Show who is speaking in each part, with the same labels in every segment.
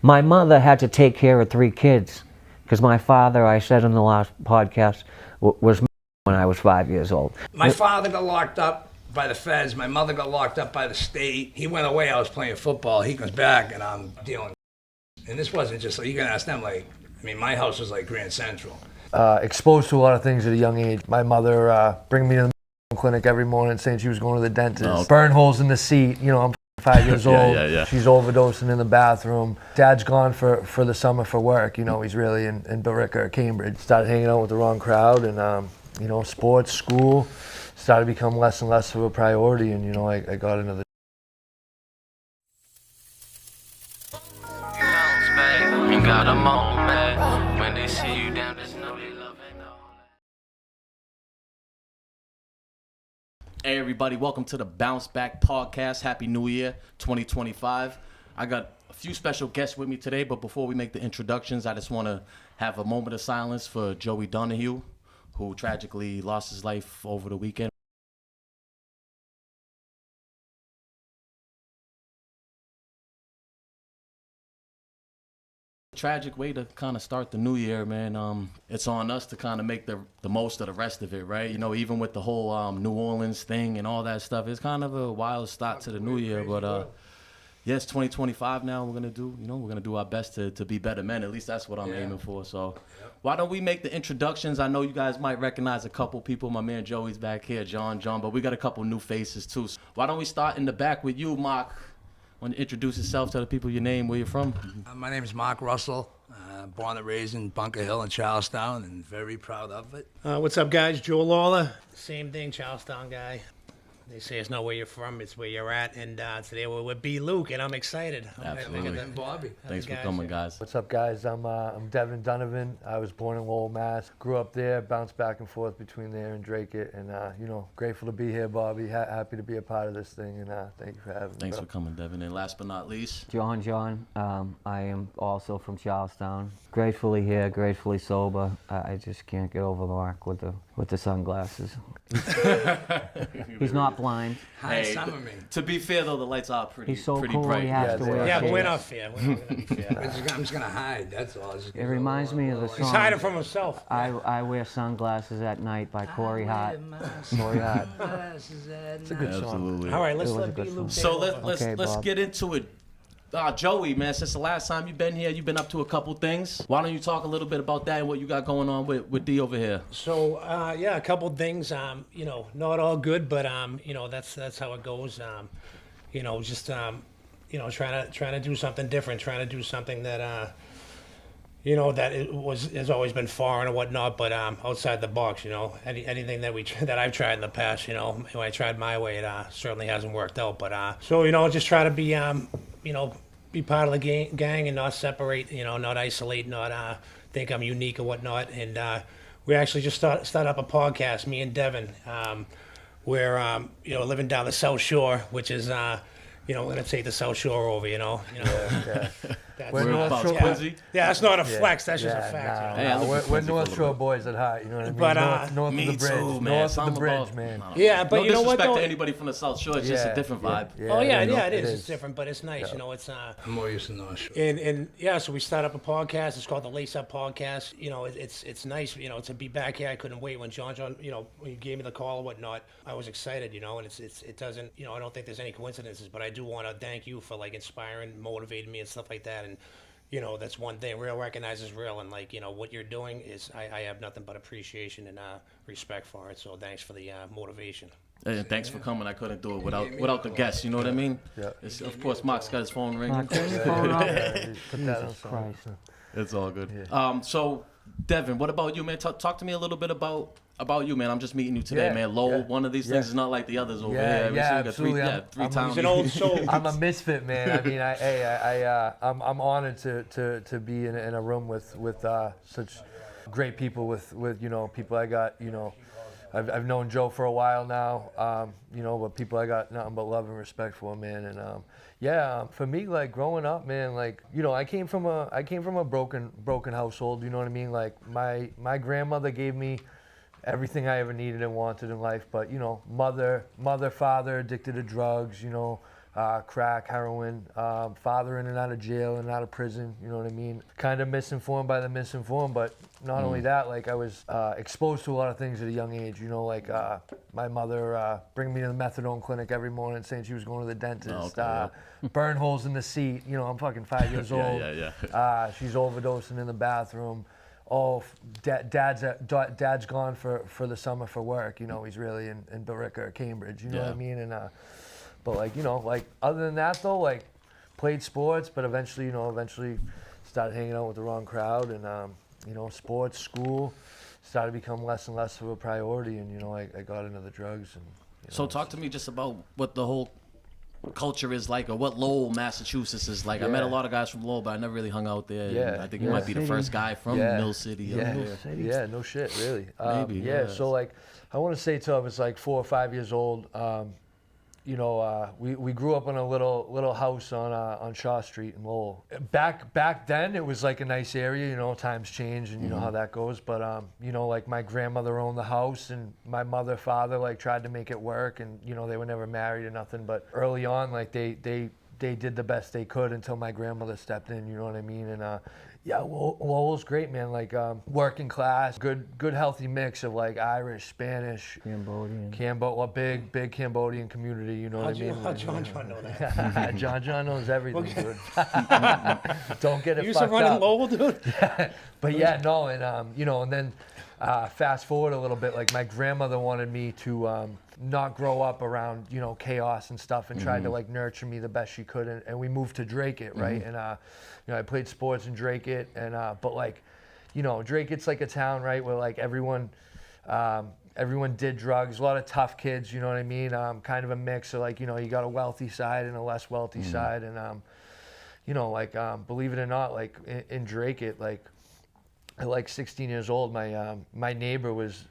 Speaker 1: My mother had to take care of 3 kids because my father, I said in the last podcast, was when I was 5 years old.
Speaker 2: My father got locked up by the feds. My mother got locked up by the state. He went away. I was playing football. He comes back, and I'm dealing. And this wasn't just like, you can ask them, like, I mean, my house was like Grand Central.
Speaker 3: Exposed to a lot of things at a young age. My mother bring me to the clinic every morning saying she was going to the dentist. No. Burn holes in the seat. You know, I'm 5 years old.
Speaker 4: Yeah.
Speaker 3: She's overdosing in the bathroom. Dad's gone for the summer for work. You know, he's really in Billerica or Cambridge. Started hanging out with the wrong crowd, and you know, sports, school started to become less and less of a priority. And you know, I got into the.
Speaker 5: Got a moment when they see you down, there's no love and all that.
Speaker 4: Hey everybody, welcome to the Bounce Back Podcast. Happy New Year 2025. I got a few special guests with me today, but before we make the introductions, I just want to have a moment of silence for Joey Donahue, who tragically lost his life over the weekend. Tragic way to kind of start the new year, man. It's on us to kind of make the most of the rest of it, right? You know, even with the whole New Orleans thing and all that stuff, it's kind of a wild start to the new year. But yes, 2025 now. We're gonna do our best to be better men. At least that's what I'm aiming for. So why don't we make the introductions? I know you guys might recognize a couple people. My man Joey's back here, John, but we got a couple new faces too. So why don't we start in the back with you, Mark? Want to introduce yourself, tell the people your name, where you're from?
Speaker 2: My name is Mark Russell, born and raised in Bunker Hill in Charlestown, and very proud of it.
Speaker 6: What's up, guys? Joe Lawler. Same thing, Charlestown guy. They say it's not where you're from, it's where you're at. And today we're with B. Luke, and I'm excited.
Speaker 4: Absolutely.
Speaker 2: And Bobby.
Speaker 4: Thanks for coming, guys.
Speaker 3: What's up, guys? I'm Devin Donovan. I was born in Lowell, Mass. Grew up there, bounced back and forth between there and Drake-it, and you know, grateful to be here, Bobby. Happy to be a part of this thing, and thank you for having me.
Speaker 4: Thanks for coming, Devin. And last but not least,
Speaker 1: John. I am also from Charlestown. Gratefully here, gratefully sober. I just can't get over Mark with the sunglasses. He's not blind.
Speaker 2: Hi, summer me.
Speaker 4: To be fair, though, the lights are pretty
Speaker 1: He's so
Speaker 4: pretty
Speaker 1: cool,
Speaker 4: bright.
Speaker 1: he has to wear
Speaker 6: Yeah, but we're
Speaker 1: shades.
Speaker 6: not fair. We're not gonna be fair.
Speaker 2: I'm just going to hide, that's all.
Speaker 1: It reminds me of the
Speaker 6: He's
Speaker 1: song
Speaker 6: hiding from himself.
Speaker 1: I Wear Sunglasses at Night by Corey Hart. Corey Hart.
Speaker 3: It's a good song.
Speaker 4: Absolutely.
Speaker 6: All right, let's
Speaker 1: It was
Speaker 6: let
Speaker 1: a
Speaker 6: B.
Speaker 1: good
Speaker 6: Luke
Speaker 4: So
Speaker 6: take over.
Speaker 4: let's
Speaker 1: Bob.
Speaker 4: get into it. Joey, man, since the last time you've been here, you've been up to a couple things. Why don't you talk a little bit about that and what you got going on with D over here?
Speaker 6: So yeah, a couple things. You know, not all good, but you know, that's how it goes. You know, just you know, trying to do something different, trying to do something that you know, that has always been foreign or whatnot, but outside the box. You know, anything that I've tried in the past, you know, when I tried my way, it certainly hasn't worked out. But so you know, just try to be you know, be part of the gang and not separate, you know, not isolate, not think I'm unique or whatnot. And we actually just start up a podcast, me and Devin. We're you know, living down the South Shore, which is you know, we're gonna take the South Shore over, you know. That's,
Speaker 3: We're North Shore.
Speaker 4: Quincy?
Speaker 6: yeah, that's not a flex. That's just a
Speaker 3: Yeah,
Speaker 6: fact.
Speaker 4: Hey, I live in
Speaker 3: we're
Speaker 4: Quincy for a
Speaker 3: North
Speaker 4: little
Speaker 3: Shore
Speaker 4: bit.
Speaker 3: boys at heart, you know what I mean?
Speaker 6: But,
Speaker 3: north
Speaker 4: Me
Speaker 3: of the bridge,
Speaker 4: too, man.
Speaker 3: north of
Speaker 4: Something
Speaker 3: the bridge,
Speaker 4: about-
Speaker 3: man.
Speaker 6: Yeah, but
Speaker 4: No
Speaker 6: you know what?
Speaker 4: disrespect
Speaker 6: Though?
Speaker 4: to anybody from the South Shore. It's just a different vibe.
Speaker 6: Oh yeah,
Speaker 3: no,
Speaker 6: it is. It's different, but it's nice. You know, it's
Speaker 2: I'm more used to North Shore.
Speaker 6: and yeah. So we start up a podcast. It's called the Lace Up Podcast. You know, it's nice. You know, to be back here. I couldn't wait when John, you know, when you gave me the call or whatnot. I was excited. You know, and it doesn't. You know, I don't think there's any coincidences, but I do want to thank you for like inspiring, motivating me, and stuff like that. And you know, that's one thing. Real recognizes real, and like, you know, what you're doing is, I have nothing but appreciation and respect for it. So thanks for the motivation.
Speaker 4: And thanks for coming. I couldn't do it without the guests. You know what I mean?
Speaker 3: Yeah.
Speaker 4: It's, of course, Mark's got his phone ringing.
Speaker 1: Turn your phone off.
Speaker 3: Put that on
Speaker 1: Jesus
Speaker 3: something.
Speaker 1: Christ.
Speaker 4: It's all good. So, Devin, what about you, man? Talk to me a little bit about you, man. I'm just meeting you today,
Speaker 3: Yeah,
Speaker 4: man. Lowell,
Speaker 3: yeah,
Speaker 4: one of these things is not like the others over
Speaker 3: Yeah,
Speaker 4: here.
Speaker 3: yeah,
Speaker 4: You got
Speaker 3: absolutely.
Speaker 4: three
Speaker 3: I'm-
Speaker 4: times.
Speaker 6: He's an old soul.
Speaker 3: I'm a misfit, man. I mean, I'm honored to be in a room with such great people, with you know, people I got, you know, I've known Joe for a while now, you know, but people I got nothing but love and respect for, man. And for me, like growing up, man, like, you know, I came from a broken household. You know what I mean? Like my grandmother gave me everything I ever needed and wanted in life, but you know, mother, father, addicted to drugs. You know, crack, heroin, father in and out of jail and out of prison, you know what I mean? Kind of misinformed by the misinformed, but not only that, like I was exposed to a lot of things at a young age, you know, like my mother bringing me to the methadone clinic every morning saying she was going to the dentist, burn holes in the seat, you know, I'm fucking 5 years old. She's overdosing in the bathroom. Oh, dad's gone for the summer for work, you know, he's really in Billerica or Cambridge, you know what I mean? And but like, you know, like other than that though, like played sports, but eventually started hanging out with the wrong crowd, and you know, sports, school started to become less and less of a priority, and you know, I got into the drugs. And
Speaker 4: so talk to me just about what the whole culture is like, or what Lowell, Massachusetts is like. I met a lot of guys from Lowell, but I never really hung out there.
Speaker 3: Yeah,
Speaker 4: I think you might be the first guy from Mill City.
Speaker 3: Yeah, no shit, really.
Speaker 4: Maybe.
Speaker 3: So like, I want to say till I was like 4 or 5 years old. You know, we grew up in a little house on Shaw Street in Lowell. Back then, it was like a nice area. You know, times change, and you know how that goes. But you know, like my grandmother owned the house, and my mother, father, like tried to make it work, and you know, they were never married or nothing. But early on, like they did the best they could until my grandmother stepped in. You know what I mean? And yeah, Lowell's great, man. Like working class, good healthy mix of like Irish, Spanish, big Cambodian community. You know what I mean?
Speaker 6: How'd John know that?
Speaker 3: John knows everything, dude. Don't get it.
Speaker 6: You used to
Speaker 3: fucked
Speaker 6: run
Speaker 3: up.
Speaker 6: in Lowell, dude.
Speaker 3: But yeah, no, and you know, and then fast forward a little bit, like my grandmother wanted me to not grow up around, you know, chaos and stuff, and tried to like nurture me the best she could, and we moved to Drake-it, right? And you know, I played sports in Drake-it, and but like, you know, Drake-it's like a town, right, where like everyone did drugs, a lot of tough kids, you know what I mean? Kind of a mix of like, you know, you got a wealthy side and a less wealthy side, and you know, like believe it or not, like in Drake-it, like at like 16 years old, my neighbor was,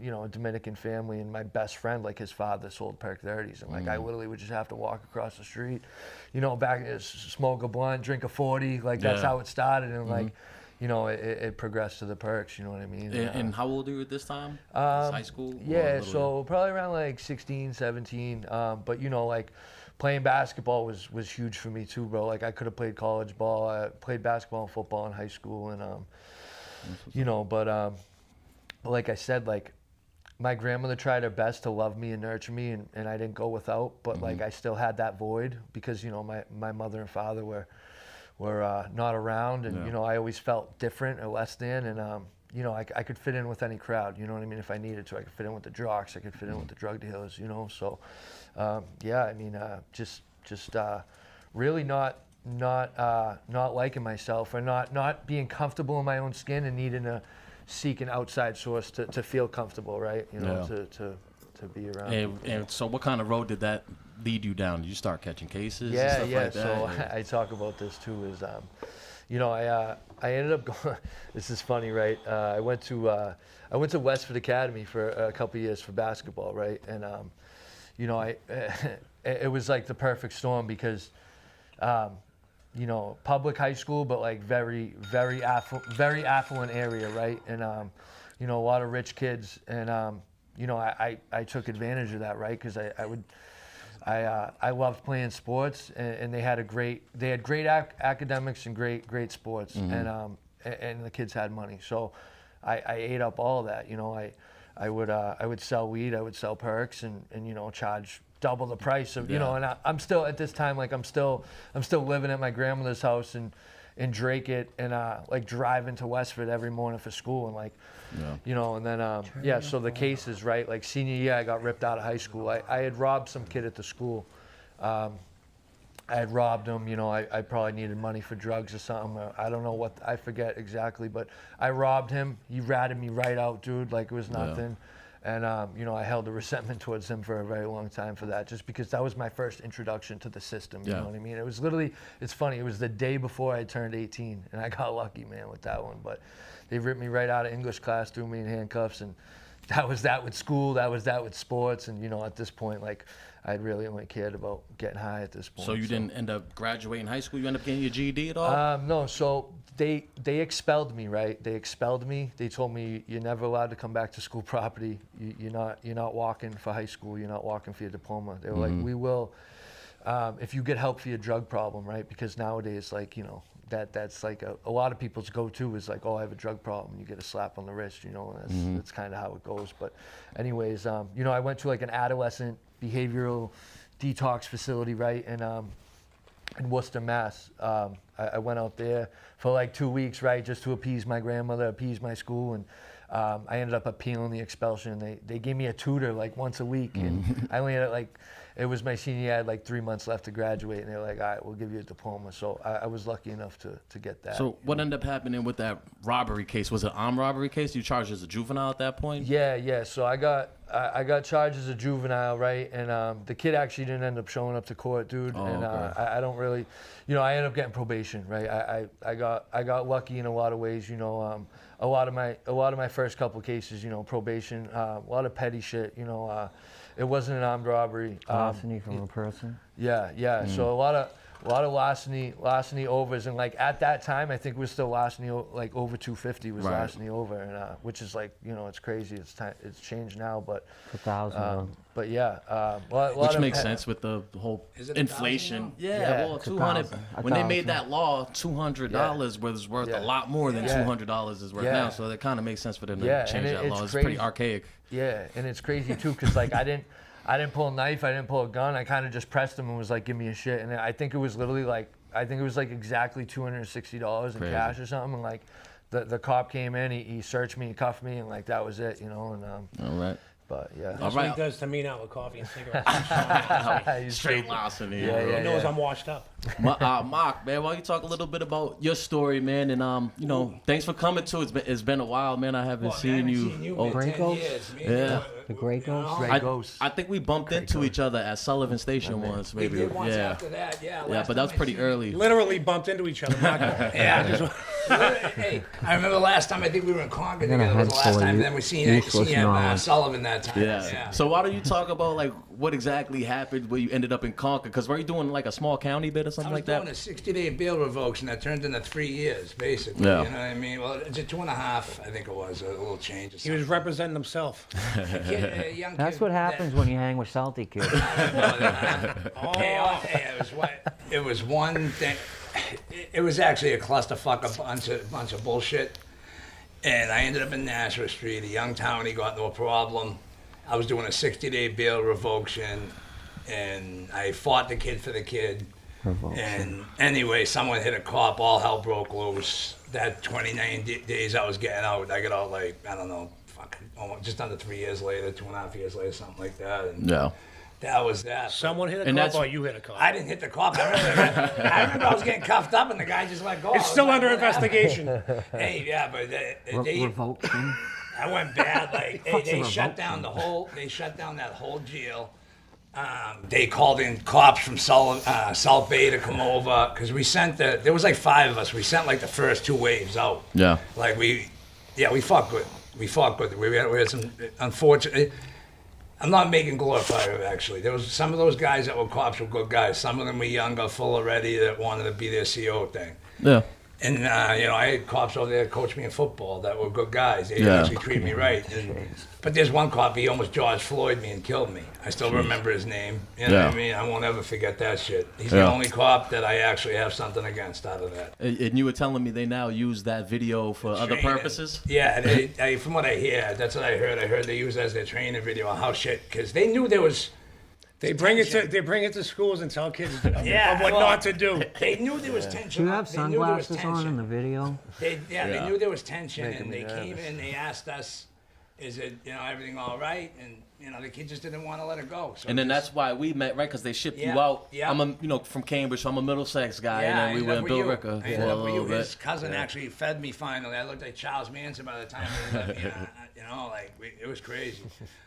Speaker 3: you know, a Dominican family, and my best friend, like his father sold Perk 30s, and like I literally would just have to walk across the street, you know, smoke a blunt, drink a 40, like that's how it started, and like, you know, it progressed to the Perks, you know what I mean?
Speaker 4: And how old are you at this time? High school?
Speaker 3: Yeah, so probably around like 16, 17, but you know, like playing basketball was huge for me too, bro. Like I could have played college ball, I played basketball and football in high school, and you know, but like I said, like my grandmother tried her best to love me and nurture me, and I didn't go without, but like I still had that void because, you know, my mother and father were not around, and you know, I always felt different or less than, and you know, I could fit in with any crowd, you know what I mean? If I needed to, I could fit in with the jocks, I could fit in with the drug dealers, you know. So yeah, I mean, just really not liking myself, or not being comfortable in my own skin, and needing to seek an outside source to feel comfortable, right? You know, to be around.
Speaker 4: And so what kind of road did that lead you down? Did you start catching cases?
Speaker 3: Yeah,
Speaker 4: and stuff like that?
Speaker 3: So I talk about this too, is you know, I ended up going, this is funny, right? I went to Westford Academy for a couple years for basketball, right? And you know, it was like the perfect storm because you know, public high school, but like very affluent area, right? And you know, a lot of rich kids, and you know, I took advantage of that, right? Because I loved playing sports, and they had great academics and great sports, and the kids had money, so I ate up all of that. You know, I would sell weed, I would sell perks, and you know, charge double the price of, you know, and I'm still at this time, like I'm still living at my grandmother's house in Drake-it, and like driving to Westford every morning for school, and like, you know, and then yeah, so the cases, right, like senior year I got ripped out of high school. I had robbed some kid at the school. I had robbed him, you know, I probably needed money for drugs or something, or I don't know what, I forget exactly, but I robbed him. He ratted me right out, dude, like it was nothing. And, you know, I held a resentment towards him for a very long time for that, just because that was my first introduction to the system, you know what I mean? It was literally, it's funny, it was the day before I turned 18, and I got lucky, man, with that one. But they ripped me right out of English class, threw me in handcuffs, and that was that with school, that was that with sports, and, you know, at this point, like, I really only cared about getting high at this point.
Speaker 4: So you didn't end up graduating high school? You ended up getting your GED at all?
Speaker 3: No, so they expelled me, right? They expelled me. They told me you're never allowed to come back to school property. You're not walking for high school. You're not walking for your diploma. They were like, we will if you get help for your drug problem, right? Because nowadays, like, you know, that's like a lot of people's go-to is like, oh, I have a drug problem. You get a slap on the wrist, you know, that's kind of how it goes. But anyways, you know, I went to like an adolescent behavioral detox facility, right? And in Worcester, Mass. I went out there for like 2 weeks, right? Just to appease my grandmother, appease my school. And I ended up appealing the expulsion. They gave me a tutor like once a week. And I only had like, it was my senior year, I had like 3 months left to graduate, and they were like, all right, we'll give you a diploma. So I was lucky enough to get that.
Speaker 4: So what ended up happening with that robbery case? Was it an armed robbery case? You charged as a juvenile at that point?
Speaker 3: Yeah. So I got charged as a juvenile, right? And the kid actually didn't end up showing up to court, dude.
Speaker 4: Oh,
Speaker 3: and
Speaker 4: okay.
Speaker 3: I don't really, you know, I ended up getting probation, right? I got lucky in a lot of ways, you know. A lot of my first couple cases, you know, probation, a lot of petty shit, you know. It wasn't an armed robbery.
Speaker 1: Larceny from a person.
Speaker 3: Yeah. So a lot of larceny overs, and like at that time, I think it was still larceny like over 250 was
Speaker 4: Right.
Speaker 3: larceny over, and which is like, you know, it's crazy. It's changed now, but
Speaker 1: 1,000.
Speaker 3: but yeah,
Speaker 4: Which makes sense with the whole
Speaker 2: Is it
Speaker 4: inflation.
Speaker 2: 1,000
Speaker 4: Yeah,
Speaker 3: Yeah.
Speaker 4: well,
Speaker 1: It's
Speaker 4: 200.
Speaker 1: 1,000.
Speaker 4: When they made that law, $200 was worth
Speaker 3: Yeah.
Speaker 4: a lot more than
Speaker 3: Yeah.
Speaker 4: $200 is worth
Speaker 3: Yeah.
Speaker 4: now. So it kind of makes sense for them to
Speaker 3: Yeah,
Speaker 4: change
Speaker 3: and
Speaker 4: that law.
Speaker 3: it's
Speaker 4: It's pretty
Speaker 3: crazy.
Speaker 4: archaic.
Speaker 3: Yeah, and it's crazy too, cause like I didn't pull a knife, I didn't pull a gun. I kind of just pressed him and was like, give me a shit. And I think it was literally like, exactly $260 in
Speaker 4: Crazy.
Speaker 3: cash or something. And like the cop came in, he searched me, he cuffed me, and like that was it, you know. And
Speaker 4: All right.
Speaker 3: but yeah.
Speaker 6: That's
Speaker 4: right.
Speaker 6: what he does to me now with coffee and cigarettes.
Speaker 3: He's
Speaker 4: Straight larceny.
Speaker 3: Yeah,
Speaker 6: He knows I'm washed up.
Speaker 4: Mark, man, why don't you talk a little bit about your story, man? And you know, thanks for coming to. It's been a while, man. I haven't seen you.
Speaker 2: Oh,
Speaker 1: Great
Speaker 2: 10
Speaker 1: Ghost?
Speaker 2: years. Me
Speaker 4: Yeah.
Speaker 2: and
Speaker 1: The Grey Ghost?
Speaker 3: Great Ghost.
Speaker 4: I think we bumped into each other at Sullivan Station once,
Speaker 2: We
Speaker 4: maybe.
Speaker 2: did once
Speaker 4: Yeah.
Speaker 2: after that, yeah.
Speaker 4: Yeah,
Speaker 2: last
Speaker 4: but that was
Speaker 2: time I
Speaker 4: pretty
Speaker 2: seen
Speaker 4: early.
Speaker 6: Literally bumped into each other.
Speaker 2: Yeah. Hey, I remember last time I think we were in Concord
Speaker 1: Then I
Speaker 2: together. It was
Speaker 1: had
Speaker 2: the last
Speaker 1: full
Speaker 2: time.
Speaker 1: of
Speaker 2: Then we seen
Speaker 1: useless knowledge.
Speaker 2: Sullivan that time.
Speaker 4: Yeah. So why don't you talk about like what exactly happened where you ended up in Concord? Because were you doing like a small county bit or
Speaker 2: I
Speaker 4: something
Speaker 2: was
Speaker 4: like
Speaker 2: doing
Speaker 4: that?
Speaker 2: a 60-day bail revocation that turned into 3 years, basically.
Speaker 4: Yeah.
Speaker 2: You know what I mean? Well, it's a 2.5, I think it was, a little change. Or
Speaker 6: He was representing himself.
Speaker 2: a young
Speaker 1: That's
Speaker 2: kid
Speaker 1: what happens when you hang with salty kids.
Speaker 2: Hey, it was one thing. It was actually a clusterfuck, a bunch of bullshit. And I ended up in Nashua Street, a young town. He got into a problem. I was doing a 60-day bail revocation, and I fought the kid for the kid. And anyway, someone hit a cop. All hell broke loose. That 29 days I was getting out, I got out like, I don't know, just under 3 years later, 2.5 years later, something like that. And
Speaker 4: Yeah.
Speaker 2: that was that.
Speaker 6: Someone hit a
Speaker 4: And
Speaker 6: cop
Speaker 4: that's-
Speaker 6: or you hit a cop?
Speaker 2: I didn't hit the cop. I remember I was getting cuffed up and the guy just let go.
Speaker 6: It's still under investigation.
Speaker 2: Hey, yeah, but they
Speaker 1: Revocation.
Speaker 2: I went bad. Like they
Speaker 1: a
Speaker 2: shut down the whole. They shut down that whole jail. They called in cops from South Bay to come over because we sent there was like 5 of us. We sent like the first 2 waves out.
Speaker 4: Yeah.
Speaker 2: Like we fought good. We had some unfortunate. I'm not making glorify it, actually. There was some of those guys that were cops were good guys. Some of them were younger, full already, that wanted to be their CO thing.
Speaker 4: Yeah.
Speaker 2: And, you know, I had cops over there that coached me in football that were good guys. They didn't
Speaker 4: Yeah.
Speaker 2: actually treat me right. But there's one cop, he almost George Floyd me and killed me. I still remember his name. You know what I mean? I won't ever forget that shit. He's the only cop that I actually have something against out of that.
Speaker 4: And you were telling me they now use that video for other
Speaker 2: Training.
Speaker 4: purposes?
Speaker 2: Yeah, from what I hear, that's what I heard. I heard they use it as their training video on how shit, because they knew there was...
Speaker 6: They bring it to schools and tell kids of
Speaker 2: Yeah,
Speaker 6: what
Speaker 2: well,
Speaker 6: not to do.
Speaker 2: They knew there was tension.
Speaker 1: Do you have
Speaker 2: They knew there was
Speaker 1: sunglasses on in
Speaker 2: tension.
Speaker 1: the video?
Speaker 2: They knew there was tension,
Speaker 3: Making
Speaker 2: and
Speaker 3: me
Speaker 2: they came
Speaker 3: nervous.
Speaker 2: in. They asked us, "Is it, you know, everything all right?" And you know, the kid just didn't want to let it go. So
Speaker 4: And then
Speaker 2: just-
Speaker 4: that's why we met, right? Because they shipped you
Speaker 2: Yeah,
Speaker 4: out.
Speaker 2: yeah.
Speaker 4: I'm from Cambridge, so I'm a Middlesex guy,
Speaker 2: yeah,
Speaker 4: and then we went Bill Ricker
Speaker 2: I
Speaker 4: for
Speaker 2: ended
Speaker 4: a
Speaker 2: up with
Speaker 4: little
Speaker 2: you. His
Speaker 4: bit.
Speaker 2: cousin actually fed me finally. I looked like Charles Manson by the time we ended up, you know, like it was crazy.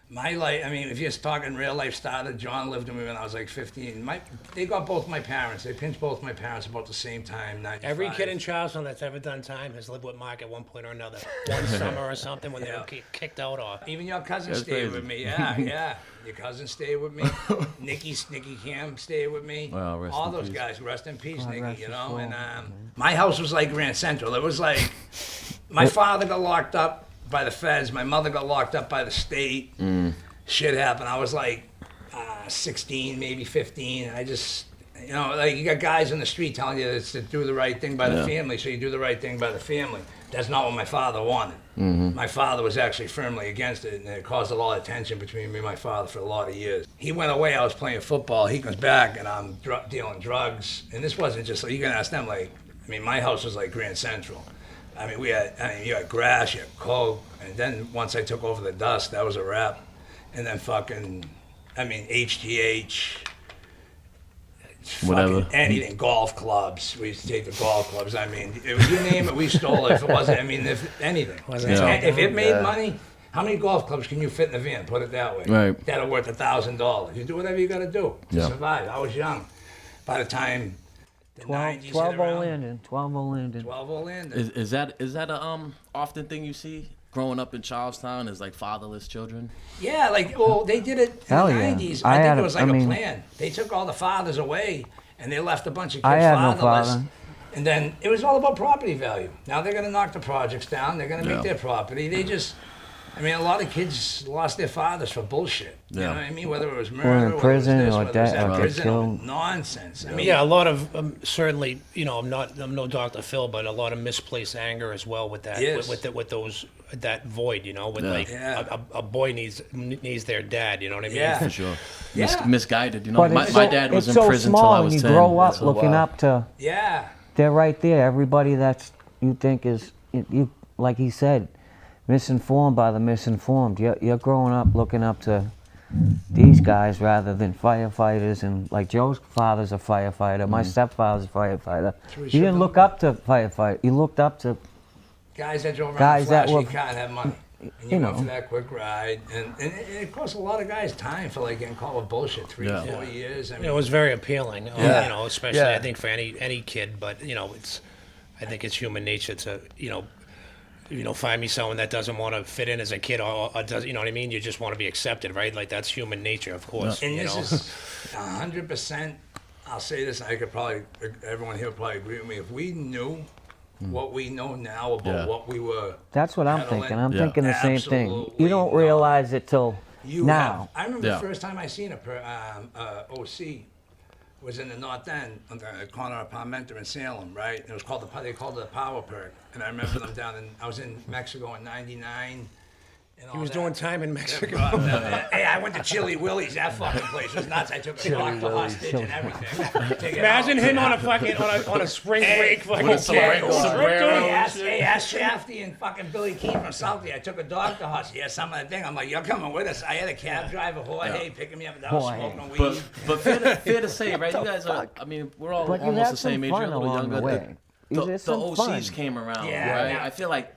Speaker 2: My life, I mean, if you're talking real life started, John lived with me when I was like 15. They got both my parents. They pinched both my parents about the same time. 95.
Speaker 6: Every kid in Charlestown that's ever done time has lived with Mark at one point or another. One summer or something when they were kicked out or...
Speaker 2: Even your cousin
Speaker 4: That's
Speaker 2: stayed
Speaker 4: crazy.
Speaker 2: with me. Yeah. Your cousin stayed with me. Nikki Cam stayed with me.
Speaker 4: Wow, rest
Speaker 2: all
Speaker 4: in
Speaker 2: those
Speaker 4: peace.
Speaker 2: guys, rest in peace,
Speaker 1: God
Speaker 2: Nikki.
Speaker 1: rest
Speaker 2: You
Speaker 1: his
Speaker 2: know,
Speaker 1: soul.
Speaker 2: and my house was like Grand Central. It was like my father got locked up by the feds. My mother got locked up by the state. Shit happened. I was like, 16, maybe 15. I just, you know, like you got guys in the street telling you it's to do the right thing by the family, so you do the right thing by the family. That's not what my father wanted. My father was actually firmly against it, and it caused a lot of tension between me and my father for a lot of years. He went away, I was playing football, he comes back, and I'm dealing drugs. And this wasn't just, like, you can ask them, like, I mean, my house was like Grand Central. I mean, you had grass, you had coke, and then once I took over the dust, that was a wrap. And then fucking, I mean, HGH,
Speaker 4: Whatever.
Speaker 2: anything, golf clubs. We used to take the golf clubs. I mean, you name it, we stole it. If it wasn't, I mean, if anything. If it made money, how many golf clubs can you fit in the van? Put it that way.
Speaker 4: Right.
Speaker 2: That are worth $1,000. You do whatever you got to do to survive. I was young. By the time the 90s hit
Speaker 1: 12
Speaker 2: around,
Speaker 1: Landon, 12 Landon.
Speaker 2: 12 Landon.
Speaker 4: Is that a often thing you see growing up in Charlestown? Is like fatherless children?
Speaker 2: Yeah, like, well, they did it in
Speaker 1: Hell
Speaker 2: the
Speaker 1: yeah.
Speaker 2: 90s.
Speaker 1: I
Speaker 2: I think
Speaker 1: had
Speaker 2: it
Speaker 1: a-
Speaker 2: was like
Speaker 1: I
Speaker 2: a
Speaker 1: mean-
Speaker 2: plan. They took all the fathers away, and they left a bunch of kids
Speaker 1: I had no
Speaker 2: fatherless.
Speaker 1: father.
Speaker 2: And then it was all about property value. Now they're going to knock the projects down. They're going to make their property. They just, I mean, a lot of kids lost their fathers for bullshit. You know what I mean? Whether it was murder,
Speaker 1: in
Speaker 2: whether it was
Speaker 1: prison
Speaker 2: this,
Speaker 1: or
Speaker 2: whether it was
Speaker 1: death,
Speaker 2: that
Speaker 1: or
Speaker 2: prison,
Speaker 1: killed.
Speaker 2: nonsense. I mean,
Speaker 6: Yeah, a lot of certainly, you know, I'm no Dr. Phil, but a lot of misplaced anger as well with that,
Speaker 2: Yes.
Speaker 6: with those that void, you know, with like
Speaker 2: Yeah.
Speaker 6: a boy needs their dad, you know what I mean?
Speaker 2: Yeah.
Speaker 4: For sure.
Speaker 2: Yeah.
Speaker 4: Misguided, you know.
Speaker 1: But
Speaker 4: My
Speaker 1: it's
Speaker 4: dad was
Speaker 1: it's
Speaker 4: in
Speaker 1: so
Speaker 4: prison
Speaker 1: small
Speaker 4: till I
Speaker 1: when
Speaker 4: was
Speaker 1: you
Speaker 4: 10.
Speaker 1: grow up
Speaker 3: so
Speaker 1: looking
Speaker 3: wild.
Speaker 1: up to.
Speaker 2: yeah.
Speaker 1: They're right there. Everybody that's you think is you like he said, misinformed by the misinformed. You're growing up looking up to these guys rather than firefighters, and like Joe's father's a firefighter. My stepfather's a firefighter. You didn't look up to firefighter. You looked up to
Speaker 2: Guys that drove around
Speaker 1: Guys that
Speaker 2: flashy
Speaker 1: were-
Speaker 2: car and had money. And you
Speaker 1: you
Speaker 2: went
Speaker 1: know.
Speaker 2: for that quick ride. And it cost a lot of guys time for like getting caught with bullshit, 3-4 years. I mean,
Speaker 6: It was very appealing, you know, especially
Speaker 3: Yeah.
Speaker 6: I think for any kid. But you know, I think it's human nature to find me someone that doesn't want to fit in as a kid or does, you know what I mean? You just want to be accepted, right? Like that's human nature, of course.
Speaker 2: and
Speaker 6: You
Speaker 2: this
Speaker 6: know?
Speaker 2: is 100%, I'll say this, I could probably, everyone here would probably agree with me. If we knew what we know now about what we were.
Speaker 1: That's what I'm
Speaker 2: peddling,
Speaker 1: thinking. I'm thinking the same thing.
Speaker 2: absolutely
Speaker 1: You don't
Speaker 2: not.
Speaker 1: realize it till
Speaker 2: You
Speaker 1: now.
Speaker 2: have. I remember
Speaker 4: Yeah.
Speaker 2: the first time I seen OC was in the North End on the corner of Palmenter and Salem, right? It was called they called it the Power Perk. And I remember them down in, I was in Mexico in '99.
Speaker 6: He was doing time in Mexico.
Speaker 2: Hey, I went to Chili Willie's. That fucking place was nuts. I took a doctor hostage and everything. Take it
Speaker 6: Imagine
Speaker 2: out.
Speaker 6: him on a fucking on a spring break fucking
Speaker 4: With a sombrero.
Speaker 2: Hey, ask Shafty and fucking Billy Keene from Southie. I took a doctor hostage. Yeah, some of the thing. I'm like, you're coming with us. I had a cab driver, Jorge, picking me up, and I was
Speaker 1: Jorge.
Speaker 2: smoking weed.
Speaker 4: But fair to say, right? You guys are. I mean, we're all
Speaker 1: But you
Speaker 4: almost
Speaker 1: had
Speaker 4: the same
Speaker 1: some
Speaker 4: age.
Speaker 1: fun
Speaker 4: You're a little
Speaker 1: along
Speaker 4: younger.
Speaker 1: the way.
Speaker 4: The
Speaker 1: There's some
Speaker 4: OCs
Speaker 1: fun.
Speaker 4: came around,
Speaker 2: Yeah,
Speaker 4: right?
Speaker 2: yeah.
Speaker 4: I feel like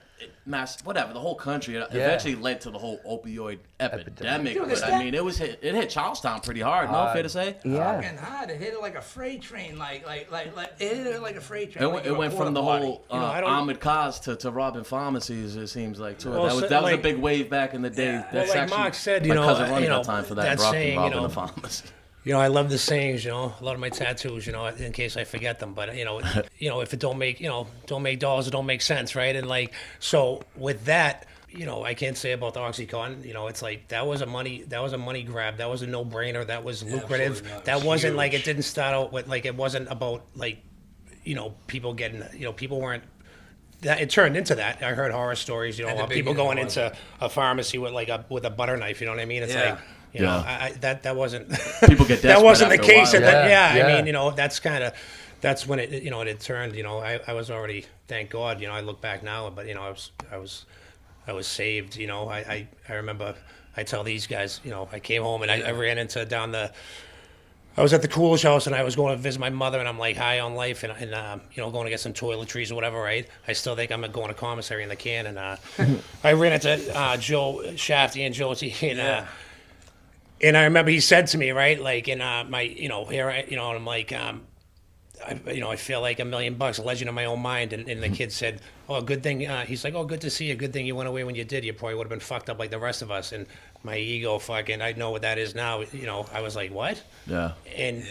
Speaker 4: whatever, the whole country eventually led to the whole opioid epidemic.
Speaker 2: Dude,
Speaker 4: But
Speaker 2: this
Speaker 4: I
Speaker 2: guy-
Speaker 4: mean, it hit Charlestown pretty hard. No, fair to say.
Speaker 1: Yeah.
Speaker 2: Fucking hard. It hit it like a freight train. Like it hit it like a freight train.
Speaker 4: It,
Speaker 2: like
Speaker 4: went-
Speaker 2: you
Speaker 4: it
Speaker 2: were
Speaker 4: went
Speaker 2: a
Speaker 4: from the
Speaker 2: porta
Speaker 4: whole
Speaker 2: potty.
Speaker 6: I don't-
Speaker 4: armored cars to robbing pharmacies. It seems like too.
Speaker 6: Well,
Speaker 4: that was
Speaker 6: so,
Speaker 4: that was a
Speaker 6: like-
Speaker 4: big wave back in the day.
Speaker 2: Yeah.
Speaker 4: That's
Speaker 6: Well, like
Speaker 4: actually,
Speaker 6: Mark said,
Speaker 4: my
Speaker 6: you know,
Speaker 4: cousin Ronnie
Speaker 6: you know,
Speaker 4: got time for that.
Speaker 6: that
Speaker 4: Robbing,
Speaker 6: saying, you
Speaker 4: robbing
Speaker 6: know,
Speaker 4: the pharmacy.
Speaker 6: You know, I love the sayings. You know, a lot of my tattoos. You know, in case I forget them. But you know, if it don't make dollars, it don't make sense, right? And like, so with that, you know, I can't say about the OxyContin. You know, it's like that was a money grab. That was a no-brainer. That was lucrative.
Speaker 2: Absolutely not.
Speaker 6: That
Speaker 2: It's
Speaker 6: wasn't like
Speaker 2: huge.
Speaker 6: it didn't start out with like it wasn't about like, you know, people getting, you know, people weren't. That it turned into that. I heard horror stories. You know,
Speaker 2: At the
Speaker 6: of people
Speaker 2: beginning,
Speaker 6: going
Speaker 2: it
Speaker 6: into a pharmacy with a butter knife. You know what I mean? It's
Speaker 2: Yeah.
Speaker 6: like. You know,
Speaker 4: Yeah.
Speaker 6: that wasn't
Speaker 4: People get
Speaker 6: that
Speaker 4: desperate
Speaker 6: wasn't the
Speaker 4: after a
Speaker 6: case.
Speaker 4: while.
Speaker 6: I
Speaker 3: Yeah.
Speaker 6: mean, you know, that's when it had turned. You know, I was already, thank God. You know, I look back now, but you know, I was saved. You know, I remember I tell these guys. You know, I came home and I ran into I was at the Coolidge house and I was going to visit my mother and I'm like high on life and you know, going to get some toiletries or whatever, right? I still think I'm going to commissary in the can and I ran into Joe Shafty and Josie and I remember he said to me, right, like in my, you know, here, you know, and I'm like, I feel like $1 million, a legend in my own mind. And the kid said, oh, good thing. He's like, oh, good to see you. Good thing you went away when you did. You probably would have been fucked up like the rest of us. And my ego, fucking, I know what that is now. You know, I was like, what?
Speaker 4: Yeah.
Speaker 6: And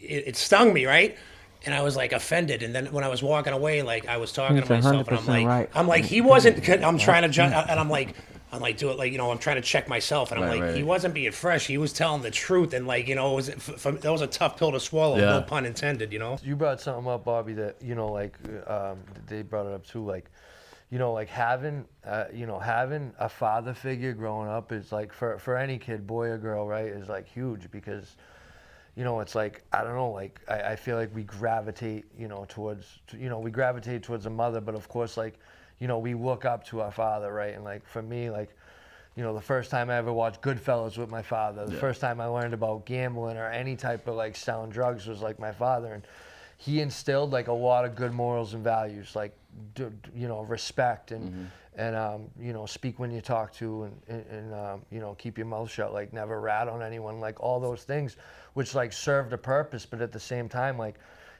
Speaker 6: it stung me, right? And I was like offended. And then when I was walking away, like I was talking
Speaker 1: That's
Speaker 6: to myself, and
Speaker 1: 100% right.
Speaker 6: I'm like, he wasn't. I'm trying to judge, and I'm like, I'm like, do it like, I'm trying to check myself, and I'm
Speaker 4: Right,
Speaker 6: like,
Speaker 4: right.
Speaker 6: he wasn't being fresh. He was telling the truth, and like, that was a tough pill to swallow.
Speaker 4: Yeah.
Speaker 6: No pun intended.
Speaker 3: You brought something up, Bobby, that they brought it up too. Like, like having a father figure growing up is like for any kid, boy or girl, right, is like huge because, it's like I don't know, like I feel like we gravitate, towards a mother, but of course, like, we look up to our father, right? And like for me, like, the first time I ever watched Goodfellas with my father, the first time I learned about gambling or any type of like selling drugs was like my father, and he instilled like a lot of good morals and values, like respect and speak when you talk to and keep your mouth shut, like never rat on anyone, like all those things, which like served a purpose, but at the same time, like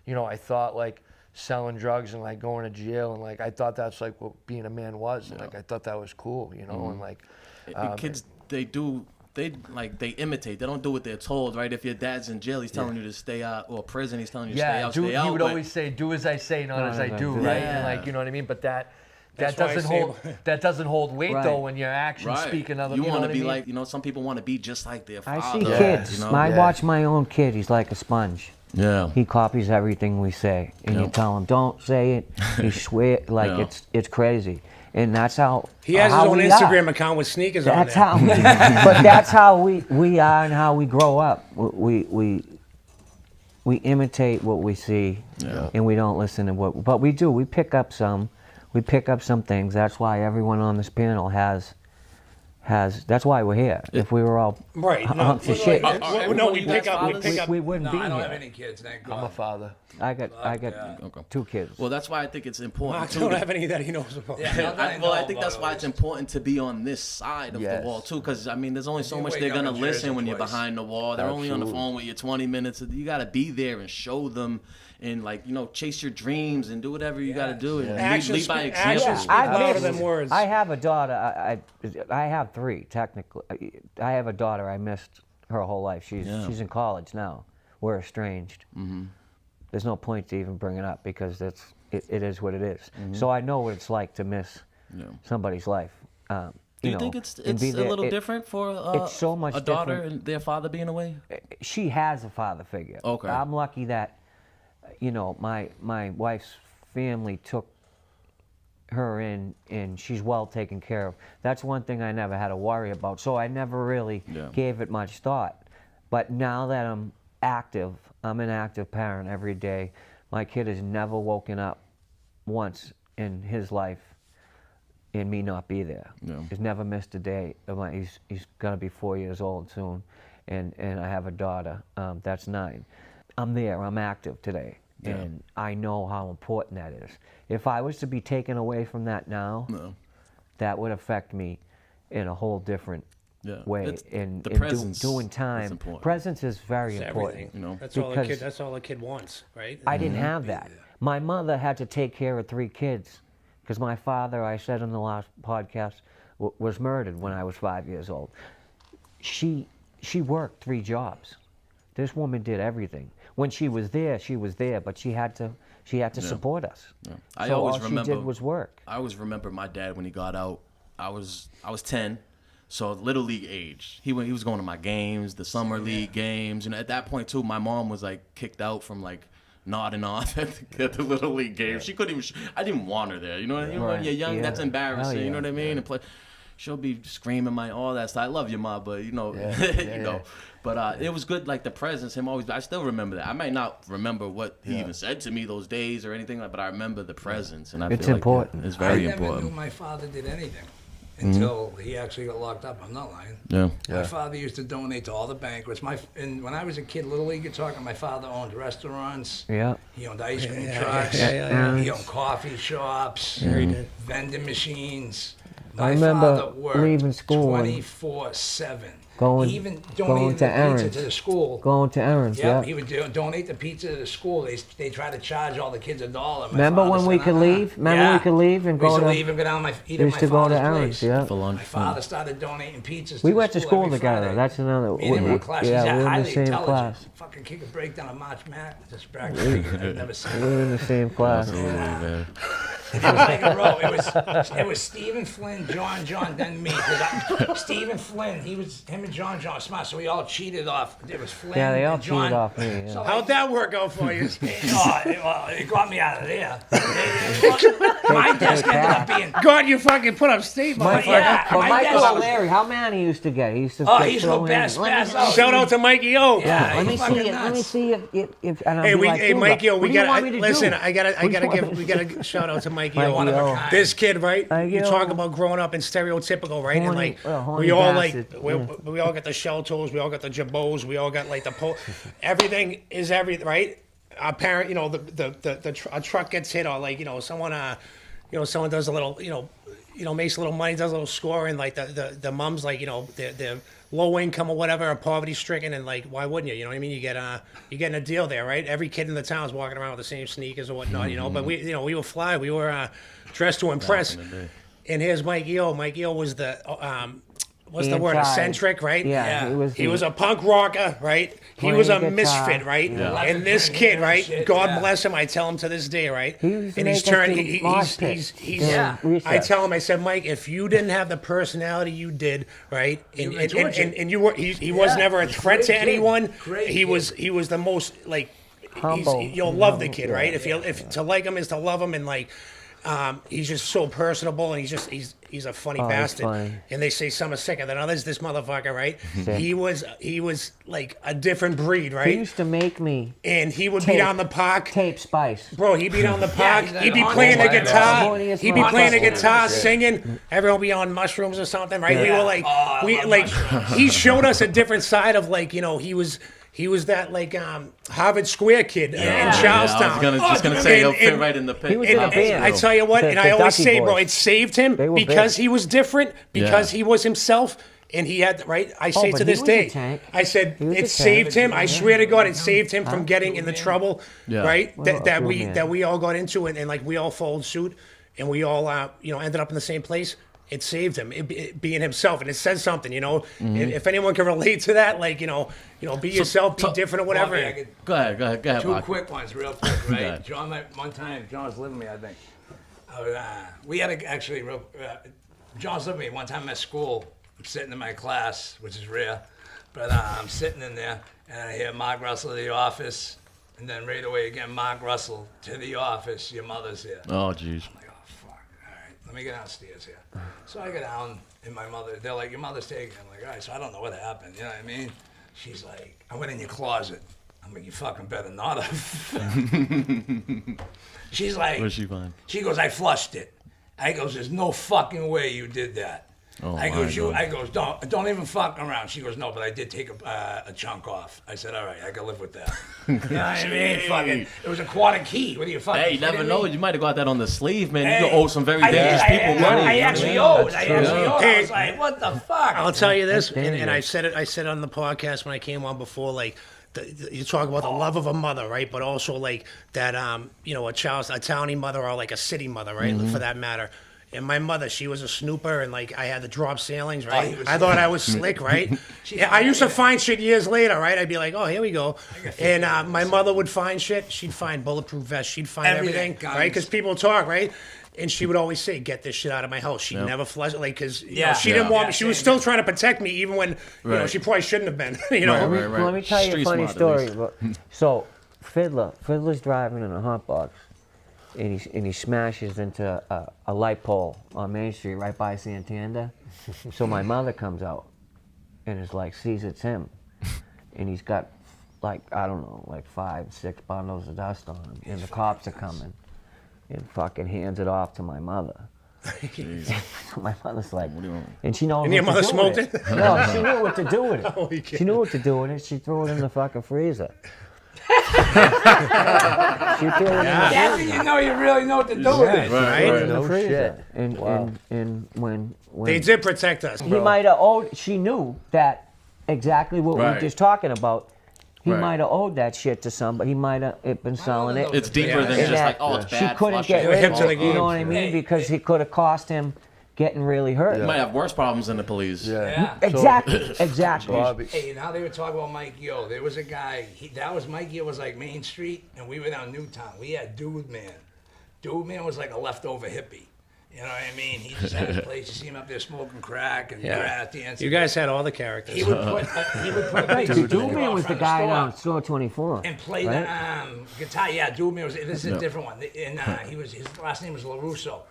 Speaker 3: I thought like selling drugs and like going to jail and like I thought that's like what being a man was, and like I thought that was cool, and like
Speaker 4: kids they imitate. They don't do what they're told, right? If your dad's in jail, he's telling you to stay out, or prison, he's telling you to stay out, stay out.
Speaker 3: He would always say, "Do as I say, not as I do," right? And like, you know what I mean? But that doesn't hold weight though when your actions speak another.
Speaker 4: You want to be like, some people want to be just like their father.
Speaker 1: I see kids. I watch my own kid. He's like a sponge.
Speaker 4: Yeah.
Speaker 1: He copies everything we say, and you tell him, "Don't say it." He swear like it's crazy, and that's how
Speaker 6: he has his own Instagram account with sneakers on there.
Speaker 1: That's how, but that's how we are and how we grow up. We imitate what we see, and we don't listen to what. But we do. We pick up some things. That's why everyone on this panel has. That's why we're here. If we were all hunks of shit,
Speaker 6: we pick up.
Speaker 1: We wouldn't be
Speaker 2: I don't
Speaker 1: here.
Speaker 2: have any kids, thank God.
Speaker 3: I'm a father.
Speaker 1: I got 2 kids.
Speaker 4: Well, that's why I think it's important.
Speaker 6: I don't have any that he knows about.
Speaker 4: I think that's why it's important to be on this side of the wall too, because I mean, there's only so much they're gonna listen when you're behind the wall. They're only on the phone with you 20 minutes. You gotta be there and show them, and like chase your dreams and do whatever you gotta do, and lead by example.
Speaker 6: Louder than words.
Speaker 1: I have a daughter. I have 3 technically. I have a daughter. I missed her whole life. She's in college now. We're estranged. Mm-hmm. There's no point to even bring it up because it is what it is. Mm-hmm. So I know what it's like to miss somebody's life.
Speaker 4: Do you think it's a little different for
Speaker 1: it's so much
Speaker 4: a daughter
Speaker 1: different.
Speaker 4: and their father being away?
Speaker 1: She has a father figure.
Speaker 4: Okay.
Speaker 1: I'm lucky that my wife's family took her in and she's well taken care of. That's one thing I never had to worry about. So I never really gave it much thought. But now that I'm an active parent every day. My kid has never woken up once in his life and me not be there. He's never missed a day. He's gonna be 4 years old soon, and I have a daughter that's 9. I'm there. I'm active today, and I know how important that is. If I was to be taken away from that now, that would affect me in a whole different way. And
Speaker 4: presence
Speaker 1: doing time. Presence is very important.
Speaker 6: That's all a kid wants, right?
Speaker 1: I didn't have that. My mother had to take care of 3 kids because my father, I said in the last podcast, was murdered when I was 5 years old. She worked 3 jobs. This woman did everything. When she was there, but she had to support us.
Speaker 4: I
Speaker 1: so
Speaker 4: always
Speaker 1: all
Speaker 4: remember,
Speaker 1: she did was work.
Speaker 4: I always remember my dad when he got out. I was 10. So little league age, he was going to my games, the summer league games, and at that point too, my mom was like kicked out from like nodding off at the little league games. She couldn't even. I didn't want her there. You know what I mean? When you're young, that's embarrassing. You know what I mean? And she'll be screaming all that stuff. I love your mom, but you know. But it was good, like the presence. I still remember that. I might not remember what he even said to me those days or anything like, but I remember the presence, and
Speaker 1: it's
Speaker 4: feel
Speaker 1: important.
Speaker 4: Like it's very
Speaker 2: important. I never knew my father did anything. Until he actually got locked up. I'm not lying. My father used to donate to all the banquets. And when I was a kid, Little League, you're talking, my father owned restaurants. Yeah. He owned ice cream trucks. He owned coffee shops. Vending machines.
Speaker 1: I remember leaving school
Speaker 2: 24/7.
Speaker 1: Going
Speaker 2: even
Speaker 1: to
Speaker 2: donated the
Speaker 1: errands.
Speaker 2: pizza to the school.
Speaker 1: Going to errands,
Speaker 2: he would donate the pizza to the school. They try to charge all the kids $1.
Speaker 1: Remember when we could leave? Remember we could leave and go to...
Speaker 2: We used to leave and go down eat at my father's place.
Speaker 4: For lunch.
Speaker 2: My father started donating pizzas.
Speaker 1: We went to school together. That's another...
Speaker 2: Me and him were in class.
Speaker 1: Yeah,
Speaker 2: He's
Speaker 1: we were in
Speaker 2: highly
Speaker 1: the same
Speaker 2: intelligent.
Speaker 1: class.
Speaker 2: Fucking kick a break down a March Mat. Just practice. I've never seen
Speaker 1: We were in the same class.
Speaker 4: Absolutely, man.
Speaker 2: It was like a row. It was Stephen Flynn, John, then me. Stephen Flynn, him and John smart, so we all cheated off. It was Flynn.
Speaker 1: Yeah, they all
Speaker 2: and John.
Speaker 1: cheated off me. Yeah.
Speaker 2: So,
Speaker 6: How'd that work out for you?
Speaker 2: it got me out of there. My desk ended up being.
Speaker 6: God, you fucking put up state, motherfucker.
Speaker 2: Yeah,
Speaker 1: But
Speaker 2: my
Speaker 1: Michael
Speaker 2: desk-
Speaker 1: O'Leary, how mad he used to get. He used to
Speaker 2: He used to go bass out.
Speaker 6: Shout out to Mikey O.
Speaker 2: Yeah,
Speaker 1: Let me
Speaker 2: he's
Speaker 1: see
Speaker 2: fucking
Speaker 1: it. Let me
Speaker 2: nuts.
Speaker 1: see if and I'll
Speaker 6: Hey,
Speaker 1: be like, dude,
Speaker 6: Mikey O,
Speaker 1: what
Speaker 6: we
Speaker 1: do you want
Speaker 6: gotta
Speaker 1: me to
Speaker 6: listen.
Speaker 1: do?
Speaker 6: I gotta shout out to Mikey O.
Speaker 1: Mikey O.
Speaker 6: This kid, right?
Speaker 1: Mikey
Speaker 6: You
Speaker 1: O.
Speaker 6: talk about growing up in stereotypical, right? And
Speaker 1: Horny-
Speaker 6: like
Speaker 1: horny
Speaker 6: we all
Speaker 1: bastard.
Speaker 6: like we all got the shell toes, we all got the jabos, we all got like the everything is everything, right? Our parent, you know, a truck gets hit or like someone someone does a little makes a little money, does a little score, and like the mom's like they're low income or whatever, or poverty stricken, and like why wouldn't you? You know what I mean? You're getting a deal there, right? Every kid in the town is walking around with the same sneakers or whatnot, But we were fly, we were dressed to impress. And here's Mikey O. Mikey O was the what's the word? Eccentric, right?
Speaker 1: Yeah,
Speaker 6: He was a punk rocker, right? He was a misfit, right?
Speaker 1: Yeah.
Speaker 6: And this kid, right?
Speaker 2: Shit,
Speaker 6: God
Speaker 2: yeah.
Speaker 6: bless him. I tell him to this day, right?
Speaker 1: He used to
Speaker 6: And
Speaker 1: make
Speaker 6: he's
Speaker 1: us
Speaker 6: turned.
Speaker 1: do mosh pits during recess.
Speaker 6: I tell him, I said, Mike, if you didn't have the personality you did, right? And you were, he was never a threat to
Speaker 2: Great kid.
Speaker 6: anyone.
Speaker 2: Great
Speaker 6: He was the most like.
Speaker 1: Humble.
Speaker 6: You'll love the kid, right? If to like him is to love him, and like. He's just so personable, and he's a funny bastard.
Speaker 1: Funny.
Speaker 6: And they say some are sicker than others. This motherfucker, right? He was like a different breed, right?
Speaker 1: He used to make me
Speaker 6: And he would be down the park.
Speaker 1: tape Spice.
Speaker 6: Bro, he'd be down the park.
Speaker 2: he's like
Speaker 6: He'd be
Speaker 2: on
Speaker 6: playing the
Speaker 2: his way.
Speaker 6: guitar.
Speaker 1: Horniest
Speaker 6: He'd be playing the
Speaker 1: motherfucker.
Speaker 6: guitar, singing. Everyone would be on mushrooms or something, right? We
Speaker 2: Yeah.
Speaker 6: were like,
Speaker 2: Oh, I love mushrooms.
Speaker 6: he showed us a different side of like, he was that like Harvard Square kid in Charlestown.
Speaker 4: I was just gonna say he'll fit right in the pit.
Speaker 1: He was in a
Speaker 6: And
Speaker 1: band.
Speaker 6: I tell you what,
Speaker 1: The-
Speaker 6: and
Speaker 1: the
Speaker 6: I always
Speaker 1: Ducky
Speaker 6: say, bro,
Speaker 1: Boys.
Speaker 6: it saved him
Speaker 1: They were
Speaker 6: because
Speaker 1: big.
Speaker 6: he was different, because
Speaker 4: Yeah.
Speaker 6: he was himself, and he had right. I say
Speaker 1: but
Speaker 6: to
Speaker 1: he
Speaker 6: this
Speaker 1: was a
Speaker 6: day,
Speaker 1: tank.
Speaker 6: I said
Speaker 1: He was a
Speaker 6: it
Speaker 1: tank.
Speaker 6: saved him. I swear to God, it saved him from getting in the trouble,
Speaker 4: Yeah.
Speaker 6: right?
Speaker 1: Well,
Speaker 6: That
Speaker 1: true, man.
Speaker 6: we all got into, and like we all followed suit, and we all ended up in the same place. It saved him, it being himself, and it says something, If anyone can relate to that, like be yourself, be different or whatever.
Speaker 2: Well, I could-
Speaker 4: Go ahead,
Speaker 2: Two
Speaker 4: Mark.
Speaker 2: quick ones, real quick, right?
Speaker 4: ahead.
Speaker 2: John, one time, John was living with me, I think. We had to actually, John was living with me one time at school. I'm sitting in my class, which is rare, but I'm sitting in there, and I hear Mark Russell to the office, and then right away again, Mark Russell to the office, your mother's here.
Speaker 4: Oh, jeez.
Speaker 2: I'm like, oh, fuck. All right, let me get downstairs here. So I go down, and my mother, they're like, your mother's taking. I'm like, all right, so I don't know what happened. You know what I mean? She's like, I went in your closet. I'm like, you fucking better not have. She's like,
Speaker 4: What'd she find?
Speaker 2: She goes, I flushed it. I goes, there's no fucking way you did that.
Speaker 4: Oh,
Speaker 2: I
Speaker 4: my
Speaker 2: goes,
Speaker 4: God.
Speaker 2: I goes, don't even fuck around. She goes, no, but I did take a chunk off. I said, all right, I can live with that. You know what I mean? Fucking, it was a quarter key. What are you fucking?
Speaker 4: Hey, you never
Speaker 2: kidding
Speaker 4: know.
Speaker 2: me?
Speaker 4: You might have got that on the sleeve, man.
Speaker 2: Hey,
Speaker 4: You could owe some very dangerous people money.
Speaker 2: I
Speaker 4: you know
Speaker 2: actually
Speaker 4: what I mean?
Speaker 2: owed. I was like, what the fuck?
Speaker 6: I'll tell you this,
Speaker 1: That's
Speaker 6: and I said it. I said on the podcast when I came on before, like you talk about the love of a mother, right? But also like that, a child, a townie mother, or like a city mother, right? For that matter. And my mother, she was a snooper, and like I had the drop sailings, right? I thought I was slick, right? I used to find shit years later, right? I'd be like, oh, here we go. And my mother would find shit. She'd find bulletproof vests. She'd find everything,
Speaker 2: Guns.
Speaker 6: right? Because people talk, right? And she would always say, "Get this shit out of my house." She'd never flush it, like, because she didn't want me. She was still trying to protect me, even when she probably shouldn't have been.
Speaker 4: Right.
Speaker 1: Let me tell you
Speaker 4: Street
Speaker 1: a funny
Speaker 4: smart, at
Speaker 1: story.
Speaker 4: least.
Speaker 1: So, Fiddler's driving in a hot box, and he smashes into a light pole on Main Street right by Santander. So my mother comes out, and is like, sees it's him, and he's got like, I don't know, like 5-6 bundles of dust on him, and the cops are coming, and fucking hands it off to my mother. So my mother's like, and she knows.
Speaker 6: And your
Speaker 1: what to
Speaker 6: mother
Speaker 1: do with
Speaker 6: smoked
Speaker 1: it. No, she knew what to do with
Speaker 6: Holy
Speaker 1: it.
Speaker 6: cow.
Speaker 1: She knew what to do with it. She threw it in the fucking freezer. She threw it in the
Speaker 2: That's when you know you really know what to do with it.
Speaker 6: Right?
Speaker 1: in the
Speaker 3: No
Speaker 1: freezer.
Speaker 3: shit.
Speaker 1: And when
Speaker 6: They did protect us,
Speaker 1: he
Speaker 6: bro.
Speaker 1: might have owed, she knew that exactly what we
Speaker 4: Right.
Speaker 1: were just talking about. He
Speaker 4: Right.
Speaker 1: might have owed that shit to somebody. He might have been selling it.
Speaker 4: It's deeper than
Speaker 1: And
Speaker 4: just
Speaker 1: that
Speaker 4: like, oh, it's bad.
Speaker 1: she couldn't
Speaker 4: flush
Speaker 1: get
Speaker 4: it.
Speaker 1: rid
Speaker 6: hip
Speaker 1: of
Speaker 6: to the
Speaker 1: it. You
Speaker 6: game.
Speaker 1: know what I mean?
Speaker 2: Hey.
Speaker 1: Because it could have cost him getting really hurt.
Speaker 4: You might have worse problems than the police.
Speaker 2: Yeah.
Speaker 1: Exactly. Exactly.
Speaker 3: Bobby.
Speaker 2: Hey, now they were talking about Mike Yo. There was a guy, that was Mike Yo, was like Main Street, and we were down Newtown. We had Dude Man. Dude Man was like a leftover hippie. You know what I mean? He just had his place. You see him up there smoking crack and grass dancing.
Speaker 6: You guys had all the characters.
Speaker 2: He would put a big
Speaker 1: Dude Man was the guy down Store 24.
Speaker 2: and play
Speaker 1: right?
Speaker 2: the guitar. Yeah, Dude Man was. This is a different one. And his last name was LaRusso.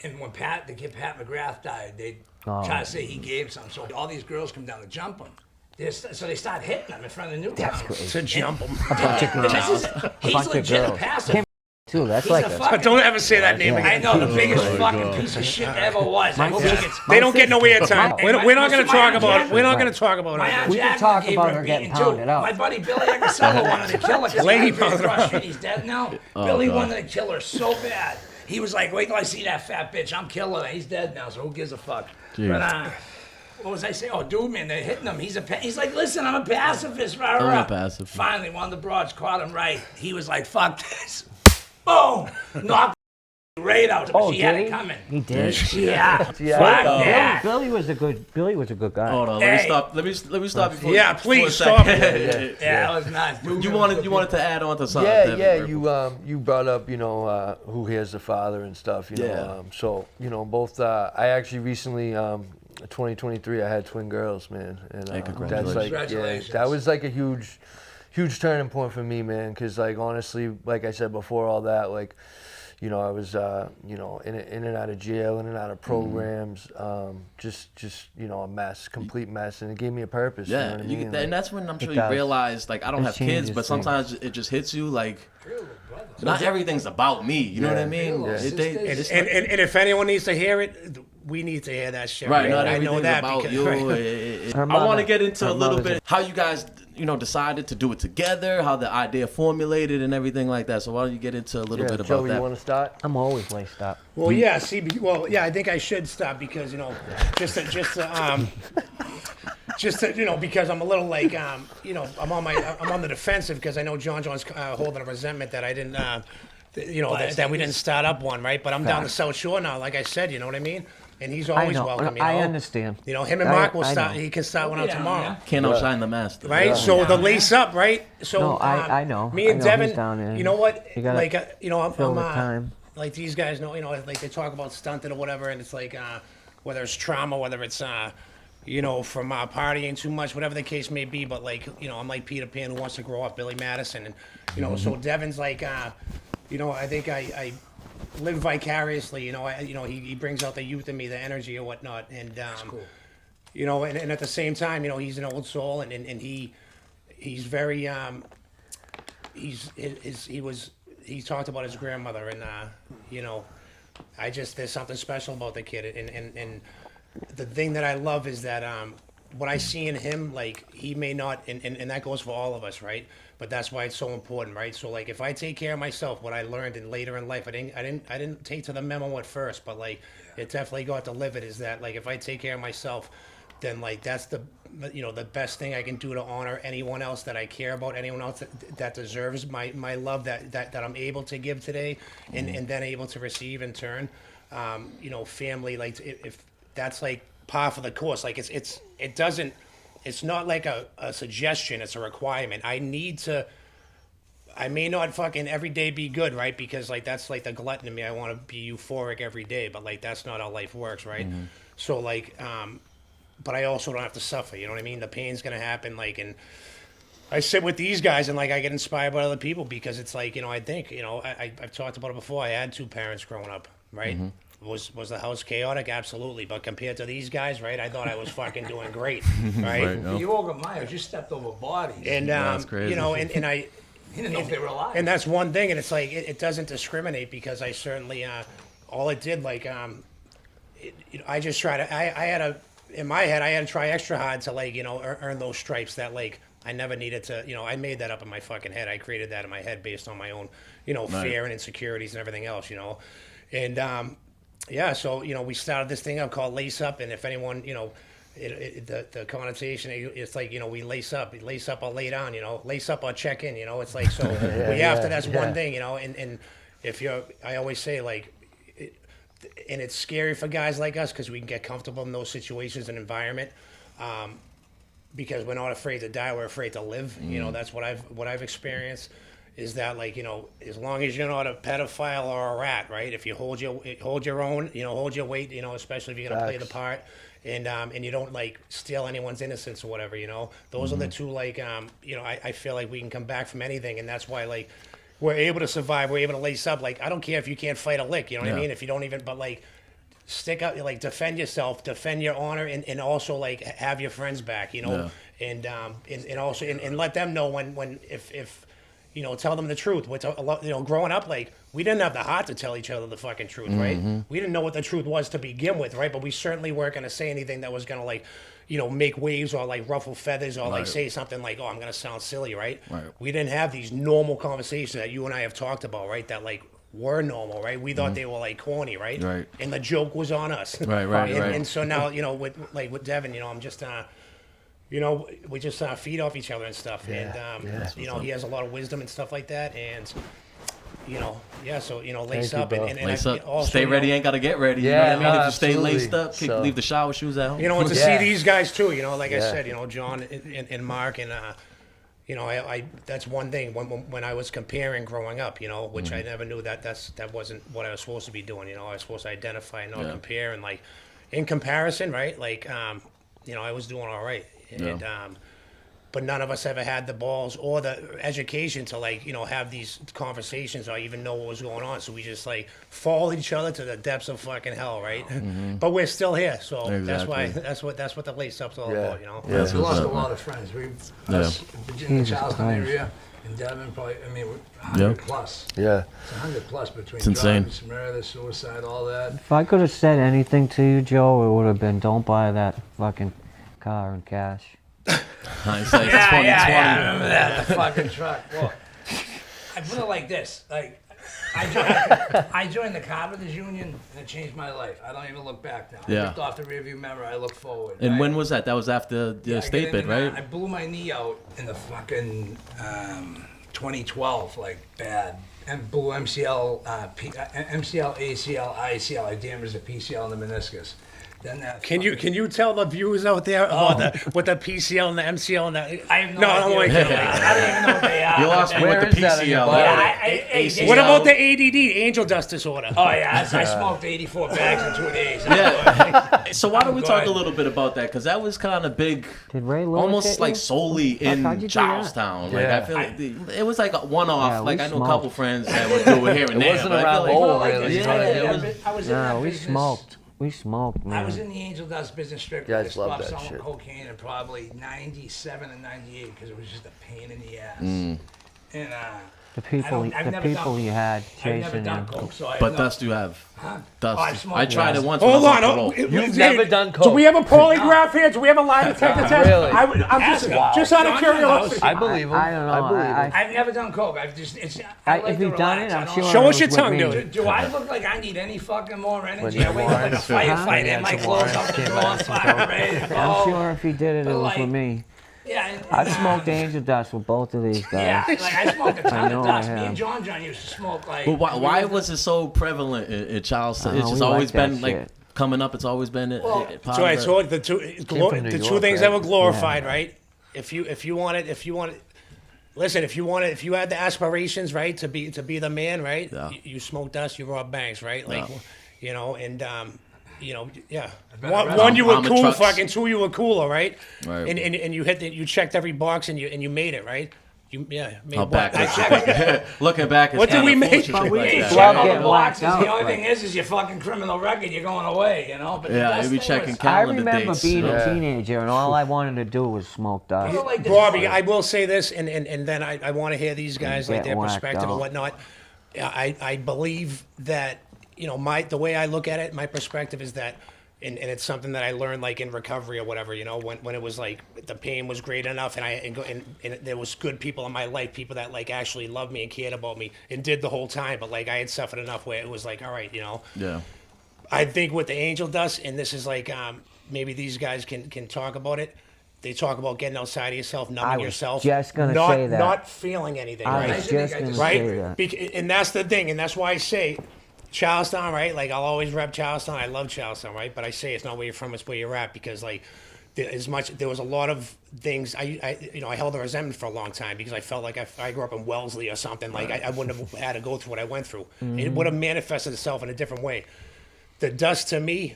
Speaker 2: And when the kid Pat McGrath died, they tried to say he gave some. So all these girls come down to jump him. So they start hitting him in front of the newcomers.
Speaker 6: To jump them.
Speaker 1: A bunch of girls.
Speaker 2: He's legit a passer.
Speaker 1: Too. That's
Speaker 2: He's
Speaker 1: like
Speaker 2: a
Speaker 1: a
Speaker 2: fucking,
Speaker 6: Don't ever say that name
Speaker 2: I
Speaker 6: again.
Speaker 2: know, the biggest fucking piece of shit ever was. I hope he gets...
Speaker 6: They don't get no airtime.
Speaker 2: Hey,
Speaker 6: We're not
Speaker 2: my-
Speaker 6: going to
Speaker 2: my
Speaker 6: talk
Speaker 2: Aunt
Speaker 6: about it.
Speaker 2: Jack-
Speaker 6: We're not going to talk about
Speaker 2: My
Speaker 6: it.
Speaker 2: Aunt
Speaker 1: We can
Speaker 2: Jack
Speaker 1: talk
Speaker 2: gave
Speaker 1: about
Speaker 2: her
Speaker 1: her getting
Speaker 2: beating, too.
Speaker 1: pounded out.
Speaker 2: My buddy Billy Agasello wanted to kill her. 'cause
Speaker 6: Lady
Speaker 2: he lived
Speaker 6: pounded
Speaker 2: across
Speaker 6: her.
Speaker 2: the street. He's dead now. Billy wanted to kill her so bad. He was like, wait till I see that fat bitch. I'm killing her. He's dead now, so who gives a fuck? But, what was I saying? Oh, Dude Man, they're hitting him. He's like, listen, I'm a pacifist. Rah, rah.
Speaker 4: I'm a pacifist.
Speaker 2: Finally, one of the broads caught him right. He was like, fuck this. Boom! Knocked right out.
Speaker 1: Oh,
Speaker 2: she had
Speaker 1: did
Speaker 2: it
Speaker 1: he?
Speaker 2: coming.
Speaker 1: He did.
Speaker 2: Yeah. Fuck
Speaker 1: Billy,
Speaker 2: that.
Speaker 1: Billy was a good guy.
Speaker 4: Hold on,
Speaker 2: Hey.
Speaker 4: let me stop before.
Speaker 6: Yeah,
Speaker 4: for a
Speaker 6: please,
Speaker 4: second.
Speaker 6: stop.
Speaker 2: Yeah, that was nice. Dude,
Speaker 4: You
Speaker 2: Man was
Speaker 4: wanted to add on to something.
Speaker 3: Yeah,
Speaker 4: Devin,
Speaker 3: yeah. You brought up, who here's the father and stuff. You know, so both. I actually recently, 2023, I had twin girls, man, and
Speaker 4: Hey,
Speaker 3: that's
Speaker 4: congratulations.
Speaker 3: like,
Speaker 2: Congratulations.
Speaker 3: that was like a huge turning point for me, man. Because like honestly, like I said before, all that, like, I was, in and out of jail, in and out of programs, just a mess, complete mess, and it gave me a purpose.
Speaker 4: Yeah,
Speaker 3: you know what I mean?
Speaker 4: and that's when I'm sure you
Speaker 1: does.
Speaker 4: realize, like, I don't
Speaker 1: It
Speaker 4: have kids,
Speaker 1: changes
Speaker 4: but sometimes it just hits you, like,
Speaker 2: brothers.
Speaker 4: not everything's about me. You know what I mean?
Speaker 2: Yeah.
Speaker 4: It's
Speaker 6: And if anyone needs to hear it, we need to hear that shit.
Speaker 4: right, not
Speaker 6: I
Speaker 4: everything's
Speaker 6: know that
Speaker 4: about
Speaker 6: because,
Speaker 4: you.
Speaker 1: Her
Speaker 4: I want
Speaker 1: mother-
Speaker 4: to get into
Speaker 1: her
Speaker 4: a little
Speaker 1: mother's
Speaker 4: bit how you guys, decided to do it together, how the idea formulated and everything like that. So why don't you get into a little bit about
Speaker 3: Joey,
Speaker 4: that?
Speaker 3: you want to start?
Speaker 1: I'm always laced up.
Speaker 6: Well, yeah. See, I think I should stop because because I'm a little like I'm on the defensive because I know John's holding a resentment that I didn't that we didn't start up one, right? But I'm down the South Shore now, like I said, you know what I mean? And he's always
Speaker 1: know.
Speaker 6: welcome. You know?
Speaker 1: I understand.
Speaker 6: Him and Mark will
Speaker 1: I
Speaker 6: start.
Speaker 1: know.
Speaker 6: He can start one out tomorrow.
Speaker 4: Can't outshine the master.
Speaker 6: Right, so the lace up, right? So
Speaker 1: No, I know.
Speaker 6: Me
Speaker 1: I
Speaker 6: and
Speaker 1: know
Speaker 6: Devin,
Speaker 1: he's down there.
Speaker 6: you know what?
Speaker 1: You gotta
Speaker 6: Like,
Speaker 1: fill the time.
Speaker 6: like these guys know, like they talk about stunted or whatever, and it's like whether it's trauma, whether it's from partying too much, whatever the case may be. But like, I'm like Peter Pan who wants to grow up, Billy Madison, and so Devin's like, I think I live vicariously. He brings out the youth in me, the energy or whatnot, and cool. And at the same time, he's an old soul, and he's very he talked about his grandmother, and there's something special about the kid, and the thing that I love is that what I see in him, like he may not, and that goes for all of us, right? But that's why it's so important, right? So like, if I take care of myself, what I learned in later in life, I didn't take to the memo at first, but like, it definitely got delivered. Is that like, if I take care of myself, then like that's the best thing I can do to honor anyone else that I care about, anyone else that deserves my love that I'm able to give today, and then able to receive in turn. Family, like if that's like par for the course, like it's not like a suggestion, it's a requirement. I may not fucking every day be good, right? Because like that's like the glutton in me. I want to be euphoric every day, but like that's not how life works, right? Mm-hmm. So like, but I also don't have to suffer. You know what I mean? The pain's gonna happen, like, and I sit with these guys and like I get inspired by other people because it's like I think I've talked about it before. I had two parents growing up, right? Mm-hmm. Was the house chaotic? Absolutely. But compared to these guys, right, I thought I was fucking doing great, right?
Speaker 2: You all got Myers. You stepped over bodies.
Speaker 6: And
Speaker 4: that's crazy.
Speaker 6: And I
Speaker 2: You didn't know if they were alive.
Speaker 6: and that's one thing, and it's like it doesn't discriminate because I certainly all it did like I just try to I had a in my head I had to try extra hard to like earn those stripes that like I never needed to I made that up in my fucking head. I created that in my head based on my own fear and insecurities and everything else and yeah, so we started this thing up called Lace Up, and if anyone the connotation, it's like we lace up or lay down, lace up or check in, it's like so we have to. That's one thing, and if I always say like, and it's scary for guys like us because we can get comfortable in those situations and environment, because we're not afraid to die, we're afraid to live. That's what I've experienced. is that like, you know, as long as you're not a pedophile or a rat, right? If you hold your own, you know, hold your weight, you know, especially if you're gonna play the part, and you don't like steal anyone's innocence or whatever, you know. Those are the two like you know, I feel like we can come back from anything, and that's why like we're able to survive, we're able to lace up. Like I don't care if you can't fight a lick, you know what I mean? If you don't even, but like stick up, like defend yourself, defend your honor, and also like have your friends back, you know, and also and let them know when if you know, tell them the truth. Which a lot, you know, growing up, like we didn't have the heart to tell each other the fucking truth, right? We didn't know what the truth was to begin with, right? But we certainly weren't gonna say anything that was gonna like, you know, make waves or like ruffle feathers or like say something like, oh, I'm gonna sound silly, right? We didn't have these normal conversations that you and I have talked about, right? That like were normal, right? We thought they were like corny, right? And the joke was on us,
Speaker 4: right.
Speaker 6: And so now, you know, with Devin, you know, I'm just you know, we just feed off each other and stuff, and you know, he has a lot of wisdom and stuff like that, and you know, so you know, lace up and
Speaker 4: lace up.
Speaker 6: Also,
Speaker 4: stay ready, ain't gotta get ready. You know what I mean? If you stay laced up, leave the shower shoes at home.
Speaker 6: You know, and to see these guys too, you know, like I said, you know, John and Mark and you know, I that's one thing when I was comparing growing up, you know, which I never knew that wasn't what I was supposed to be doing. You know, I was supposed to identify and not compare, and like in comparison, right? Like you know, I was doing all right. And but none of us ever had the balls or the education to like, you know, have these conversations or even know what was going on. So we just like followed each other to the depths of fucking hell, right? But we're still here, so that's what the lace up's all about, you know.
Speaker 2: We lost a lot of friends. Us in the Charlestown area and Devin probably, I mean, 100 plus.
Speaker 3: Yeah.
Speaker 2: It's 100 plus between
Speaker 4: It's insane.
Speaker 2: drugs, murder, suicide, all that.
Speaker 1: If I could have said anything to you, Joe, it would have been, don't buy that fucking car in cash.
Speaker 4: Hindsight's 2020.
Speaker 2: I remember that, the fucking truck. Well, I put it like this, like, I joined the Carpenters Union, and it changed my life. I don't even look back now. I looked off the rearview mirror, I look forward.
Speaker 4: And when was that? That was after the state bid, right?
Speaker 2: I blew my knee out in the fucking 2012, like, bad. And blew MCL, MCL, ACL, ICL. I damaged the PCL and the meniscus.
Speaker 6: Can you tell the viewers out there about what the PCL and the MCL and the?
Speaker 2: I have no idea. I don't even know what they are.
Speaker 4: You lost me with the PCL.
Speaker 6: What about the ADD, angel dust disorder?
Speaker 2: Oh yeah, I smoked 84 bags in 2 days.
Speaker 4: Yeah. So why don't we talk a little bit about that? Because that was kind of big.
Speaker 1: Did Ray Lewis
Speaker 4: almost
Speaker 1: hit
Speaker 4: like
Speaker 1: you?
Speaker 4: solely in Charlestown. Like I feel like it was like a one-off.
Speaker 1: Yeah,
Speaker 4: like I know
Speaker 1: smoked.
Speaker 4: a couple friends that would do it here and there.
Speaker 3: wasn't
Speaker 4: but I
Speaker 3: around
Speaker 4: feel
Speaker 3: the
Speaker 4: like,
Speaker 3: whole, really.
Speaker 2: I was in that
Speaker 1: we
Speaker 2: business.
Speaker 1: smoked. We smoked, man.
Speaker 2: I was in the angel dust business strictly.
Speaker 3: You
Speaker 2: I
Speaker 3: guys love
Speaker 2: stopped
Speaker 3: that
Speaker 2: selling
Speaker 3: shit.
Speaker 2: cocaine in probably 97 and 98 because it was just a pain in the ass. And
Speaker 1: the people you had
Speaker 2: I've never
Speaker 1: chasing
Speaker 2: done
Speaker 1: you.
Speaker 2: coke, so I
Speaker 4: but
Speaker 2: know.
Speaker 4: dust you have.
Speaker 2: Huh?
Speaker 4: Dust.
Speaker 2: Oh, I've smoked
Speaker 4: I tried it once.
Speaker 6: Hold
Speaker 4: when I
Speaker 6: on.
Speaker 4: was off
Speaker 3: You've never done coke.
Speaker 6: Do we have a polygraph here? Do we have a lie detector test?
Speaker 3: Really?
Speaker 6: I'm just out of curiosity.
Speaker 3: I believe him.
Speaker 1: I don't know.
Speaker 3: I believe him.
Speaker 2: I've never done coke. I've just I like
Speaker 1: if
Speaker 2: to
Speaker 1: you've done
Speaker 2: relax.
Speaker 1: it,
Speaker 2: I
Speaker 1: I'm
Speaker 2: don't-
Speaker 1: sure.
Speaker 6: Show
Speaker 1: it
Speaker 6: us your
Speaker 1: was with
Speaker 6: tongue,
Speaker 1: me.
Speaker 6: dude.
Speaker 2: Do I look like I need any fucking more energy? I
Speaker 3: you
Speaker 2: wake up like a
Speaker 3: warrants,
Speaker 2: firefighter in my
Speaker 3: some
Speaker 2: clothes
Speaker 3: warrants,
Speaker 2: out the
Speaker 3: came
Speaker 2: door,
Speaker 3: out some
Speaker 2: fire ready to go.
Speaker 1: I'm sure if he did it, it
Speaker 2: But,
Speaker 1: was
Speaker 2: like,
Speaker 1: with me.
Speaker 2: Yeah, and,
Speaker 1: I've smoked angel dust with both of these
Speaker 2: Yeah,
Speaker 1: guys.
Speaker 2: like I smoked a ton
Speaker 1: know
Speaker 2: of
Speaker 1: I
Speaker 2: dust. Me
Speaker 1: have.
Speaker 2: and John used to smoke like.
Speaker 4: But why was it so prevalent in Charleston? It's
Speaker 1: we
Speaker 4: just
Speaker 1: like
Speaker 4: always
Speaker 1: that
Speaker 4: been like
Speaker 1: shit.
Speaker 4: coming up. It's always been
Speaker 6: So I told the two
Speaker 3: from New
Speaker 6: the two
Speaker 3: York,
Speaker 6: things
Speaker 3: right?
Speaker 6: that were glorified, right? If you wanted, listen, if you had the aspirations, right, to be the man, right?
Speaker 4: Yeah.
Speaker 6: You smoked dust, you robbed banks, right? Like, you know, and you know, yeah.
Speaker 2: bet
Speaker 6: One, you were
Speaker 4: Armored
Speaker 6: cool,
Speaker 4: trucks.
Speaker 6: fucking. Two, you were cooler, right?
Speaker 4: Right.
Speaker 6: And you checked every box and you made it, right? You made
Speaker 4: How
Speaker 6: what?
Speaker 4: back looking back, it's
Speaker 6: What did we
Speaker 4: kinda
Speaker 6: make?
Speaker 4: unfortunate
Speaker 2: We
Speaker 4: like
Speaker 2: ain't
Speaker 4: that.
Speaker 2: check
Speaker 1: Love
Speaker 2: all the
Speaker 1: getting whacked
Speaker 2: boxes.
Speaker 1: out,
Speaker 2: The only
Speaker 1: right.
Speaker 2: thing is your fucking criminal record. You're going away, you know. But the
Speaker 4: Yeah,
Speaker 2: best
Speaker 4: you be
Speaker 2: thing
Speaker 4: checking
Speaker 2: was,
Speaker 1: I
Speaker 4: calendar
Speaker 1: remember
Speaker 4: dates.
Speaker 1: being
Speaker 3: Yeah.
Speaker 1: a teenager and all I wanted to do was smoke dust.
Speaker 2: I feel like this
Speaker 6: Robbie,
Speaker 2: is-
Speaker 6: I will say this, and then I want to hear these guys like
Speaker 1: Get
Speaker 6: their
Speaker 1: whacked
Speaker 6: perspective and
Speaker 1: out.
Speaker 6: whatnot. I believe that, you know, the way I look at it, my perspective is that, and it's something that I learned like in recovery or whatever, you know, when it was like the pain was great enough, and there was good people in my life, people that like actually loved me and cared about me and did the whole time, but like I had suffered enough where it was like, all right, you know.
Speaker 4: Yeah.
Speaker 6: I think with the angel dust, and this is like maybe these guys can talk about it. They talk about getting outside of yourself, numbing
Speaker 1: was
Speaker 6: yourself,
Speaker 1: just gonna
Speaker 6: not,
Speaker 1: say that.
Speaker 6: not feeling anything,
Speaker 1: I
Speaker 6: right?
Speaker 1: was just going to say
Speaker 6: Right?
Speaker 1: that.
Speaker 6: And that's the thing, and that's why I say Charlestown, right? Like I'll always rep Charlestown. I love Charlestown, right? But I say it's not where you're from, it's where you're at, because like there was a lot of things I held a resentment for a long time because I felt like if I grew up in Wellesley or something, like I wouldn't have had to go through what I went through. It would have manifested itself in a different way. The dust to me,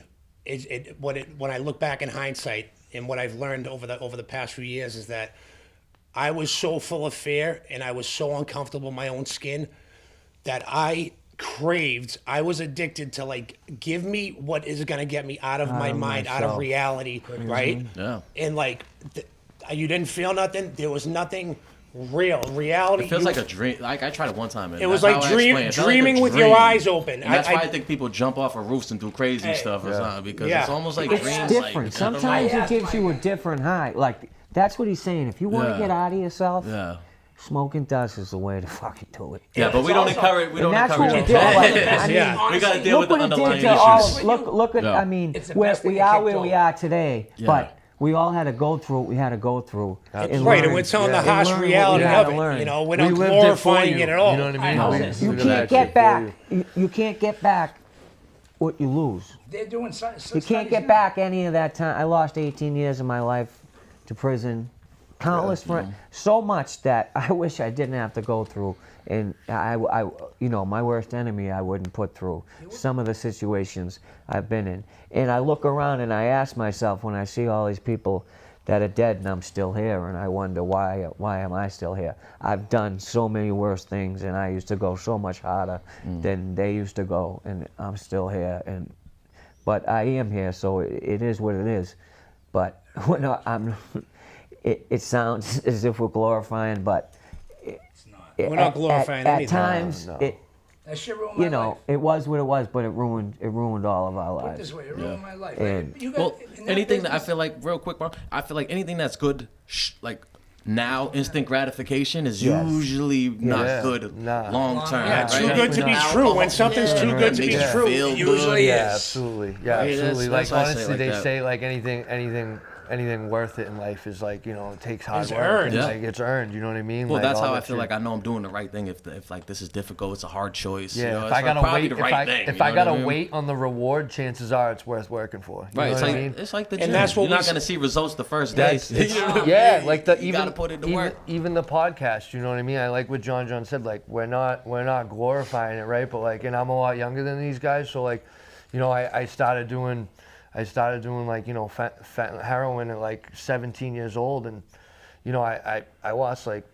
Speaker 6: when I look back in hindsight and what I've learned over the past few years is that I was so full of fear and I was so uncomfortable in my own skin that I was addicted to like, give me what is going to get me out of my mind, out of reality, right?
Speaker 4: Yeah.
Speaker 6: And like, you didn't feel nothing. There was nothing real. Reality.
Speaker 4: It feels like a dream. Like I tried it one time. And
Speaker 6: it was
Speaker 4: that's
Speaker 6: like
Speaker 4: how I explain it. It felt
Speaker 6: dreaming
Speaker 4: like a
Speaker 6: with your
Speaker 4: dream.
Speaker 6: eyes open.
Speaker 4: And that's why I think people jump off of roofs and do crazy stuff or something because it's almost like
Speaker 1: It's
Speaker 4: dreams.
Speaker 1: different.
Speaker 4: Like,
Speaker 1: Sometimes it gives you a different high. Like, that's what he's saying. If you want to get out of yourself, smoking dust is the way to fucking do it.
Speaker 4: Yeah, but we don't encourage. We don't encourage
Speaker 1: what
Speaker 4: it.
Speaker 1: we did. I mean,
Speaker 4: we got to deal with the underlying
Speaker 1: to all,
Speaker 4: issues.
Speaker 1: look at. I mean, we are where we are today, but we all had to go through what we had to go through.
Speaker 6: And we're telling the harsh reality of it. You know, we're not glorifying it at all.
Speaker 3: You know what I mean?
Speaker 1: You can't get back. You can't get back what you lose.
Speaker 2: They're doing
Speaker 1: You can't get back any of that time. I lost 18 years of my life to prison. Countless friends, so much that I wish I didn't have to go through, and I, my worst enemy I wouldn't put through some of the situations I've been in. And I look around and I ask myself when I see all these people that are dead and I'm still here, and I wonder why am I still here? I've done so many worse things, and I used to go so much harder than they used to go, and I'm still here. But I am here, so it is what it is. But It sounds as if we're glorifying, but
Speaker 2: it's not.
Speaker 6: We're not glorifying
Speaker 1: at
Speaker 6: anything.
Speaker 1: times,
Speaker 2: That shit ruined my life.
Speaker 1: it was what it was, but it ruined all of our
Speaker 2: Put it
Speaker 1: lives.
Speaker 2: this way, it ruined my life.
Speaker 1: And-
Speaker 4: Anything that I feel like, real quick, bro, I feel like anything that's good, like now, instant gratification is usually not good long term.
Speaker 6: Yeah,
Speaker 4: right?
Speaker 6: too good to be true. When something's too good to be true, it usually is.
Speaker 3: Absolutely. Yeah,
Speaker 4: Right,
Speaker 3: absolutely.
Speaker 4: that's
Speaker 3: Like
Speaker 4: why I say
Speaker 3: honestly,
Speaker 4: like
Speaker 3: they
Speaker 4: that.
Speaker 3: say like anything worth it in life is like, it takes hard
Speaker 6: It's
Speaker 3: work.
Speaker 6: earned.
Speaker 3: And, like it's earned. You know what I mean?
Speaker 4: Well,
Speaker 3: like,
Speaker 4: that's
Speaker 3: all
Speaker 4: how I
Speaker 3: that
Speaker 4: feel
Speaker 3: shit.
Speaker 4: like I know I'm doing the right thing. If like this is difficult, it's a hard choice.
Speaker 3: Yeah,
Speaker 4: you know?
Speaker 3: if
Speaker 4: It's
Speaker 3: I gotta
Speaker 4: probably
Speaker 3: wait,
Speaker 4: the right thing,
Speaker 3: if
Speaker 4: you
Speaker 3: I
Speaker 4: know
Speaker 3: gotta
Speaker 4: what I mean?
Speaker 3: wait on the reward, chances are it's worth working for. You
Speaker 4: Right,
Speaker 3: know
Speaker 4: it's
Speaker 3: what
Speaker 4: like
Speaker 3: I mean?
Speaker 4: it's like the
Speaker 6: And
Speaker 4: gym.
Speaker 6: that's what
Speaker 4: You're
Speaker 6: we
Speaker 4: not gonna see results the first day.
Speaker 3: Yeah, like
Speaker 4: you gotta put in the work.
Speaker 3: even the podcast. You know what I mean? I like what John said. Like we're not glorifying it, right? But like, and I'm a lot younger than these guys, so like, I started doing like heroin at like 17 years old, and I lost like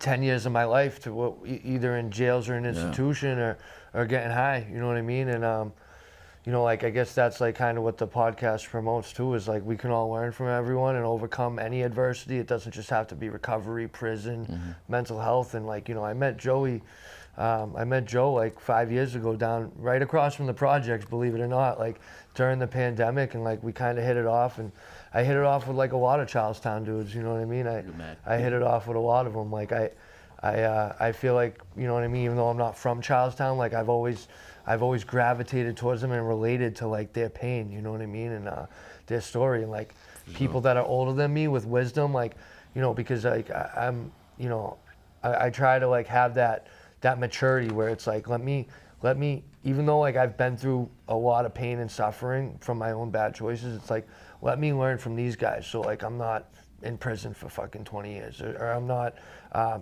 Speaker 3: 10 years of my life to either in jails or an institution or getting high. You know what I mean? And like I guess that's like kind of what the podcast promotes too, is like we can all learn from everyone and overcome any adversity. It doesn't just have to be recovery, prison, mental health. And like, I met Joe like 5 years ago down right across from the projects, believe it or not, like during the pandemic, and like we kind of hit it off. And I hit it off with like a lot of Charlestown dudes, you know what I mean? I hit it off with a lot of them. Like I feel like, you know what I mean, even though I'm not from Charlestown, like I've always gravitated towards them and related to like their pain, you know what I mean, and their story, and like people that are older than me with wisdom, like, because like I try to like have that maturity where it's like, let me, even though like I've been through a lot of pain and suffering from my own bad choices, it's like, let me learn from these guys, so like I'm not in prison for fucking 20 years, or I'm not,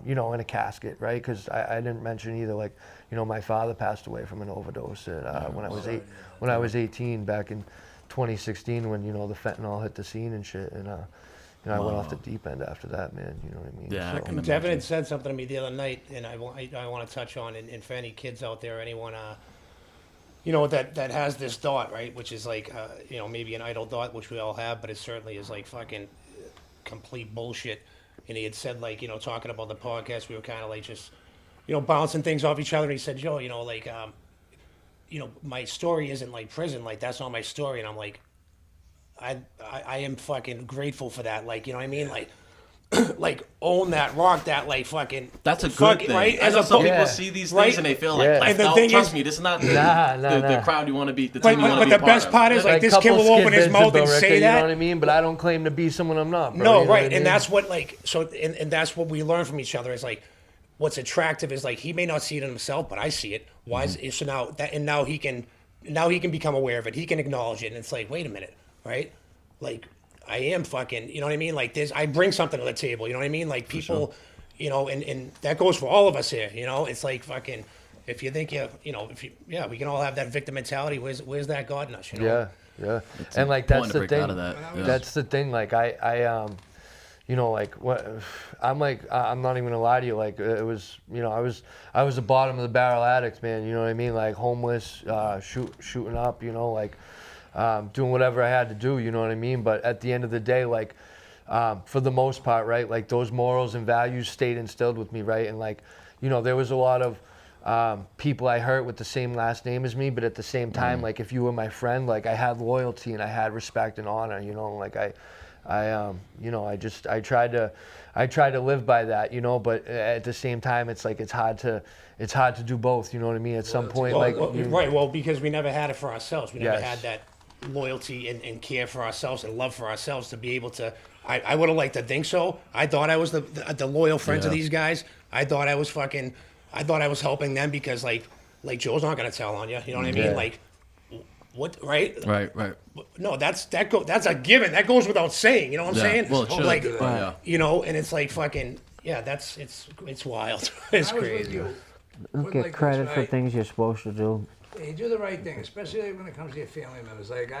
Speaker 3: in a casket, right? Because I didn't mention either, like, my father passed away from an overdose when I was 18 back in 2016 when the fentanyl hit the scene and shit, and I went off the deep end after that, man. You know what I mean?
Speaker 4: Yeah, I can
Speaker 6: Devin
Speaker 4: imagine.
Speaker 6: had said something to me the other night, and I want to touch on, and for any kids out there, anyone, that has this thought, right, which is like, maybe an idle thought, which we all have, but it certainly is like fucking complete bullshit. And he had said, like, talking about the podcast, we were kind of like just, bouncing things off each other. And he said, Joe, like, my story isn't like prison, like that's not my story. And I'm like, I am fucking grateful for that. Like, you know what I mean? Like, like own that, rock that, like fucking.
Speaker 4: That's a good
Speaker 6: fucking,
Speaker 4: thing.
Speaker 6: right?
Speaker 4: As some people
Speaker 3: Yeah.
Speaker 4: see these
Speaker 6: Right?
Speaker 4: things and they feel like,
Speaker 3: Yeah.
Speaker 6: And the
Speaker 4: no,
Speaker 6: thing
Speaker 4: trust
Speaker 6: is-
Speaker 4: me, this is not the,
Speaker 3: Nah.
Speaker 4: the crowd you want to be, the
Speaker 6: But,
Speaker 4: team you want to
Speaker 6: but
Speaker 4: be
Speaker 6: the
Speaker 4: a part
Speaker 6: best
Speaker 4: of.
Speaker 6: part is like this kid
Speaker 3: couple
Speaker 6: will open his
Speaker 3: skid
Speaker 6: mouth
Speaker 3: bits
Speaker 6: and
Speaker 3: of Bill
Speaker 6: say
Speaker 3: Ricker,
Speaker 6: that.
Speaker 3: You know what I mean? But I don't claim to be someone I'm not, bro.
Speaker 6: No,
Speaker 3: you know what
Speaker 6: right,
Speaker 3: I mean?
Speaker 6: and that's what like so, and that's what we learn from each other is like, what's attractive is like he may not see it in himself, but I see it. Why is so now that and now he can become aware of it. He can acknowledge it, and it's like, wait a minute, right? Like I am fucking, you know what I mean? Like I bring something to the table, you know what I mean? Like people, you know, and that goes for all of us here, you know? It's like fucking, if you think we can all have that victim mentality. Where's that God in us, you know?
Speaker 3: Yeah. And like, that's the thing.
Speaker 4: Yeah.
Speaker 3: That's the thing. Like I you know, like what I'm like, I'm not even gonna lie to you. Like it was, you know, I was a bottom of the barrel addict, man. You know what I mean? Like homeless, shooting up, you know, like doing whatever I had to do. You know what I mean? But at the end of the day, like for the most part, right? Like those morals and values stayed instilled with me, right? And like, you know, there was a lot of people I hurt with the same last name as me, but at the same time, like if you were my friend, like I had loyalty and I had respect and honor. You know, like I you know, I tried to live by that, you know, but at the same time, it's like, it's hard to do both. You know what I mean? At some point,
Speaker 6: right. Well, because we never had it for ourselves. We never
Speaker 3: Yes.
Speaker 6: had that loyalty and care for ourselves and love for ourselves to be able to, I would have liked to think so. I thought I was the loyal friend to these guys. I thought I was helping them because like Joe's not going to tell on you. You know what I mean?
Speaker 3: Yeah.
Speaker 6: Like, what, right?
Speaker 4: Right.
Speaker 6: No, that's a given. That goes without saying. You know what I'm saying?
Speaker 4: Well, it should.
Speaker 6: Like,
Speaker 4: Yeah.
Speaker 6: you know, and it's like fucking, yeah, it's wild. It's
Speaker 2: I was with
Speaker 6: crazy.
Speaker 2: you.
Speaker 1: Don't
Speaker 2: Put
Speaker 1: get
Speaker 2: like this,
Speaker 1: credit for
Speaker 2: right?
Speaker 1: things you're supposed to do.
Speaker 2: You do the right thing, especially when it comes to your family members. Like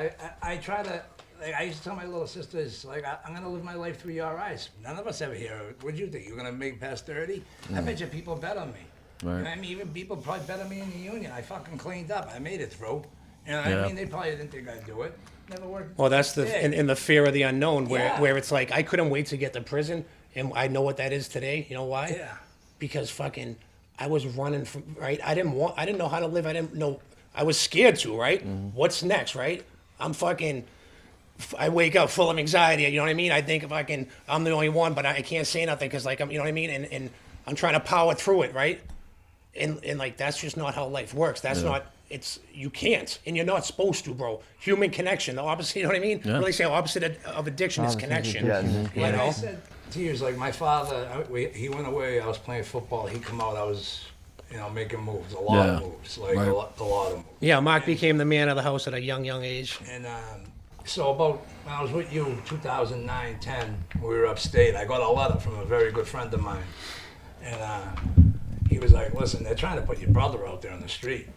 Speaker 2: I try to, like I used to tell my little sisters, like I'm gonna live my life through your eyes. None of us ever hear. What'd you think? You're gonna make past 30? I bet you people bet on me.
Speaker 4: Right.
Speaker 2: You know what I mean, even people probably bet on me in the union. I fucking cleaned up. I made it through. You know what
Speaker 4: Yeah.
Speaker 2: I mean? They probably didn't think I'd do it. Never worked.
Speaker 6: Well, that's
Speaker 2: Yeah.
Speaker 6: in the fear of the unknown,
Speaker 2: Yeah.
Speaker 6: where it's like I couldn't wait to get to prison, and I know what that is today. You know why?
Speaker 2: Yeah.
Speaker 6: Because fucking, I was running from right. I didn't know how to live. I didn't know. I was scared to. Right. What's next? Right. I'm fucking. I wake up full of anxiety. You know what I mean? I think I'm the only one, but I can't say nothing because like you know what I mean. And I'm trying to power through it. Right. And like that's just not how life works. That's not. You can't, and you're not supposed to, bro. Human connection, the opposite. You know what I mean?
Speaker 4: Yeah.
Speaker 6: Really say opposite of addiction is connection. You
Speaker 2: Like I
Speaker 6: know?
Speaker 2: said to you, like my father, he went away. I was playing football. He come out. I was, you know, making moves, a lot of moves, like
Speaker 4: Right.
Speaker 2: a lot of moves.
Speaker 6: Yeah, Mark became the man of the house at a young age.
Speaker 2: And so about when I was with you, 2009, 10, we were upstate. I got a letter from a very good friend of mine, and he was like, "Listen, they're trying to put your brother out there on the street